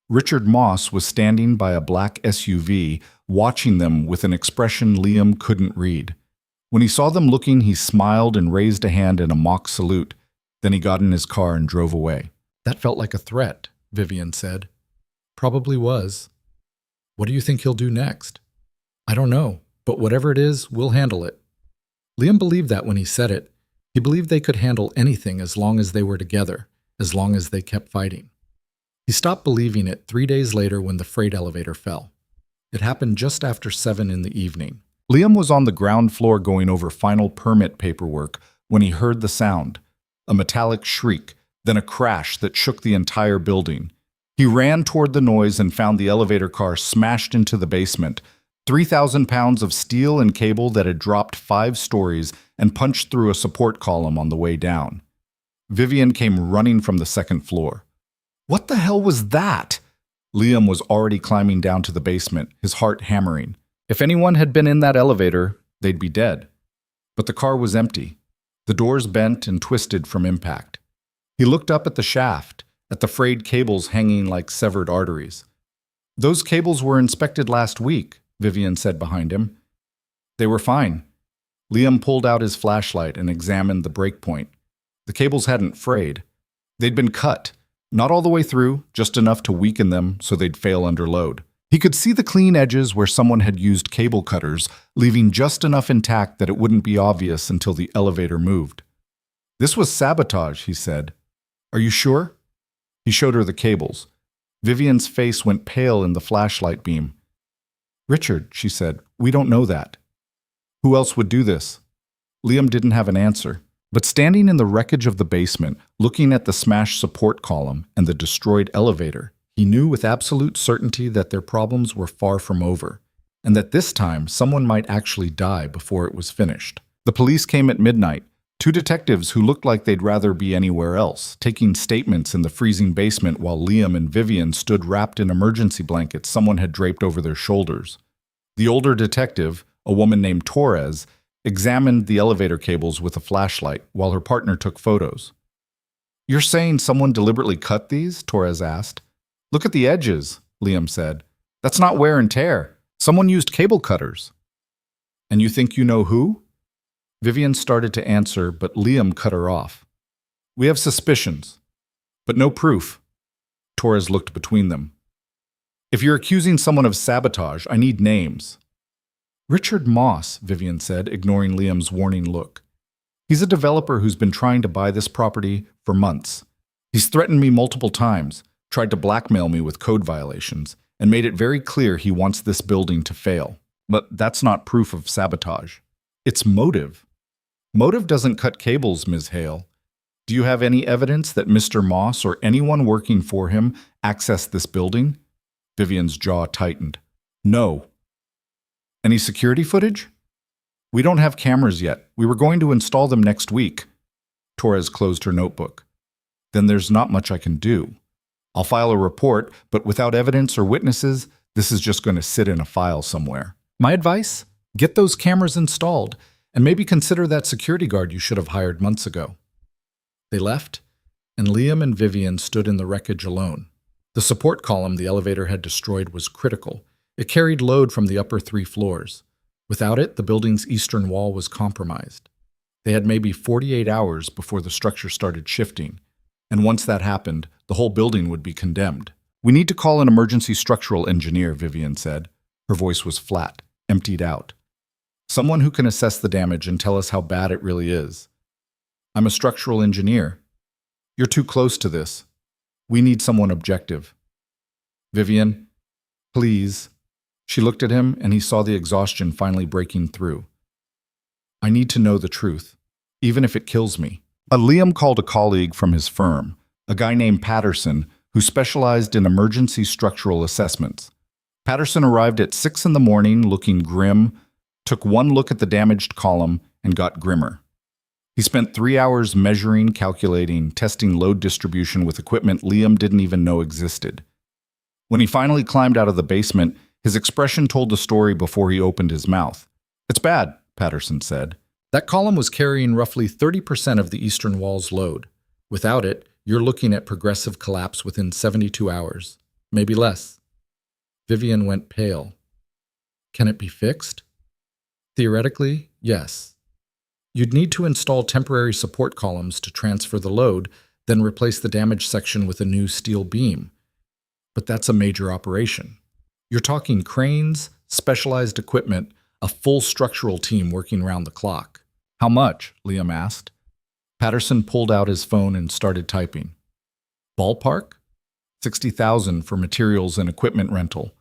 Speaker 1: Richard Moss was standing by a black SUV, watching them with an expression Liam couldn't read. When he saw them looking, he smiled and raised a hand in a mock salute. Then he got in his car and drove away. That felt like a threat, Vivian said. Probably was. What do you think he'll do next? I don't know. But whatever it is, we'll handle it. Liam believed that when he said it. He believed they could handle anything as long as they were together, as long as they kept fighting. He stopped believing it 3 days later when the freight elevator fell. It happened just after 7 in the evening. Liam was on the ground floor going over final permit paperwork when he heard the sound, a metallic shriek, then a crash that shook the entire building. He ran toward the noise and found the elevator car smashed into the basement, 3,000 pounds of steel and cable that had dropped 5 stories and punched through a support column on the way down. Vivian came running from the second floor. What the hell was that? Liam was already climbing down to the basement, his heart hammering. If anyone had been in that elevator, they'd be dead. But the car was empty. The doors bent and twisted from impact. He looked up at the shaft, at the frayed cables hanging like severed arteries. Those cables were inspected last week, Vivian said behind him. They were fine. Liam pulled out his flashlight and examined the break point. The cables hadn't frayed. They'd been cut, not all the way through, just enough to weaken them so they'd fail under load. He could see the clean edges where someone had used cable cutters, leaving just enough intact that it wouldn't be obvious until the elevator moved. This was sabotage, he said. Are you sure? He showed her the cables. Vivian's face went pale in the flashlight beam. Richard, she said, we don't know that. Who else would do this? Liam didn't have an answer, but standing in the wreckage of the basement, looking at the smashed support column and the destroyed elevator, he knew with absolute certainty that their problems were far from over, and that this time someone might actually die before it was finished. The police came at midnight, 2 detectives who looked like they'd rather be anywhere else, taking statements in the freezing basement while Liam and Vivian stood wrapped in emergency blankets someone had draped over their shoulders. The older detective, a woman named Torres, examined the elevator cables with a flashlight while her partner took photos. You're saying someone deliberately cut these? Torres asked. Look at the edges, Liam said. That's not wear and tear. Someone used cable cutters. And you think you know who? Vivian started to answer, but Liam cut her off. We have suspicions, but no proof. Torres looked between them. If you're accusing someone of sabotage, I need names. Richard Moss, Vivian said, ignoring Liam's warning look. He's a developer who's been trying to buy this property for months. He's threatened me multiple times, tried to blackmail me with code violations, and made it very clear he wants this building to fail. But that's not proof of sabotage. It's motive. Motive doesn't cut cables, Ms. Hale. Do you have any evidence that Mr. Moss or anyone working for him accessed this building? Vivian's jaw tightened. No. Any security footage? We don't have cameras yet. We were going to install them next week. Torres closed her notebook. Then there's not much I can do. I'll file a report, but without evidence or witnesses, this is just going to sit in a file somewhere. My advice? Get those cameras installed, and maybe consider that security guard you should have hired months ago. They left, and Liam and Vivian stood in the wreckage alone. The support column the elevator had destroyed was critical. It carried load from the upper 3 floors. Without it, the building's eastern wall was compromised. They had maybe 48 hours before the structure started shifting, and once that happened, the whole building would be condemned. We need to call an emergency structural engineer, Vivian said. Her voice was flat, emptied out. Someone who can assess the damage and tell us how bad it really is. I'm a structural engineer. You're too close to this. We need someone objective. Vivian, please. She looked at him, and he saw the exhaustion finally breaking through. I need to know the truth, even if it kills me. Liam called a colleague from his firm, a guy named Patterson, who specialized in emergency structural assessments. Patterson arrived at 6 in the morning looking grim, took one look at the damaged column, and got grimmer. He spent 3 hours measuring, calculating, testing load distribution with equipment Liam didn't even know existed. When he finally climbed out of the basement, his expression told the story before he opened his mouth. It's bad, Patterson said. That column was carrying roughly 30% of the eastern wall's load. Without it, you're looking at progressive collapse within 72 hours, maybe less. Vivian went pale. Can it be fixed? Theoretically, yes. You'd need to install temporary support columns to transfer the load, then replace the damaged section with a new steel beam. But that's a major operation. You're talking cranes, specialized equipment, a full structural team working round the clock. How much? Liam asked. Patterson pulled out his phone and started typing. Ballpark? $60,000 for materials and equipment rental.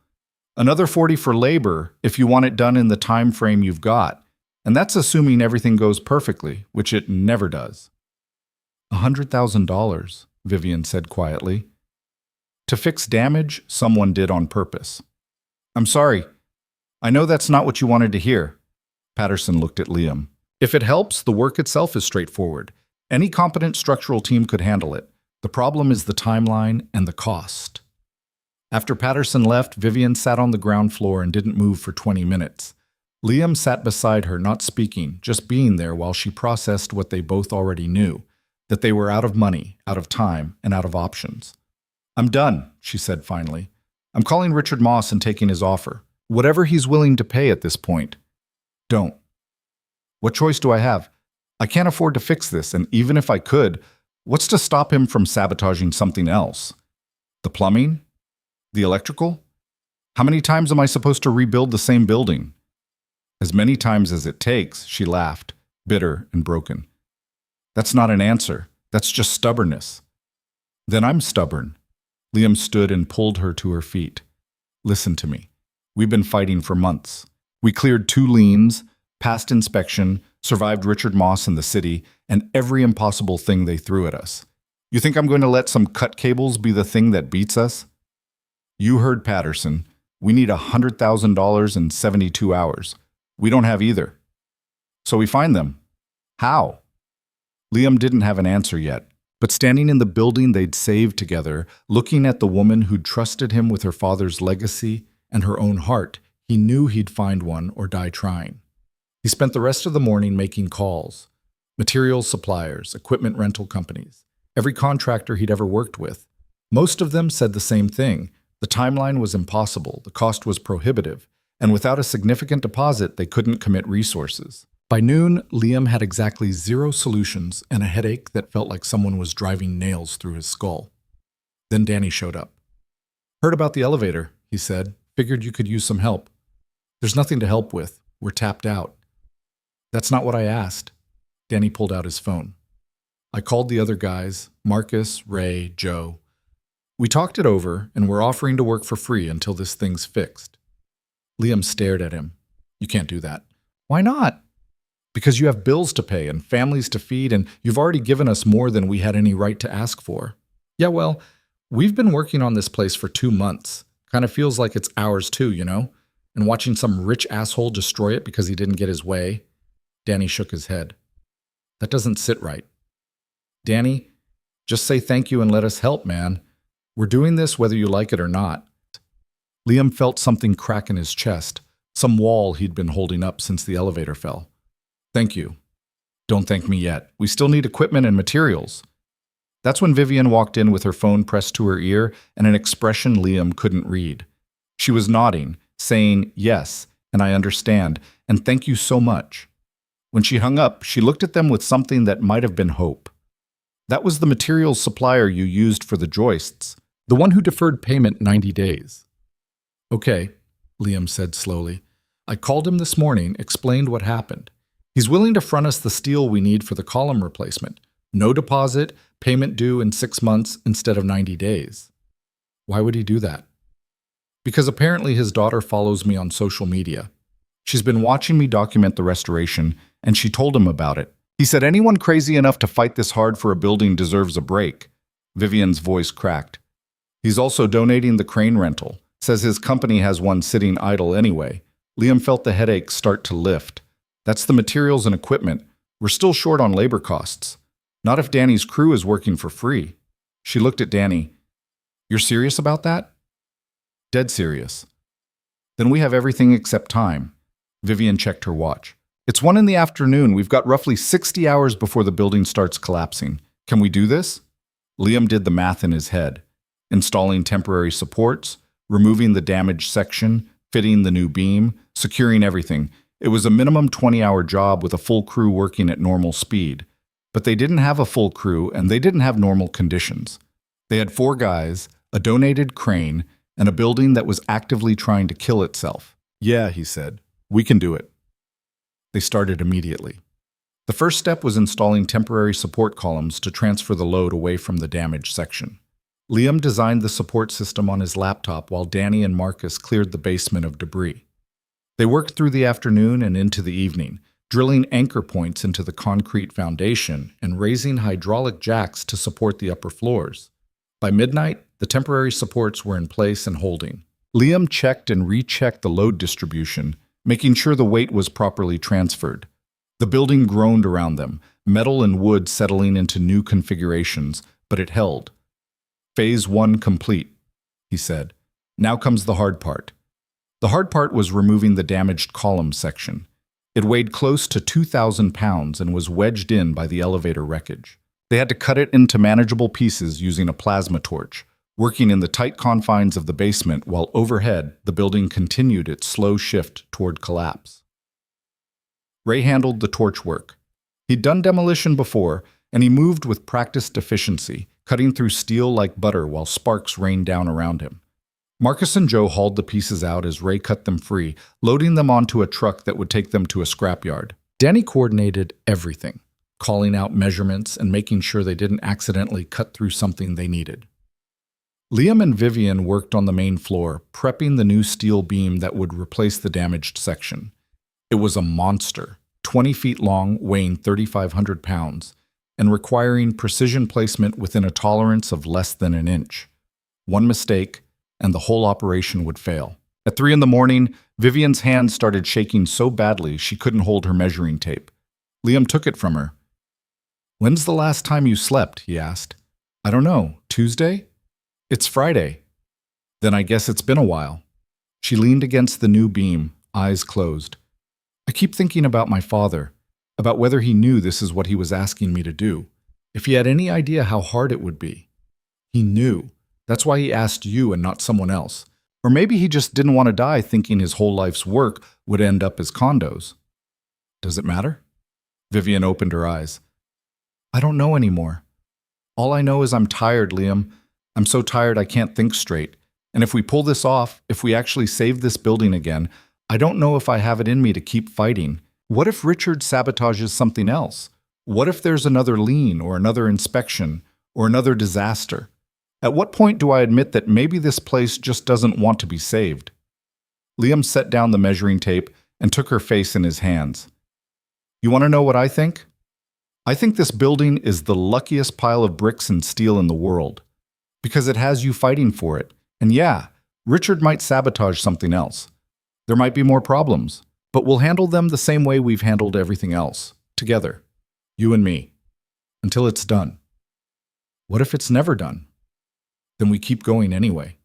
Speaker 1: Another $40,000 for labor if you want it done in the time frame you've got. And that's assuming everything goes perfectly, which it never does. $100,000, Vivian said quietly. To fix damage someone did on purpose. I'm sorry. I know that's not what you wanted to hear. Patterson looked at Liam. If it helps, the work itself is straightforward. Any competent structural team could handle it. The problem is the timeline and the cost. After Patterson left, Vivian sat on the ground floor and didn't move for 20 minutes. Liam sat beside her, not speaking, just being there while she processed what they both already knew, that they were out of money, out of time, and out of options. I'm done, she said finally. I'm calling Richard Moss and taking his offer. Whatever he's willing to pay at this point. Don't. What choice do I have? I can't afford to fix this, and even if I could, what's to stop him from sabotaging something else? The plumbing? The electrical? How many times am I supposed to rebuild the same building? As many times as it takes, she laughed, bitter and broken. That's not an answer. That's just stubbornness. Then I'm stubborn. Liam stood and pulled her to her feet. Listen to me. We've been fighting for months. We cleared 2 liens, passed inspection, survived Richard Moss in the city, and every impossible thing they threw at us. You think I'm going to let some cut cables be the thing that beats us? You heard Patterson. We need $100,000 in 72 hours. We don't have either. So we find them. How? Liam didn't have an answer yet, but standing in the building they'd saved together, looking at the woman who'd trusted him with her father's legacy and her own heart, he knew he'd find one or die trying. He spent the rest of the morning making calls. Materials suppliers, equipment rental companies, every contractor he'd ever worked with. Most of them said the same thing. The timeline was impossible, the cost was prohibitive, and without a significant deposit, they couldn't commit resources. By noon, Liam had exactly 0 solutions and a headache that felt like someone was driving nails through his skull. Then Danny showed up. Heard about the elevator, he said. Figured you could use some help. There's nothing to help with. We're tapped out. That's not what I asked. Danny pulled out his phone. I called the other guys, Marcus, Ray, Joe. We talked it over, and we're offering to work for free until this thing's fixed. Liam stared at him. You can't do that. Why not? Because you have bills to pay and families to feed, and you've already given us more than we had any right to ask for. Yeah, well, we've been working on this place for 2 months. Kind of feels like it's ours too, you know? And watching some rich asshole destroy it because he didn't get his way. Danny shook his head. That doesn't sit right. Danny, just say thank you and let us help, man. We're doing this whether you like it or not. Liam felt something crack in his chest, some wall he'd been holding up since the elevator fell. Thank you. Don't thank me yet. We still need equipment and materials. That's when Vivian walked in with her phone pressed to her ear and an expression Liam couldn't read. She was nodding, saying yes, and I understand, and thank you so much. When she hung up, she looked at them with something that might have been hope. That was the materials supplier you used for the joists, the one who deferred payment 90 days. Okay, Liam said slowly. I called him this morning, explained what happened. He's willing to front us the steel we need for the column replacement. No deposit, payment due in 6 months instead of 90 days. Why would he do that? Because apparently his daughter follows me on social media. She's been watching me document the restoration, and she told him about it. He said anyone crazy enough to fight this hard for a building deserves a break. Vivian's voice cracked. He's also donating the crane rental. Says his company has one sitting idle anyway. Liam felt the headache start to lift. That's the materials and equipment. We're still short on labor costs. Not if Danny's crew is working for free. She looked at Danny. You're serious about that? Dead serious. Then we have everything except time. Vivian checked her watch. It's 1 in the afternoon. We've got roughly 60 hours before the building starts collapsing. Can we do this? Liam did the math in his head. Installing temporary supports, removing the damaged section, fitting the new beam, securing everything. It was a minimum 20-hour job with a full crew working at normal speed. But they didn't have a full crew, and they didn't have normal conditions. They had 4 guys, a donated crane, and a building that was actively trying to kill itself. Yeah, he said, we can do it. They started immediately. The first step was installing temporary support columns to transfer the load away from the damaged section. Liam designed the support system on his laptop while Danny and Marcus cleared the basement of debris. They worked through the afternoon and into the evening, drilling anchor points into the concrete foundation and raising hydraulic jacks to support the upper floors. By midnight, the temporary supports were in place and holding. Liam checked and rechecked the load distribution, making sure the weight was properly transferred. The building groaned around them, metal and wood settling into new configurations, but it held. Phase 1 complete, he said. Now comes the hard part. The hard part was removing the damaged column section. It weighed close to 2,000 pounds and was wedged in by the elevator wreckage. They had to cut it into manageable pieces using a plasma torch, working in the tight confines of the basement while overhead the building continued its slow shift toward collapse. Ray handled the torch work. He'd done demolition before, and he moved with practiced efficiency, cutting through steel like butter while sparks rained down around him. Marcus and Joe hauled the pieces out as Ray cut them free, loading them onto a truck that would take them to a scrapyard. Danny coordinated everything, calling out measurements and making sure they didn't accidentally cut through something they needed. Liam and Vivian worked on the main floor, prepping the new steel beam that would replace the damaged section. It was a monster, 20 feet long, weighing 3,500 pounds, and requiring precision placement within a tolerance of less than an inch. One mistake, and the whole operation would fail. At 3 a.m, Vivian's hand started shaking so badly she couldn't hold her measuring tape. Liam took it from her. When's the last time you slept? He asked. I don't know. Tuesday? It's Friday. Then I guess it's been a while. She leaned against the new beam, eyes closed. I keep thinking about my father, about whether he knew this is what he was asking me to do, if he had any idea how hard it would be. He knew. That's why he asked you and not someone else. Or maybe he just didn't want to die thinking his whole life's work would end up as condos. Does it matter? Vivian opened her eyes. I don't know anymore. All I know is I'm tired, Liam. I'm so tired I can't think straight. And if we pull this off, if we actually save this building again, I don't know if I have it in me to keep fighting. What if Richard sabotages something else? What if there's another lien or another inspection or another disaster? At what point do I admit that maybe this place just doesn't want to be saved? Liam set down the measuring tape and took her face in his hands. You want to know what I think? I think this building is the luckiest pile of bricks and steel in the world, because it has you fighting for it. And yeah, Richard might sabotage something else. There might be more problems, but we'll handle them the same way we've handled everything else, together, you and me, until it's done. What if it's never done? Then we keep going anyway.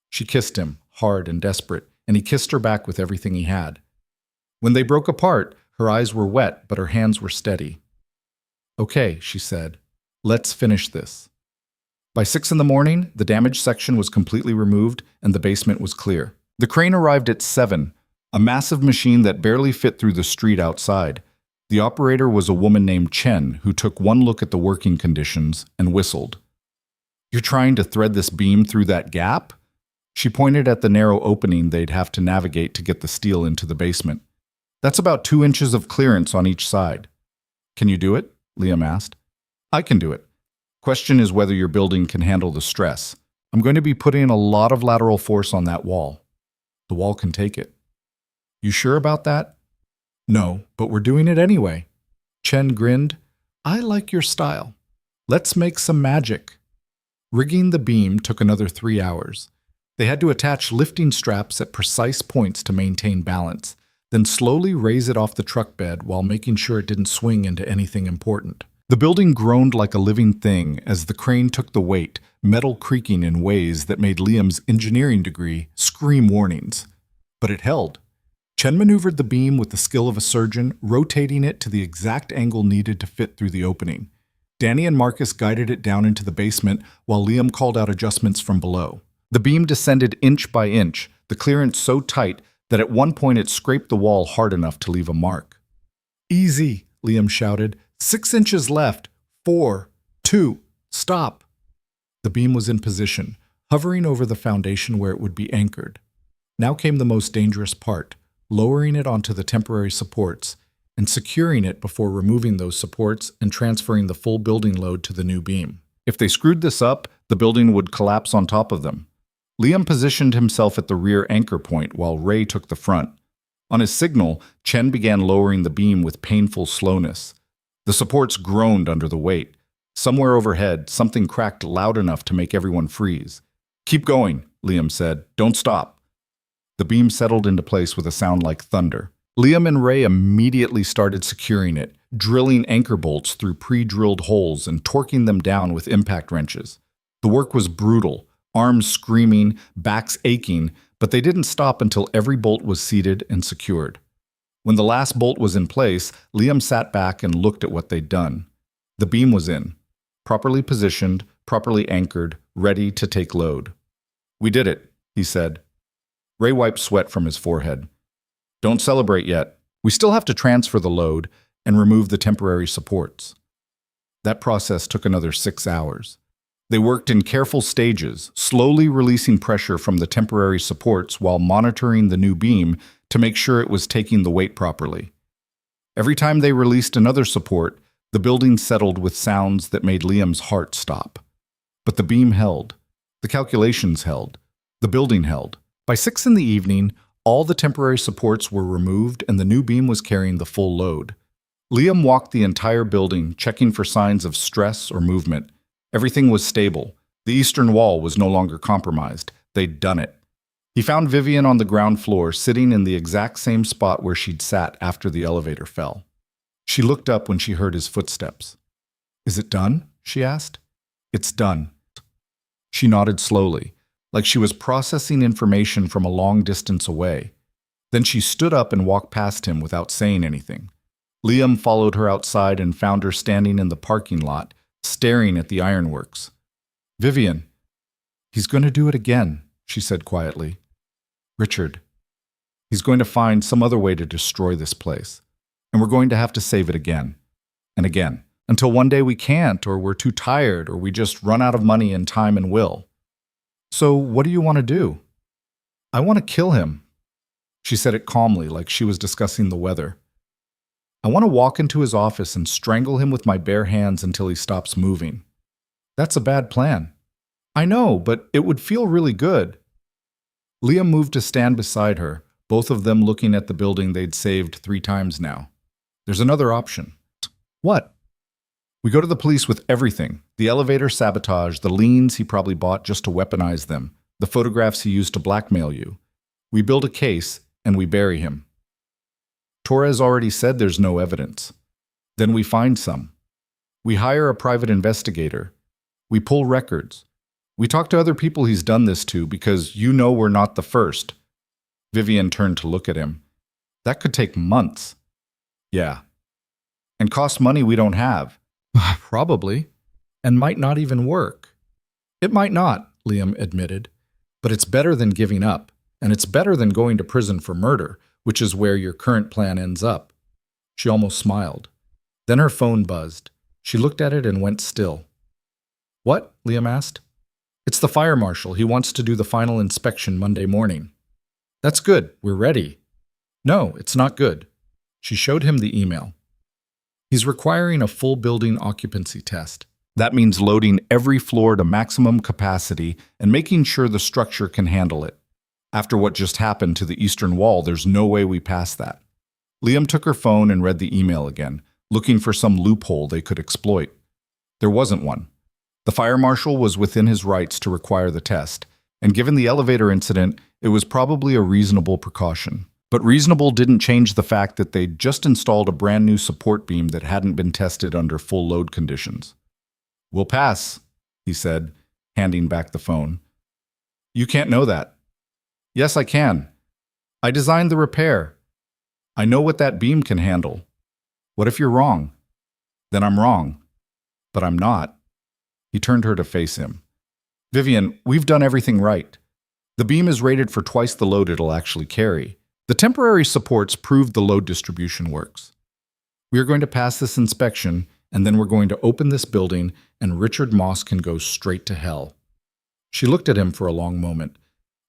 Speaker 1: She kissed him, hard and desperate, and he kissed her back with everything he had. When they broke apart, her eyes were wet, but her hands were steady. Okay, she said, let's finish this. By 6 in the morning, the damaged section was completely removed and the basement was clear. The crane arrived at 7, a massive machine that barely fit through the street outside. The operator was a woman named Chen, who took one look at the working conditions and whistled. You're trying to thread this beam through that gap? She pointed at the narrow opening they'd have to navigate to get the steel into the basement. That's about 2 inches of clearance on each side. Can you do it? Liam asked. I can do it. Question is whether your building can handle the stress. I'm going to be putting a lot of lateral force on that wall. The wall can take it. You sure about that? No, but we're doing it anyway. Chen grinned. I like your style. Let's make some magic. Rigging the beam took another 3 hours. They had to attach lifting straps at precise points to maintain balance, then slowly raise it off the truck bed while making sure it didn't swing into anything important. The building groaned like a living thing as the crane took the weight, metal creaking in ways that made Liam's engineering degree scream warnings. But it held. Chen maneuvered the beam with the skill of a surgeon, rotating it to the exact angle needed to fit through the opening. Danny and Marcus guided it down into the basement while Liam called out adjustments from below. The beam descended inch by inch, the clearance so tight that at one point it scraped the wall hard enough to leave a mark. Easy, Liam shouted. 6 inches left. 4, 2, stop. The beam was in position, hovering over the foundation where it would be anchored. Now came the most dangerous part, lowering it onto the temporary supports and securing it before removing those supports and transferring the full building load to the new beam. If they screwed this up, the building would collapse on top of them. Liam positioned himself at the rear anchor point while Ray took the front. On his signal, Chen began lowering the beam with painful slowness. The supports groaned under the weight. Somewhere overhead, something cracked loud enough to make everyone freeze. Keep going, Liam said. Don't stop. The beam settled into place with a sound like thunder. Liam and Ray immediately started securing it, drilling anchor bolts through pre-drilled holes and torquing them down with impact wrenches. The work was brutal, arms screaming, backs aching, but they didn't stop until every bolt was seated and secured. When the last bolt was in place, Liam sat back and looked at what they'd done. The beam was in, properly positioned, properly anchored, ready to take load. We did it, he said. Ray wiped sweat from his forehead. Don't celebrate yet. We still have to transfer the load and remove the temporary supports. That process took another 6 hours. They worked in careful stages, slowly releasing pressure from the temporary supports while monitoring the new beam to make sure it was taking the weight properly. Every time they released another support, the building settled with sounds that made Liam's heart stop. But the beam held. The calculations held. The building held. By 6 in the evening, all the temporary supports were removed and the new beam was carrying the full load. Liam walked the entire building, checking for signs of stress or movement. Everything was stable. The eastern wall was no longer compromised. They'd done it. He found Vivian on the ground floor, sitting in the exact same spot where she'd sat after the elevator fell. She looked up when she heard his footsteps. Is it done? She asked. It's done. She nodded slowly, like she was processing information from a long distance away. Then she stood up and walked past him without saying anything. Liam followed her outside and found her standing in the parking lot, staring at the ironworks. Vivian, he's going to do it again, she said quietly. Richard, he's going to find some other way to destroy this place, and we're going to have to save it again and again, until one day we can't, or we're too tired, or we just run out of money and time and will. So what do you want to do? I want to kill him. She said it calmly, like she was discussing the weather. I want to walk into his office and strangle him with my bare hands until he stops moving. That's a bad plan. I know, but it would feel really good. Liam moved to stand beside her, both of them looking at the building they'd saved 3 times now. There's another option. What? We go to the police with everything. The elevator sabotage, the liens he probably bought just to weaponize them, the photographs he used to blackmail you. We build a case, and we bury him. Torres already said there's no evidence. Then we find some. We hire a private investigator. We pull records. We talk to other people he's done this to because you know we're not the first. Vivian turned to look at him. That could take months. Yeah. And cost money we don't have. Probably. And might not even work. It might not, Liam admitted. But it's better than giving up. And it's better than going to prison for murder, which is where your current plan ends up. She almost smiled. Then her phone buzzed. She looked at it and went still. What? Liam asked. It's the fire marshal. He wants to do the final inspection Monday morning. That's good. We're ready. No, it's not good. She showed him the email. He's requiring a full building occupancy test. That means loading every floor to maximum capacity and making sure the structure can handle it. After what just happened to the eastern wall, there's no way we pass that. Liam took her phone and read the email again, looking for some loophole they could exploit. There wasn't one. The fire marshal was within his rights to require the test, and given the elevator incident, it was probably a reasonable precaution. But reasonable didn't change the fact that they'd just installed a brand new support beam that hadn't been tested under full load conditions. We'll pass, he said, handing back the phone. You can't know that. Yes, I can. I designed the repair. I know what that beam can handle. What if you're wrong? Then I'm wrong. But I'm not. He turned her to face him. Vivian, we've done everything right. The beam is rated for twice the load it'll actually carry. The temporary supports proved the load distribution works. We are going to pass this inspection, and then we're going to open this building, and Richard Moss can go straight to hell. She looked at him for a long moment.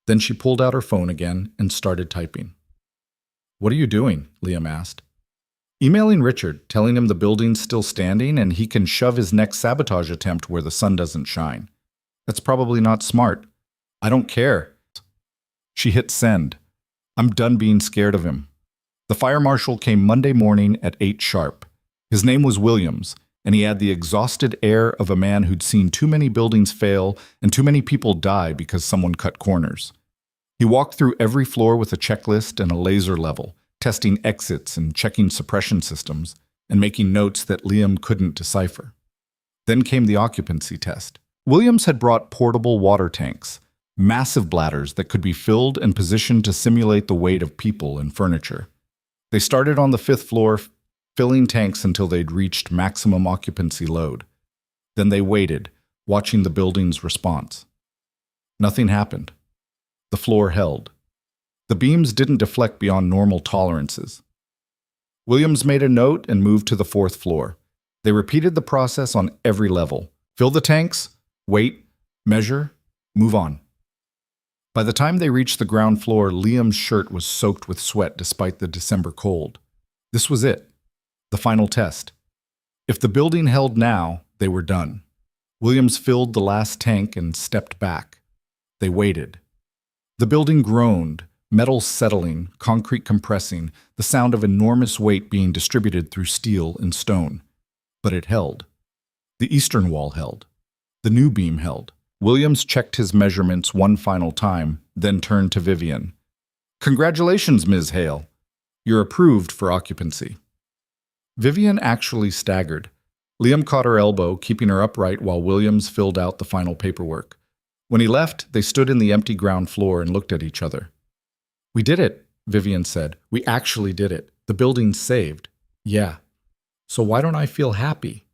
Speaker 1: Then she pulled out her phone again and started typing. What are you doing? Liam asked. Emailing Richard, telling him the building's still standing and he can shove his next sabotage attempt where the sun doesn't shine. That's probably not smart. I don't care. She hit send. I'm done being scared of him. The fire marshal came Monday morning at 8 sharp. His name was Williams, and he had the exhausted air of a man who'd seen too many buildings fail and too many people die because someone cut corners. He walked through every floor with a checklist and a laser level, testing exits and checking suppression systems, and making notes that Liam couldn't decipher. Then came the occupancy test. Williams had brought portable water tanks, massive bladders that could be filled and positioned to simulate the weight of people and furniture. They started on the 5th floor, filling tanks until they'd reached maximum occupancy load. Then they waited, watching the building's response. Nothing happened. The floor held. The beams didn't deflect beyond normal tolerances. Williams made a note and moved to the 4th floor. They repeated the process on every level. Fill the tanks, wait, measure, move on. By the time they reached the ground floor, Liam's shirt was soaked with sweat despite the December cold. This was it. The final test. If the building held now, they were done. Williams filled the last tank and stepped back. They waited. The building groaned, metal settling, concrete compressing, the sound of enormous weight being distributed through steel and stone. But it held. The eastern wall held. The new beam held. Williams checked his measurements one final time, then turned to Vivian. Congratulations, Ms. Hale. You're approved for occupancy. Vivian actually staggered. Liam caught her elbow, keeping her upright while Williams filled out the final paperwork. When he left, they stood in the empty ground floor and looked at each other. We did it, Vivian said. We actually did it. The building's saved. Yeah. So why don't I feel happy?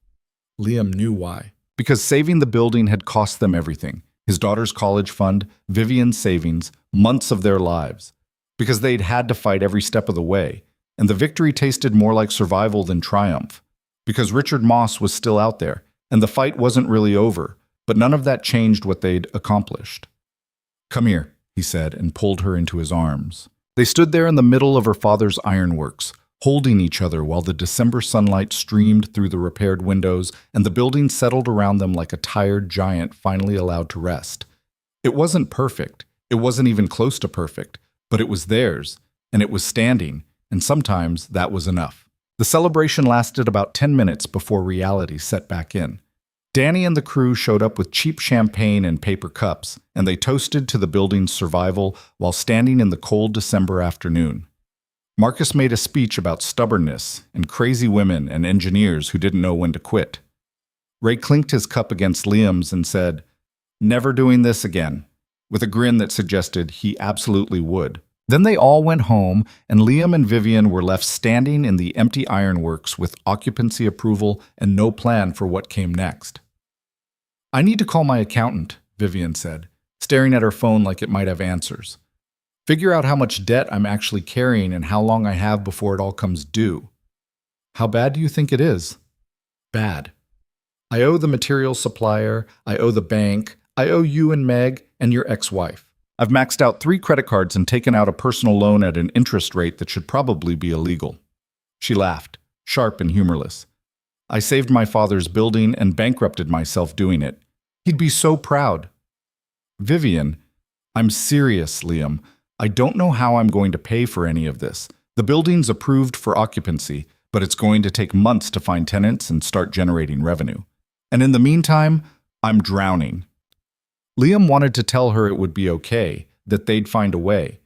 Speaker 1: Liam knew why. Because saving the building had cost them everything. His daughter's college fund, Vivian's savings, months of their lives. Because they'd had to fight every step of the way. And the victory tasted more like survival than triumph. Because Richard Moss was still out there, and the fight wasn't really over, but none of that changed what they'd accomplished. Come here, he said, and pulled her into his arms. They stood there in the middle of her father's ironworks, holding each other while the December sunlight streamed through the repaired windows and the building settled around them like a tired giant finally allowed to rest. It wasn't perfect. It wasn't even close to perfect, but it was theirs, and it was standing, and sometimes that was enough. The celebration lasted about 10 minutes before reality set back in. Danny and the crew showed up with cheap champagne and paper cups, and they toasted to the building's survival while standing in the cold December afternoon. Marcus made a speech about stubbornness and crazy women and engineers who didn't know when to quit. Ray clinked his cup against Liam's and said, "Never doing this again," with a grin that suggested he absolutely would. Then they all went home, and Liam and Vivian were left standing in the empty ironworks with occupancy approval and no plan for what came next. "I need to call my accountant," Vivian said, staring at her phone like it might have answers. "Figure out how much debt I'm actually carrying and how long I have before it all comes due." "How bad do you think it is?" "Bad. I owe the material supplier, I owe the bank, I owe you and Meg and your ex-wife. I've maxed out 3 credit cards and taken out a personal loan at an interest rate that should probably be illegal." She laughed, sharp and humorless. "I saved my father's building and bankrupted myself doing it. He'd be so proud." "Vivian, I'm serious, Liam. I don't know how I'm going to pay for any of this. The building's approved for occupancy, but it's going to take months to find tenants and start generating revenue. And in the meantime, I'm drowning." Liam wanted to tell her it would be okay, that they'd find a way.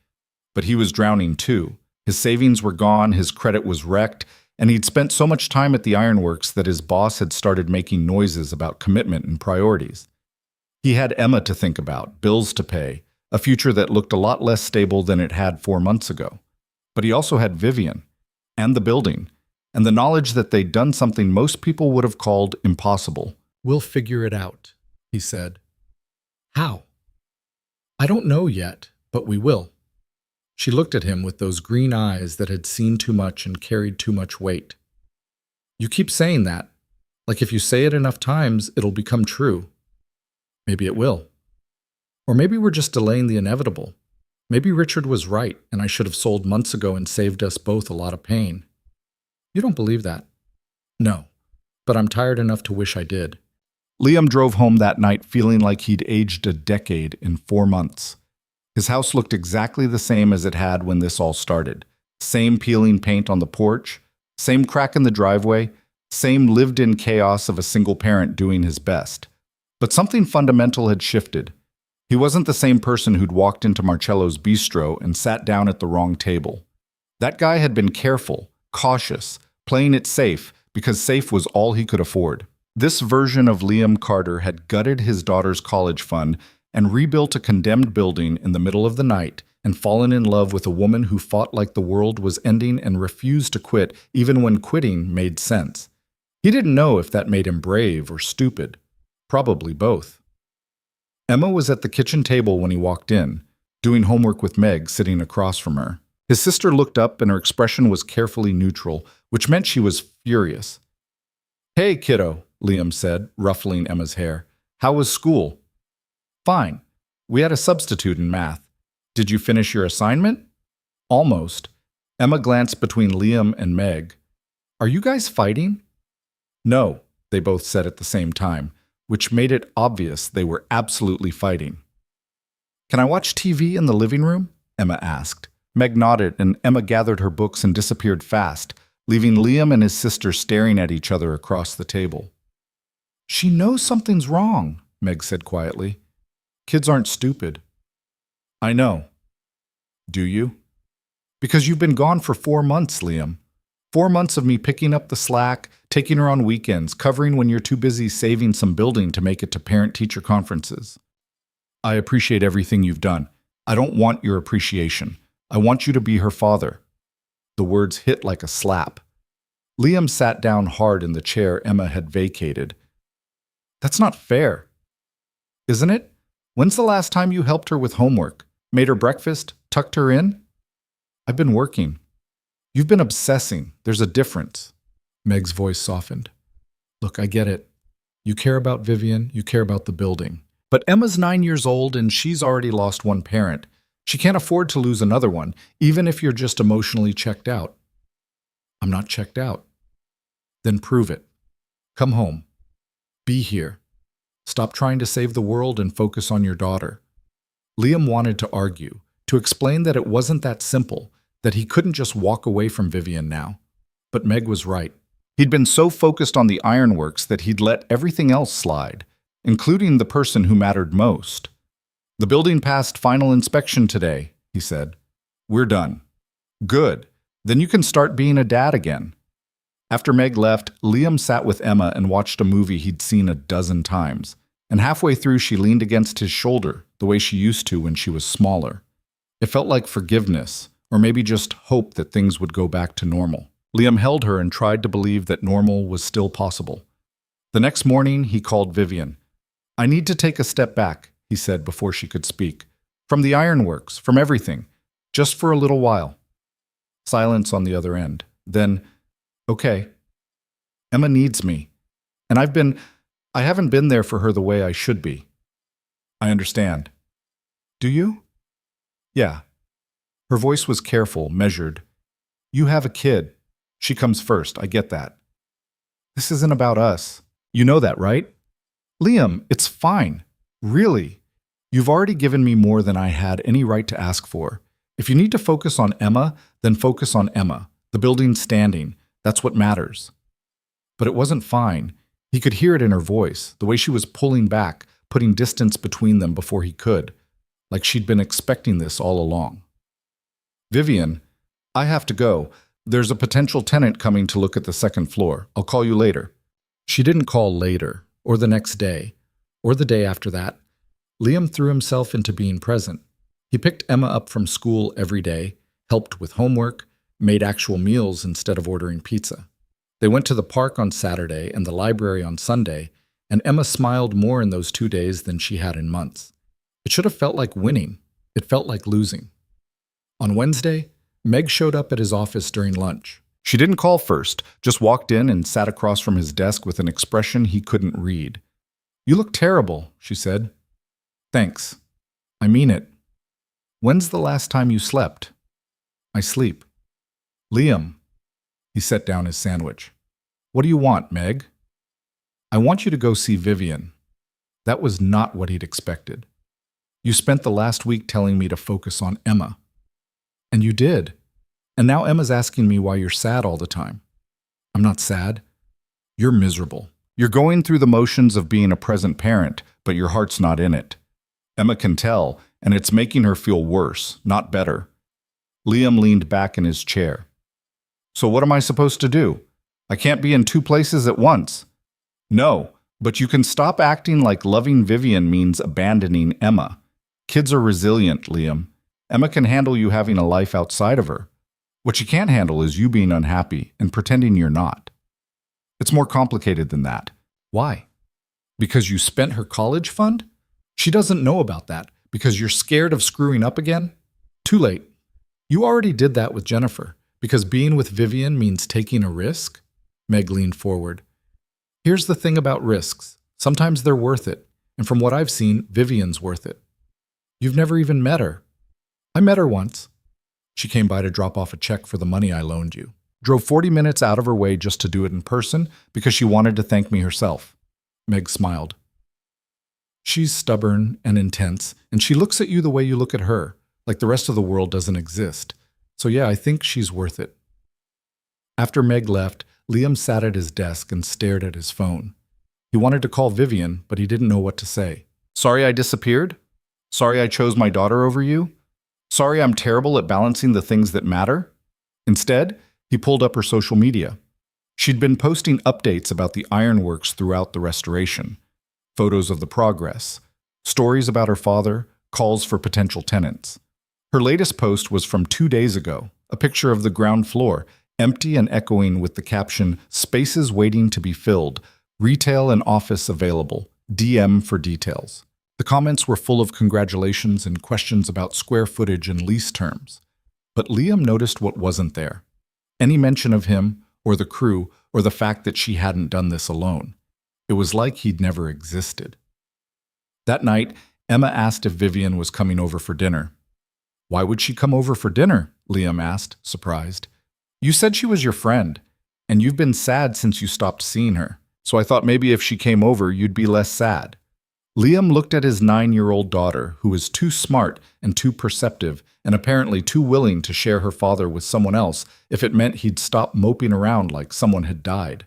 Speaker 1: But he was drowning too. His savings were gone, his credit was wrecked, and he'd spent so much time at the ironworks that his boss had started making noises about commitment and priorities. He had Emma to think about, bills to pay, a future that looked a lot less stable than it had 4 months ago. But he also had Vivian, and the building, and the knowledge that they'd done something most people would have called impossible. "We'll figure it out," he said. "How?" "I don't know yet, but we will." She looked at him with those green eyes that had seen too much and carried too much weight. "You keep saying that. Like if you say it enough times, it'll become true. Maybe it will. Or maybe we're just delaying the inevitable. Maybe Richard was right, and I should have sold months ago and saved us both a lot of pain." "You don't believe that?" "No, but I'm tired enough to wish I did." Liam drove home that night feeling like he'd aged a decade in 4 months. His house looked exactly the same as it had when this all started. Same peeling paint on the porch, same crack in the driveway, same lived-in chaos of a single parent doing his best. But something fundamental had shifted. He wasn't the same person who'd walked into Marcello's bistro and sat down at the wrong table. That guy had been careful, cautious, playing it safe because safe was all he could afford. This version of Liam Carter had gutted his daughter's college fund and rebuilt a condemned building in the middle of the night and fallen in love with a woman who fought like the world was ending and refused to quit even when quitting made sense. He didn't know if that made him brave or stupid. Probably both. Emma was at the kitchen table when he walked in, doing homework with Meg sitting across from her. His sister looked up and her expression was carefully neutral, which meant she was furious. "Hey, kiddo," Liam said, ruffling Emma's hair. "How was school?" "Fine. We had a substitute in math. Did you finish your assignment?" "Almost." Emma glanced between Liam and Meg. "Are you guys fighting?" "No," they both said at the same time, which made it obvious they were absolutely fighting. "Can I watch TV in the living room?" Emma asked. Meg nodded, and Emma gathered her books and disappeared fast, leaving Liam and his sister staring at each other across the table. "She knows something's wrong," Meg said quietly. "Kids aren't stupid." "I know." "Do you?" "Because you've been gone for 4 months, Liam. 4 months of me picking up the slack, taking her on weekends, covering when you're too busy saving some building to make it to parent-teacher conferences. I appreciate everything you've done. I don't want your appreciation. I want you to be her father." The words hit like a slap. Liam sat down hard in the chair Emma had vacated. "That's not fair." "Isn't it? When's the last time you helped her with homework? Made her breakfast? Tucked her in?" "I've been working." "You've been obsessing. There's a difference." Meg's voice softened. "Look, I get it. You care about Vivian, you care about the building. But Emma's 9 years old and she's already lost one parent. She can't afford to lose another one, even if you're just emotionally checked out." I'm not checked out. Then prove it. Come home. Be here. Stop trying to save the world and focus on your daughter. Liam wanted to argue, to explain that it wasn't that simple, that he couldn't just walk away from Vivian now. But Meg was right. He'd been so focused on the ironworks that he'd let everything else slide, including the person who mattered most. The building passed final inspection today, he said. We're done. Good. Then you can start being a dad again. After Meg left, Liam sat with Emma and watched a movie he'd seen a dozen times. And halfway through, she leaned against his shoulder, the way she used to when she was smaller. It felt like forgiveness, or maybe just hope that things would go back to normal. Liam held her and tried to believe that normal was still possible. The next morning, he called Vivian. I need to take a step back, he said before she could speak. From the ironworks, from everything. Just for a little while. Silence on the other end. Then, okay. Emma needs me. And I haven't been there for her the way I should be. I understand. Do you? Yeah. Her voice was careful, measured. You have a kid. She comes first, I get that. This isn't about us. You know that, right? Liam, it's fine. Really. You've already given me more than I had any right to ask for. If you need to focus on Emma, then focus on Emma. The building's standing. That's what matters. But it wasn't fine. He could hear it in her voice, the way she was pulling back, putting distance between them before he could, like she'd been expecting this all along. Vivian, I have to go. There's a potential tenant coming to look at the second floor. I'll call you later. She didn't call later, or the next day, or the day after that. Liam threw himself into being present. He picked Emma up from school every day, helped with homework, made actual meals instead of ordering pizza. They went to the park on Saturday and the library on Sunday, and Emma smiled more in those 2 days than she had in months. It should have felt like winning. It felt like losing. On Wednesday, Meg showed up at his office during lunch. She didn't call first, just walked in and sat across from his desk with an expression he couldn't read. You look terrible, she said. Thanks. I mean it. When's the last time you slept? I sleep. Liam. He set down his sandwich. What do you want, Meg? I want you to go see Vivian. That was not what he'd expected. You spent the last week telling me to focus on Emma. And you did. And now Emma's asking me why you're sad all the time. I'm not sad. You're miserable. You're going through the motions of being a present parent, but your heart's not in it. Emma can tell, and it's making her feel worse, not better. Liam leaned back in his chair. So what am I supposed to do? I can't be in two places at once. No, but you can stop acting like loving Vivian means abandoning Emma. Kids are resilient, Liam. Emma can handle you having a life outside of her. What she can't handle is you being unhappy and pretending you're not. It's more complicated than that. Why? Because you spent her college fund? She doesn't know about that. Because you're scared of screwing up again? Too late. You already did that with Jennifer. Because being with Vivian means taking a risk? Meg leaned forward. Here's the thing about risks. Sometimes they're worth it. And from what I've seen, Vivian's worth it. You've never even met her. I met her once. She came by to drop off a check for the money I loaned you. Drove 40 minutes out of her way just to do it in person because she wanted to thank me herself. Meg smiled. She's stubborn and intense, and she looks at you the way you look at her, like the rest of the world doesn't exist. So yeah, I think she's worth it. After Meg left, Liam sat at his desk and stared at his phone. He wanted to call Vivian, but he didn't know what to say. Sorry I disappeared? Sorry I chose my daughter over you? Sorry I'm terrible at balancing the things that matter? Instead, he pulled up her social media. She'd been posting updates about the ironworks throughout the restoration, photos of the progress, stories about her father, calls for potential tenants. Her latest post was from 2 days ago, a picture of the ground floor, empty and echoing with the caption, "Spaces waiting to be filled, retail and office available, DM for details." The comments were full of congratulations and questions about square footage and lease terms. But Liam noticed what wasn't there. Any mention of him, or the crew, or the fact that she hadn't done this alone. It was like he'd never existed. That night, Emma asked if Vivian was coming over for dinner. Why would she come over for dinner? Liam asked, surprised. You said she was your friend, and you've been sad since you stopped seeing her. So I thought maybe if she came over, you'd be less sad. Liam looked at his 9-year-old daughter, who was too smart and too perceptive, and apparently too willing to share her father with someone else if it meant he'd stop moping around like someone had died.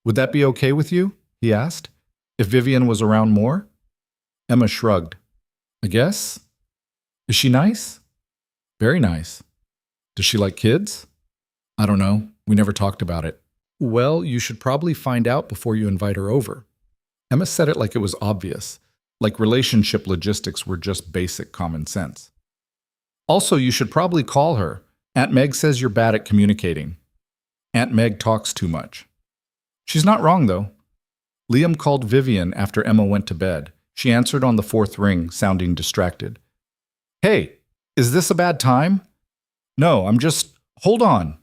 Speaker 1: Would that be okay with you? He asked. If Vivian was around more? Emma shrugged. I guess. Is she nice? Very nice. Does she like kids? I don't know. We never talked about it. Well, you should probably find out before you invite her over. Emma said it like it was obvious, like relationship logistics were just basic common sense. Also, you should probably call her. Aunt Meg says you're bad at communicating. Aunt Meg talks too much. She's not wrong, though. Liam called Vivian after Emma went to bed. She answered on the 4th ring, sounding distracted. Hey, is this a bad time? No, I'm just... Hold on.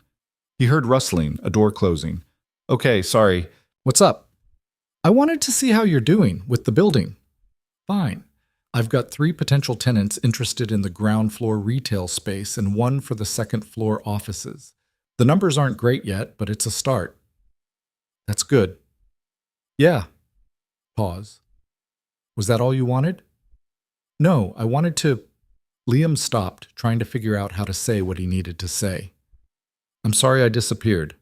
Speaker 1: He heard rustling, a door closing. Okay, sorry. What's up? I wanted to see how you're doing with the building. Fine. I've got 3 potential tenants interested in the ground floor retail space and 1 for the 2nd floor offices. The numbers aren't great yet, but it's a start. That's good. Yeah. Pause. Was that all you wanted? No, I wanted to... Liam stopped, trying to figure out how to say what he needed to say. I'm sorry I disappeared.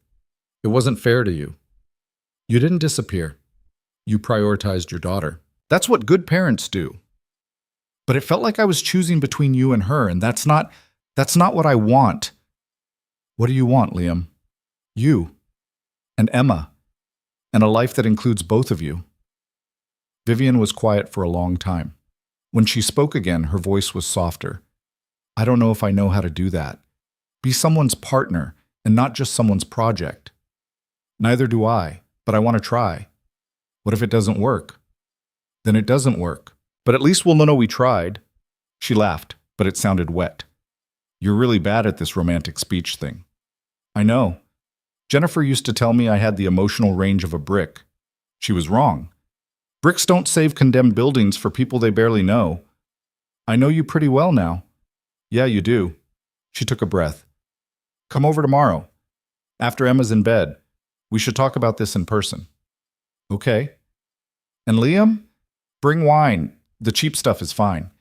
Speaker 1: It wasn't fair to you. You didn't disappear. You prioritized your daughter. That's what good parents do. But it felt like I was choosing between you and her, and that's not what I want. What do you want, Liam? You. And Emma. And a life that includes both of you. Vivian was quiet for a long time. When she spoke again, her voice was softer. I don't know if I know how to do that. Be someone's partner and not just someone's project. Neither do I, but I want to try. What if it doesn't work? Then it doesn't work. But at least we'll know we tried. She laughed, but it sounded wet. You're really bad at this romantic speech thing. I know. Jennifer used to tell me I had the emotional range of a brick. She was wrong. Bricks don't save condemned buildings for people they barely know. I know you pretty well now. Yeah, you do. She took a breath. Come over tomorrow. After Emma's in bed. We should talk about this in person. Okay. And Liam? Bring wine. The cheap stuff is fine.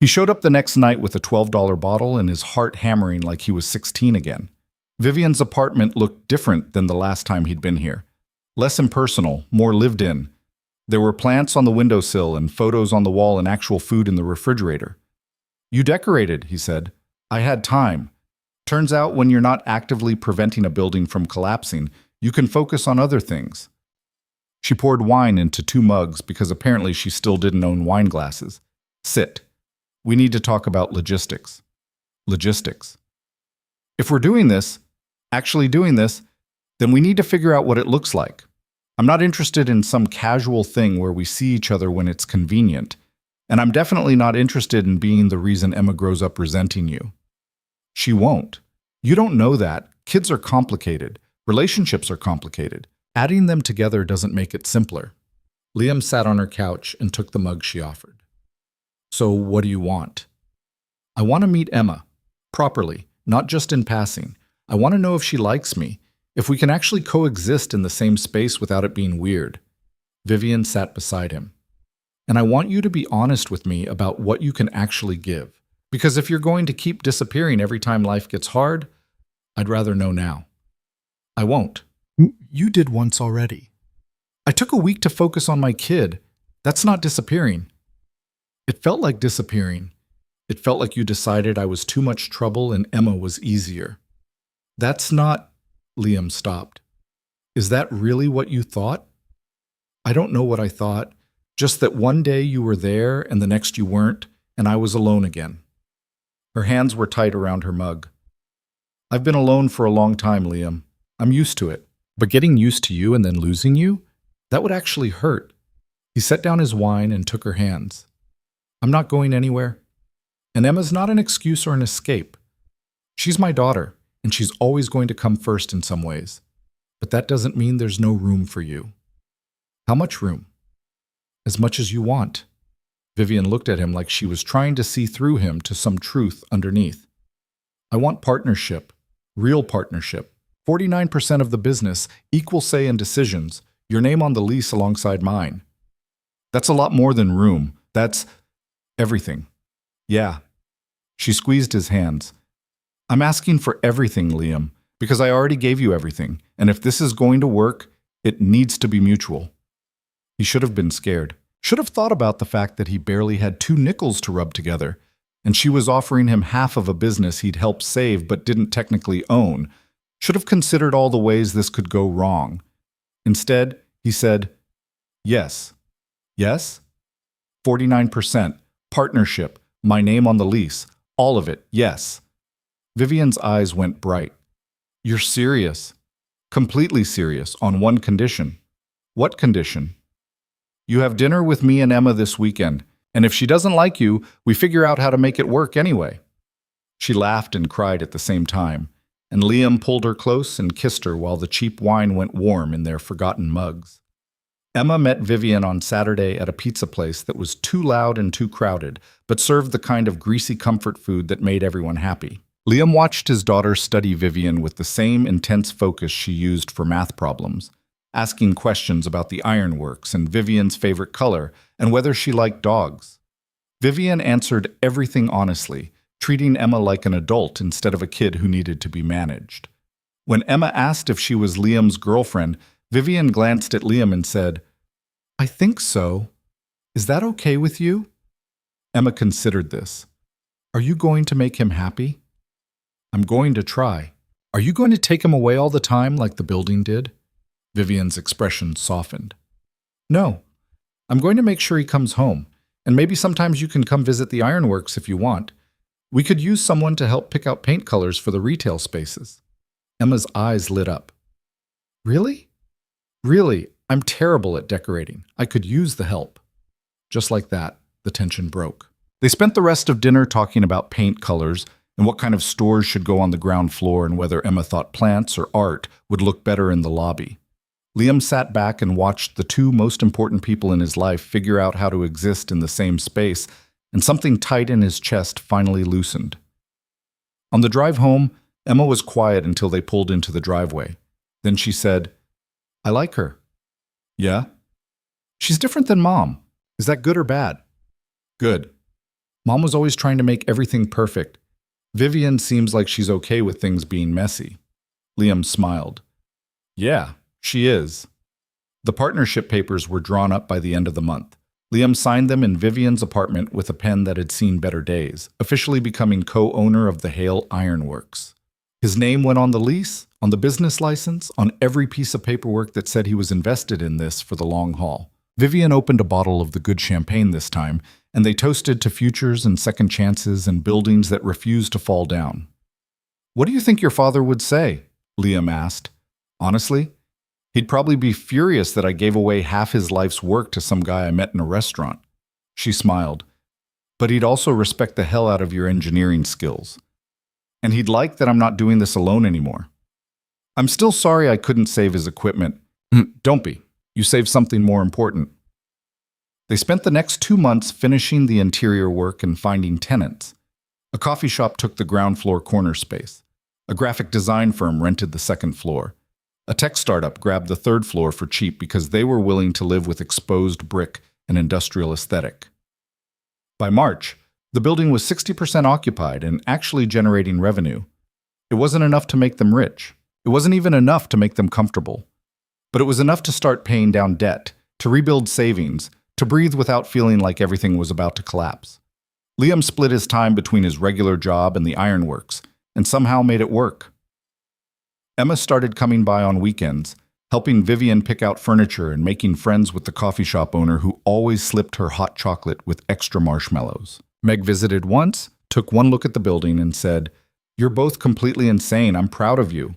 Speaker 1: He showed up the next night with a $12 bottle and his heart hammering like he was 16 again. Vivian's apartment looked different than the last time he'd been here. Less impersonal, more lived in. There were plants on the windowsill and photos on the wall and actual food in the refrigerator. You decorated, he said. I had time. Turns out when you're not actively preventing a building from collapsing, you can focus on other things. She poured wine into 2 mugs because apparently she still didn't own wine glasses. Sit. We need to talk about logistics. Logistics. If we're doing this, actually doing this, then we need to figure out what it looks like. I'm not interested in some casual thing where we see each other when it's convenient, and I'm definitely not interested in being the reason Emma grows up resenting you. She won't. You don't know that. Kids are complicated. Relationships are complicated. Adding them together doesn't make it simpler. Liam sat on her couch and took the mug she offered. So what do you want? I want to meet Emma. Properly, not just in passing. I want to know if she likes me, if we can actually coexist in the same space without it being weird. Vivian sat beside him. And I want you to be honest with me about what you can actually give. Because if you're going to keep disappearing every time life gets hard, I'd rather know now. I won't. You did once already. I took a week to focus on my kid. That's not disappearing. It felt like disappearing. It felt like you decided I was too much trouble and Emma was easier. That's not... Liam stopped. Is that really what you thought? I don't know what I thought, just that one day you were there and the next you weren't, and I was alone again. Her hands were tight around her mug. I've been alone for a long time, Liam. I'm used to it. But getting used to you and then losing you? That would actually hurt. He set down his wine and took her hands. I'm not going anywhere. And Emma's not an excuse or an escape. She's my daughter, and she's always going to come first in some ways. But that doesn't mean there's no room for you. How much room? As much as you want. Vivian looked at him like she was trying to see through him to some truth underneath. I want partnership, Real partnership. 49% of the business, equal say in decisions, your name on the lease alongside mine. That's a lot more than room. That's everything. Yeah. She squeezed his hands. I'm asking for everything, Liam, because I already gave you everything, and if this is going to work, it needs to be mutual. He should have been scared. Should have thought about the fact that he barely had 2 nickels to rub together, and she was offering him half of a business he'd helped save but didn't technically own. Should have considered all the ways this could go wrong. Instead, he said, yes. Yes? 49%. Partnership. My name on the lease. All of it. Yes. Vivian's eyes went bright. You're serious. Completely serious, on one condition. What condition? You have dinner with me and Emma this weekend, and if she doesn't like you, we figure out how to make it work anyway. She laughed and cried at the same time, and Liam pulled her close and kissed her while the cheap wine went warm in their forgotten mugs. Emma met Vivian on Saturday at a pizza place that was too loud and too crowded, but served the kind of greasy comfort food that made everyone happy. Liam watched his daughter study Vivian with the same intense focus she used for math problems, asking questions about the ironworks and Vivian's favorite color and whether she liked dogs. Vivian answered everything honestly, treating Emma like an adult instead of a kid who needed to be managed. When Emma asked if she was Liam's girlfriend, Vivian glanced at Liam and said, I think so. Is that okay with you? Emma considered this. Are you going to make him happy? I'm going to try. Are you going to take him away all the time like the building did? Vivian's expression softened. No. I'm going to make sure he comes home, and maybe sometimes you can come visit the ironworks if you want. We could use someone to help pick out paint colors for the retail spaces. Emma's eyes lit up. Really? Really, I'm terrible at decorating. I could use the help. Just like that, the tension broke. They spent the rest of dinner talking about paint colors and what kind of stores should go on the ground floor and whether Emma thought plants or art would look better in the lobby. Liam sat back and watched the 2 most important people in his life figure out how to exist in the same space, and something tight in his chest finally loosened. On the drive home, Emma was quiet until they pulled into the driveway. Then she said, I like her. Yeah? She's different than Mom. Is that good or bad? Good. Mom was always trying to make everything perfect. Vivian seems like she's okay with things being messy. Liam smiled. Yeah, she is. The partnership papers were drawn up by the end of the month. Liam signed them in Vivian's apartment with a pen that had seen better days, officially becoming co-owner of the Hale Ironworks. His name went on the lease, on the business license, on every piece of paperwork that said he was invested in this for the long haul. Vivian opened a bottle of the good champagne this time, and they toasted to futures and second chances and buildings that refused to fall down. What do you think your father would say? Liam asked. Honestly, he'd probably be furious that I gave away half his life's work to some guy I met in a restaurant. She smiled. But he'd also respect the hell out of your engineering skills. And he'd like that I'm not doing this alone anymore. I'm still sorry I couldn't save his equipment. Don't be. You saved something more important. They spent the next 2 months finishing the interior work and finding tenants. A coffee shop took the ground floor corner space. A graphic design firm rented the second floor. A tech startup grabbed the third floor for cheap because they were willing to live with exposed brick and industrial aesthetic. By March, the building was 60% occupied and actually generating revenue. It wasn't enough to make them rich. It wasn't even enough to make them comfortable. But it was enough to start paying down debt, to rebuild savings, to breathe without feeling like everything was about to collapse. Liam split his time between his regular job and the ironworks, and somehow made it work. Emma started coming by on weekends, helping Vivian pick out furniture and making friends with the coffee shop owner who always slipped her hot chocolate with extra marshmallows. Meg visited once, took one look at the building, and said, "You're both completely insane. I'm proud of you."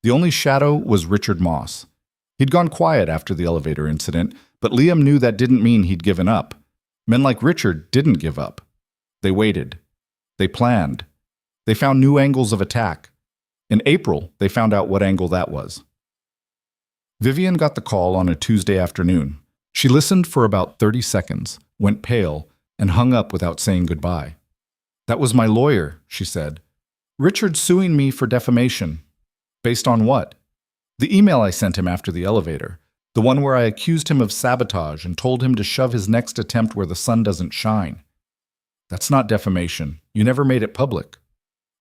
Speaker 1: The only shadow was Richard Moss. He'd gone quiet after the elevator incident, but Liam knew that didn't mean he'd given up. Men like Richard didn't give up. They waited. They planned. They found new angles of attack. In April, they found out what angle that was. Vivian got the call on a Tuesday afternoon. She listened for about 30 seconds, went pale, and hung up without saying goodbye. "That was my lawyer," she said. Richard's suing me for defamation. Based on what? The email I sent him after the elevator. The one where I accused him of sabotage and told him to shove his next attempt where the sun doesn't shine. That's not defamation. You never made it public.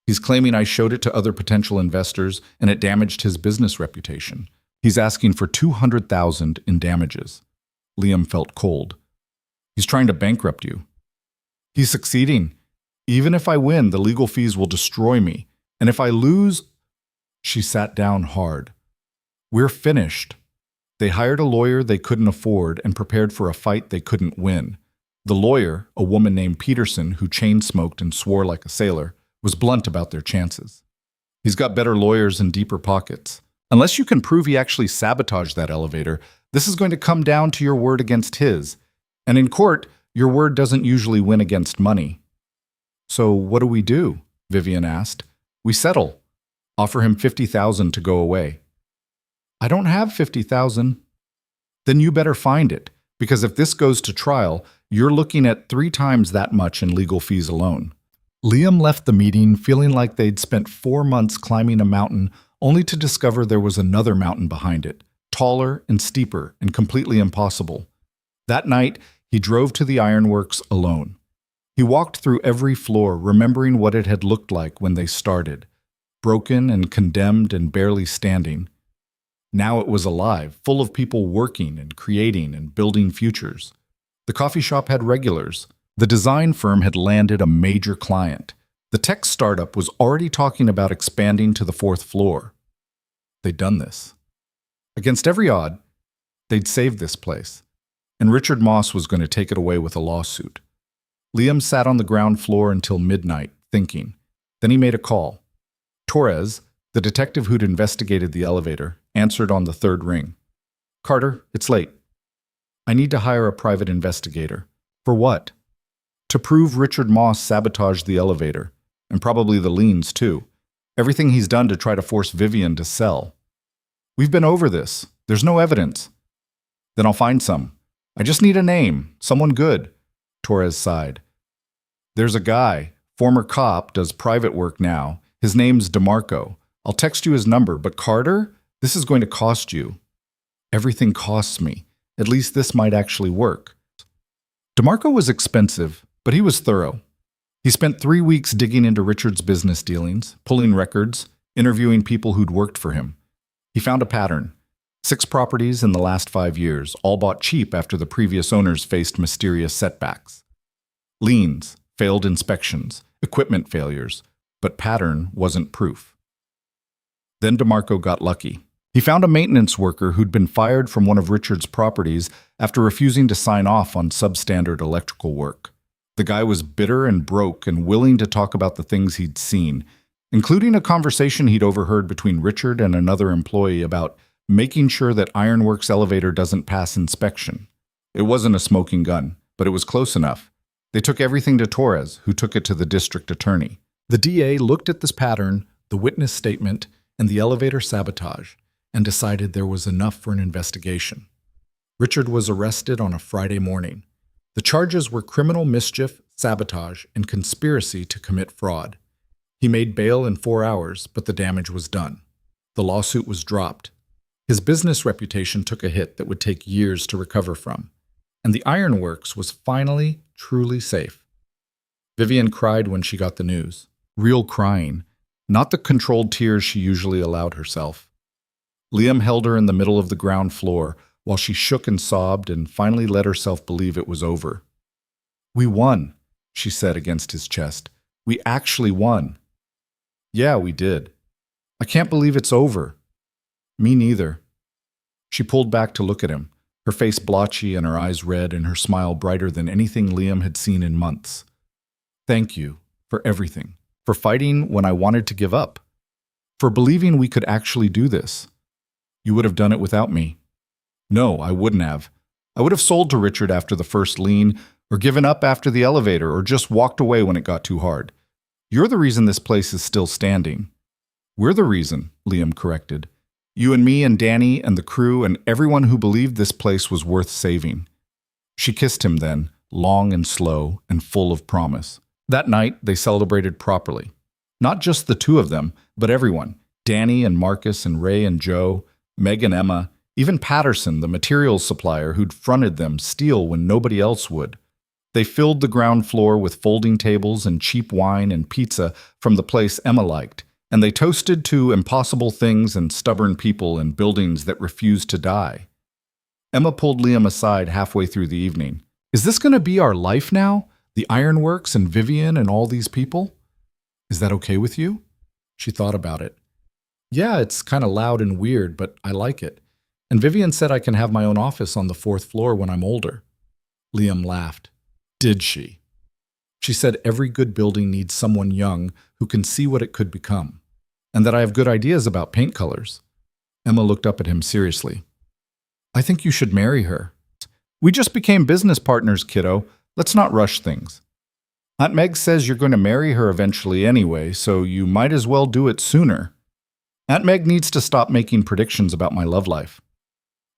Speaker 1: He's claiming I showed it to other potential investors and it damaged his business reputation. He's asking for $200,000 in damages. Liam felt cold. He's trying to bankrupt you. He's succeeding. Even if I win, the legal fees will destroy me. And if I lose... She sat down hard. We're finished. They hired a lawyer they couldn't afford and prepared for a fight they couldn't win. The lawyer, a woman named Peterson who chain-smoked and swore like a sailor, was blunt about their chances. He's got better lawyers and deeper pockets. Unless you can prove he actually sabotaged that elevator, this is going to come down to your word against his. And in court, your word doesn't usually win against money. So what do we do? Vivian asked. We settle. Offer him $50,000 to go away. I don't have $50,000. Then you better find it, because if this goes to trial, you're looking at 3 times that much in legal fees alone. Liam left the meeting feeling like they'd spent 4 months climbing a mountain only to discover there was another mountain behind it, taller and steeper and completely impossible. That night, he drove to the ironworks alone. He walked through every floor, remembering what it had looked like when they started, broken and condemned and barely standing. Now it was alive, full of people working and creating and building futures. The coffee shop had regulars. The design firm had landed a major client. The tech startup was already talking about expanding to the 4th floor. They'd done this. Against every odd, they'd saved this place. And Richard Moss was going to take it away with a lawsuit. Liam sat on the ground floor until midnight, thinking. Then he made a call. Torres, the detective who'd investigated the elevator, answered on the 3rd ring. Carter, it's late. I need to hire a private investigator. For what? To prove Richard Moss sabotaged the elevator, and probably the liens too. Everything he's done to try to force Vivian to sell. We've been over this. There's no evidence. Then I'll find some. I just need a name, someone good. Torres sighed. There's a guy, former cop, does private work now. His name's DeMarco. I'll text you his number, but Carter, this is going to cost you. Everything costs me. At least this might actually work. DeMarco was expensive, but he was thorough. He spent 3 weeks digging into Richard's business dealings, pulling records, interviewing people who'd worked for him. He found a pattern. 6 properties in the last 5 years, all bought cheap after the previous owners faced mysterious setbacks. Liens, failed inspections, equipment failures, but pattern wasn't proof. Then DeMarco got lucky. He found a maintenance worker who'd been fired from one of Richard's properties after refusing to sign off on substandard electrical work. The guy was bitter and broke and willing to talk about the things he'd seen, including a conversation he'd overheard between Richard and another employee about making sure that Ironworks elevator doesn't pass inspection. It wasn't a smoking gun, but it was close enough. They took everything to Torres, who took it to the district attorney. The DA looked at this pattern, the witness statement, and the elevator sabotage, and decided there was enough for an investigation. Richard was arrested on a Friday morning. The charges were criminal mischief, sabotage, and conspiracy to commit fraud. He made bail in 4 hours, but the damage was done. The lawsuit was dropped. His business reputation took a hit that would take years to recover from, and the ironworks was finally truly safe. Vivian cried when she got the news. Real crying, not the controlled tears she usually allowed herself. Liam held her in the middle of the ground floor while she shook and sobbed and finally let herself believe it was over. We won, she said against his chest. We actually won. Yeah, we did. I can't believe it's over. Me neither. She pulled back to look at him, her face blotchy and her eyes red and her smile brighter than anything Liam had seen in months. Thank you for everything, for fighting when I wanted to give up, for believing we could actually do this. You would have done it without me. No, I wouldn't have. I would have sold to Richard after the first lien, or given up after the elevator, or just walked away when it got too hard. You're the reason this place is still standing. We're the reason, Liam corrected. You and me and Danny and the crew and everyone who believed this place was worth saving. She kissed him then, long and slow and full of promise. That night, they celebrated properly. Not just the two of them, but everyone. Danny and Marcus and Ray and Joe, Meg and Emma, even Patterson, the materials supplier who'd fronted them, steal when nobody else would. They filled the ground floor with folding tables and cheap wine and pizza from the place Emma liked, and they toasted to impossible things and stubborn people in buildings that refused to die. Emma pulled Liam aside halfway through the evening. Is this going to be our life now? The ironworks and Vivian and all these people? Is that okay with you? She thought about it. Yeah, it's kind of loud and weird, but I like it. And Vivian said I can have my own office on the 4th floor when I'm older. Liam laughed. Did she? She said every good building needs someone young who can see what it could become, and that I have good ideas about paint colors. Emma looked up at him seriously. I think you should marry her. We just became business partners, kiddo. Let's not rush things. Aunt Meg says you're going to marry her eventually anyway, so you might as well do it sooner. Aunt Meg needs to stop making predictions about my love life.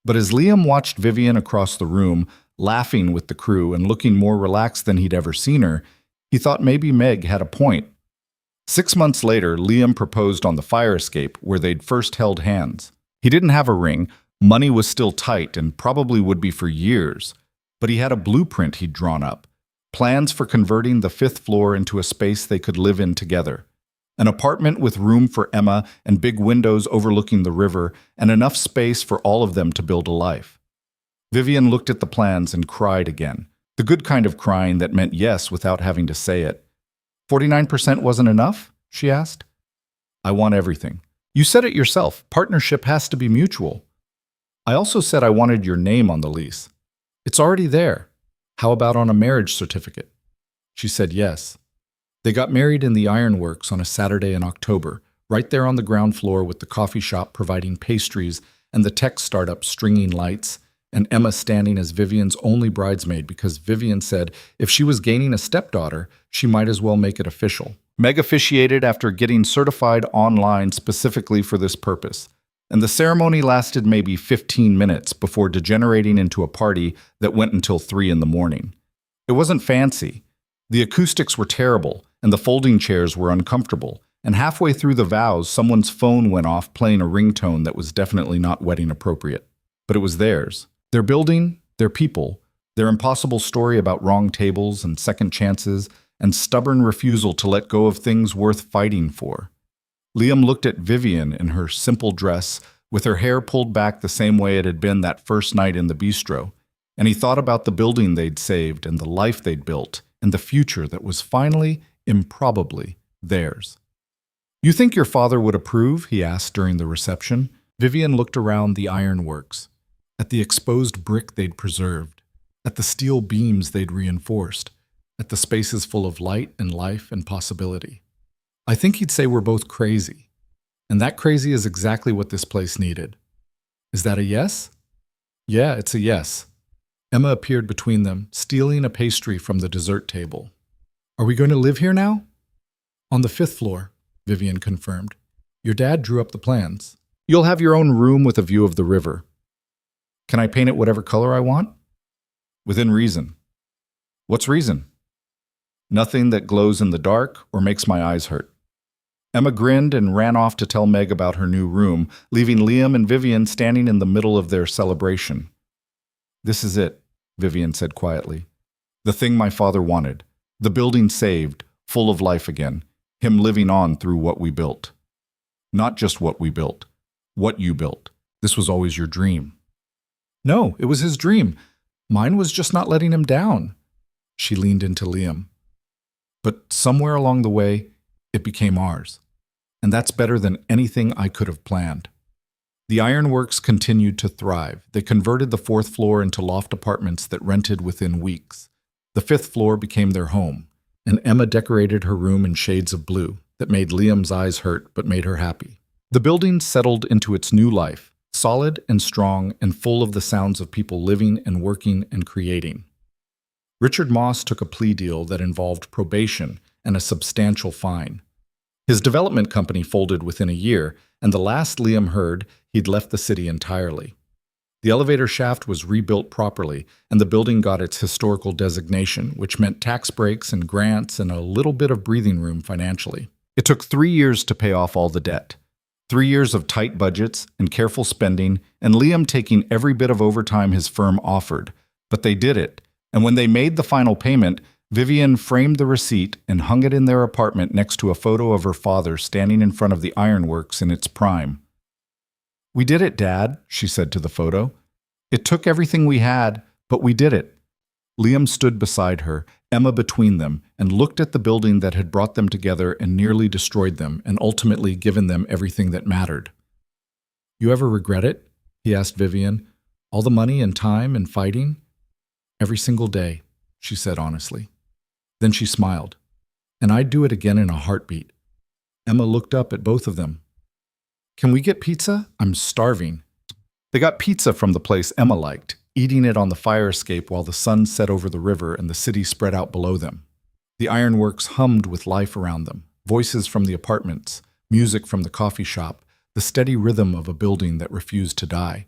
Speaker 1: But as Liam watched Vivian across the room, laughing with the crew and looking more relaxed than he'd ever seen her, he thought maybe Meg had a point. 6 months later, Liam proposed on the fire escape where they'd first held hands. He didn't have a ring, money was still tight and probably would be for years, but he had a blueprint he'd drawn up, plans for converting the 5th floor into a space they could live in together. An apartment with room for Emma and big windows overlooking the river and enough space for all of them to build a life. Vivian looked at the plans and cried again, the good kind of crying that meant yes without having to say it. 49% wasn't enough? She asked. I want everything. You said it yourself, partnership has to be mutual. I also said I wanted your name on the lease. It's already there. How about on a marriage certificate? She said yes. They got married in the ironworks on a Saturday in October, right there on the ground floor with the coffee shop providing pastries and the tech startup stringing lights, and Emma standing as Vivian's only bridesmaid because Vivian said if she was gaining a stepdaughter, she might as well make it official. Meg officiated after getting certified online specifically for this purpose, and the ceremony lasted maybe 15 minutes before degenerating into a party that went until 3 in the morning. It wasn't fancy. The acoustics were terrible, and the folding chairs were uncomfortable, and halfway through the vows, someone's phone went off playing a ringtone that was definitely not wedding appropriate. But it was theirs. Their building, their people, their impossible story about wrong tables and second chances, and stubborn refusal to let go of things worth fighting for. Liam looked at Vivian in her simple dress, with her hair pulled back the same way it had been that first night in the bistro, and he thought about the building they'd saved and the life they'd built, and the future that was finally, improbably, theirs. You think your father would approve? He asked during the reception. Vivian looked around the ironworks, at the exposed brick they'd preserved, at the steel beams they'd reinforced, at the spaces full of light and life and possibility. I think he'd say we're both crazy, and that crazy is exactly what this place needed. Is that a yes? Yeah, it's a yes. Emma appeared between them, stealing a pastry from the dessert table. Are we going to live here now? On the 5th floor, Vivian confirmed. Your dad drew up the plans. You'll have your own room with a view of the river. Can I paint it whatever color I want? Within reason. What's reason? Nothing that glows in the dark or makes my eyes hurt. Emma grinned and ran off to tell Meg about her new room, leaving Liam and Vivian standing in the middle of their celebration. This is it, Vivian said quietly. The thing my father wanted. The building saved, full of life again. Him living on through what we built. Not just what we built. What you built. This was always your dream. No, it was his dream. Mine was just not letting him down. She leaned into Liam. But somewhere along the way, it became ours. And that's better than anything I could have planned. The ironworks continued to thrive. They converted the 4th floor into loft apartments that rented within weeks. The 5th floor became their home, and Emma decorated her room in shades of blue that made Liam's eyes hurt but made her happy. The building settled into its new life, solid and strong and full of the sounds of people living and working and creating. Richard Moss took a plea deal that involved probation and a substantial fine. His development company folded within a year, and the last Liam heard, he'd left the city entirely. The elevator shaft was rebuilt properly, and the building got its historical designation, which meant tax breaks and grants and a little bit of breathing room financially. It took 3 years to pay off all the debt. 3 years of tight budgets and careful spending, and Liam taking every bit of overtime his firm offered. But they did it, and when they made the final payment, Vivian framed the receipt and hung it in their apartment next to a photo of her father standing in front of the ironworks in its prime. "We did it, Dad," she said to the photo. "It took everything we had, but we did it." Liam stood beside her, Emma between them, and looked at the building that had brought them together and nearly destroyed them, and ultimately given them everything that mattered. "You ever regret it?" he asked Vivian. "All the money and time and fighting?" "Every single day," she said honestly. Then she smiled. "And I'd do it again in a heartbeat." Emma looked up at both of them. "Can we get pizza? I'm starving." They got pizza from the place Emma liked, eating it on the fire escape while the sun set over the river and the city spread out below them. The ironworks hummed with life around them, voices from the apartments, music from the coffee shop, the steady rhythm of a building that refused to die.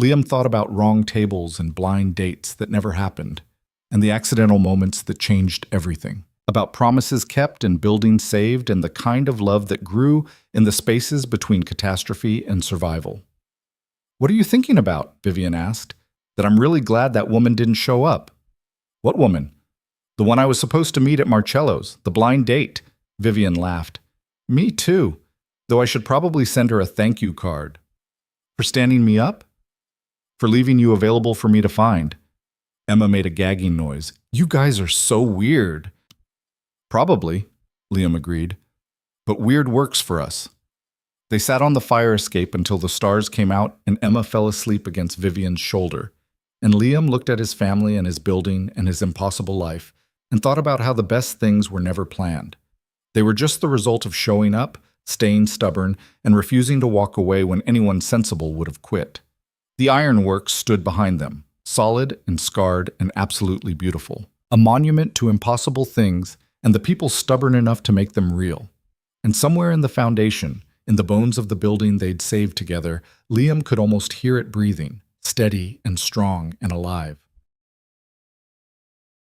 Speaker 1: Liam thought about wrong tables and blind dates that never happened, and the accidental moments that changed everything, about promises kept and buildings saved and the kind of love that grew in the spaces between catastrophe and survival. "What are you thinking about?" Vivian asked. "That I'm really glad that woman didn't show up." "What woman?" "The one I was supposed to meet at Marcello's, the blind date." Vivian laughed. "Me too, though I should probably send her a thank you card." "For standing me up?" "For leaving you available for me to find." Emma made a gagging noise. "You guys are so weird." "Probably," Liam agreed. "But weird works for us." They sat on the fire escape until the stars came out and Emma fell asleep against Vivian's shoulder. And Liam looked at his family and his building and his impossible life and thought about how the best things were never planned. They were just the result of showing up, staying stubborn, and refusing to walk away when anyone sensible would have quit. The ironworks stood behind them, solid and scarred and absolutely beautiful. A monument to impossible things and the people stubborn enough to make them real. And somewhere in the foundation, in the bones of the building they'd saved together, Liam could almost hear it breathing, steady and strong and alive.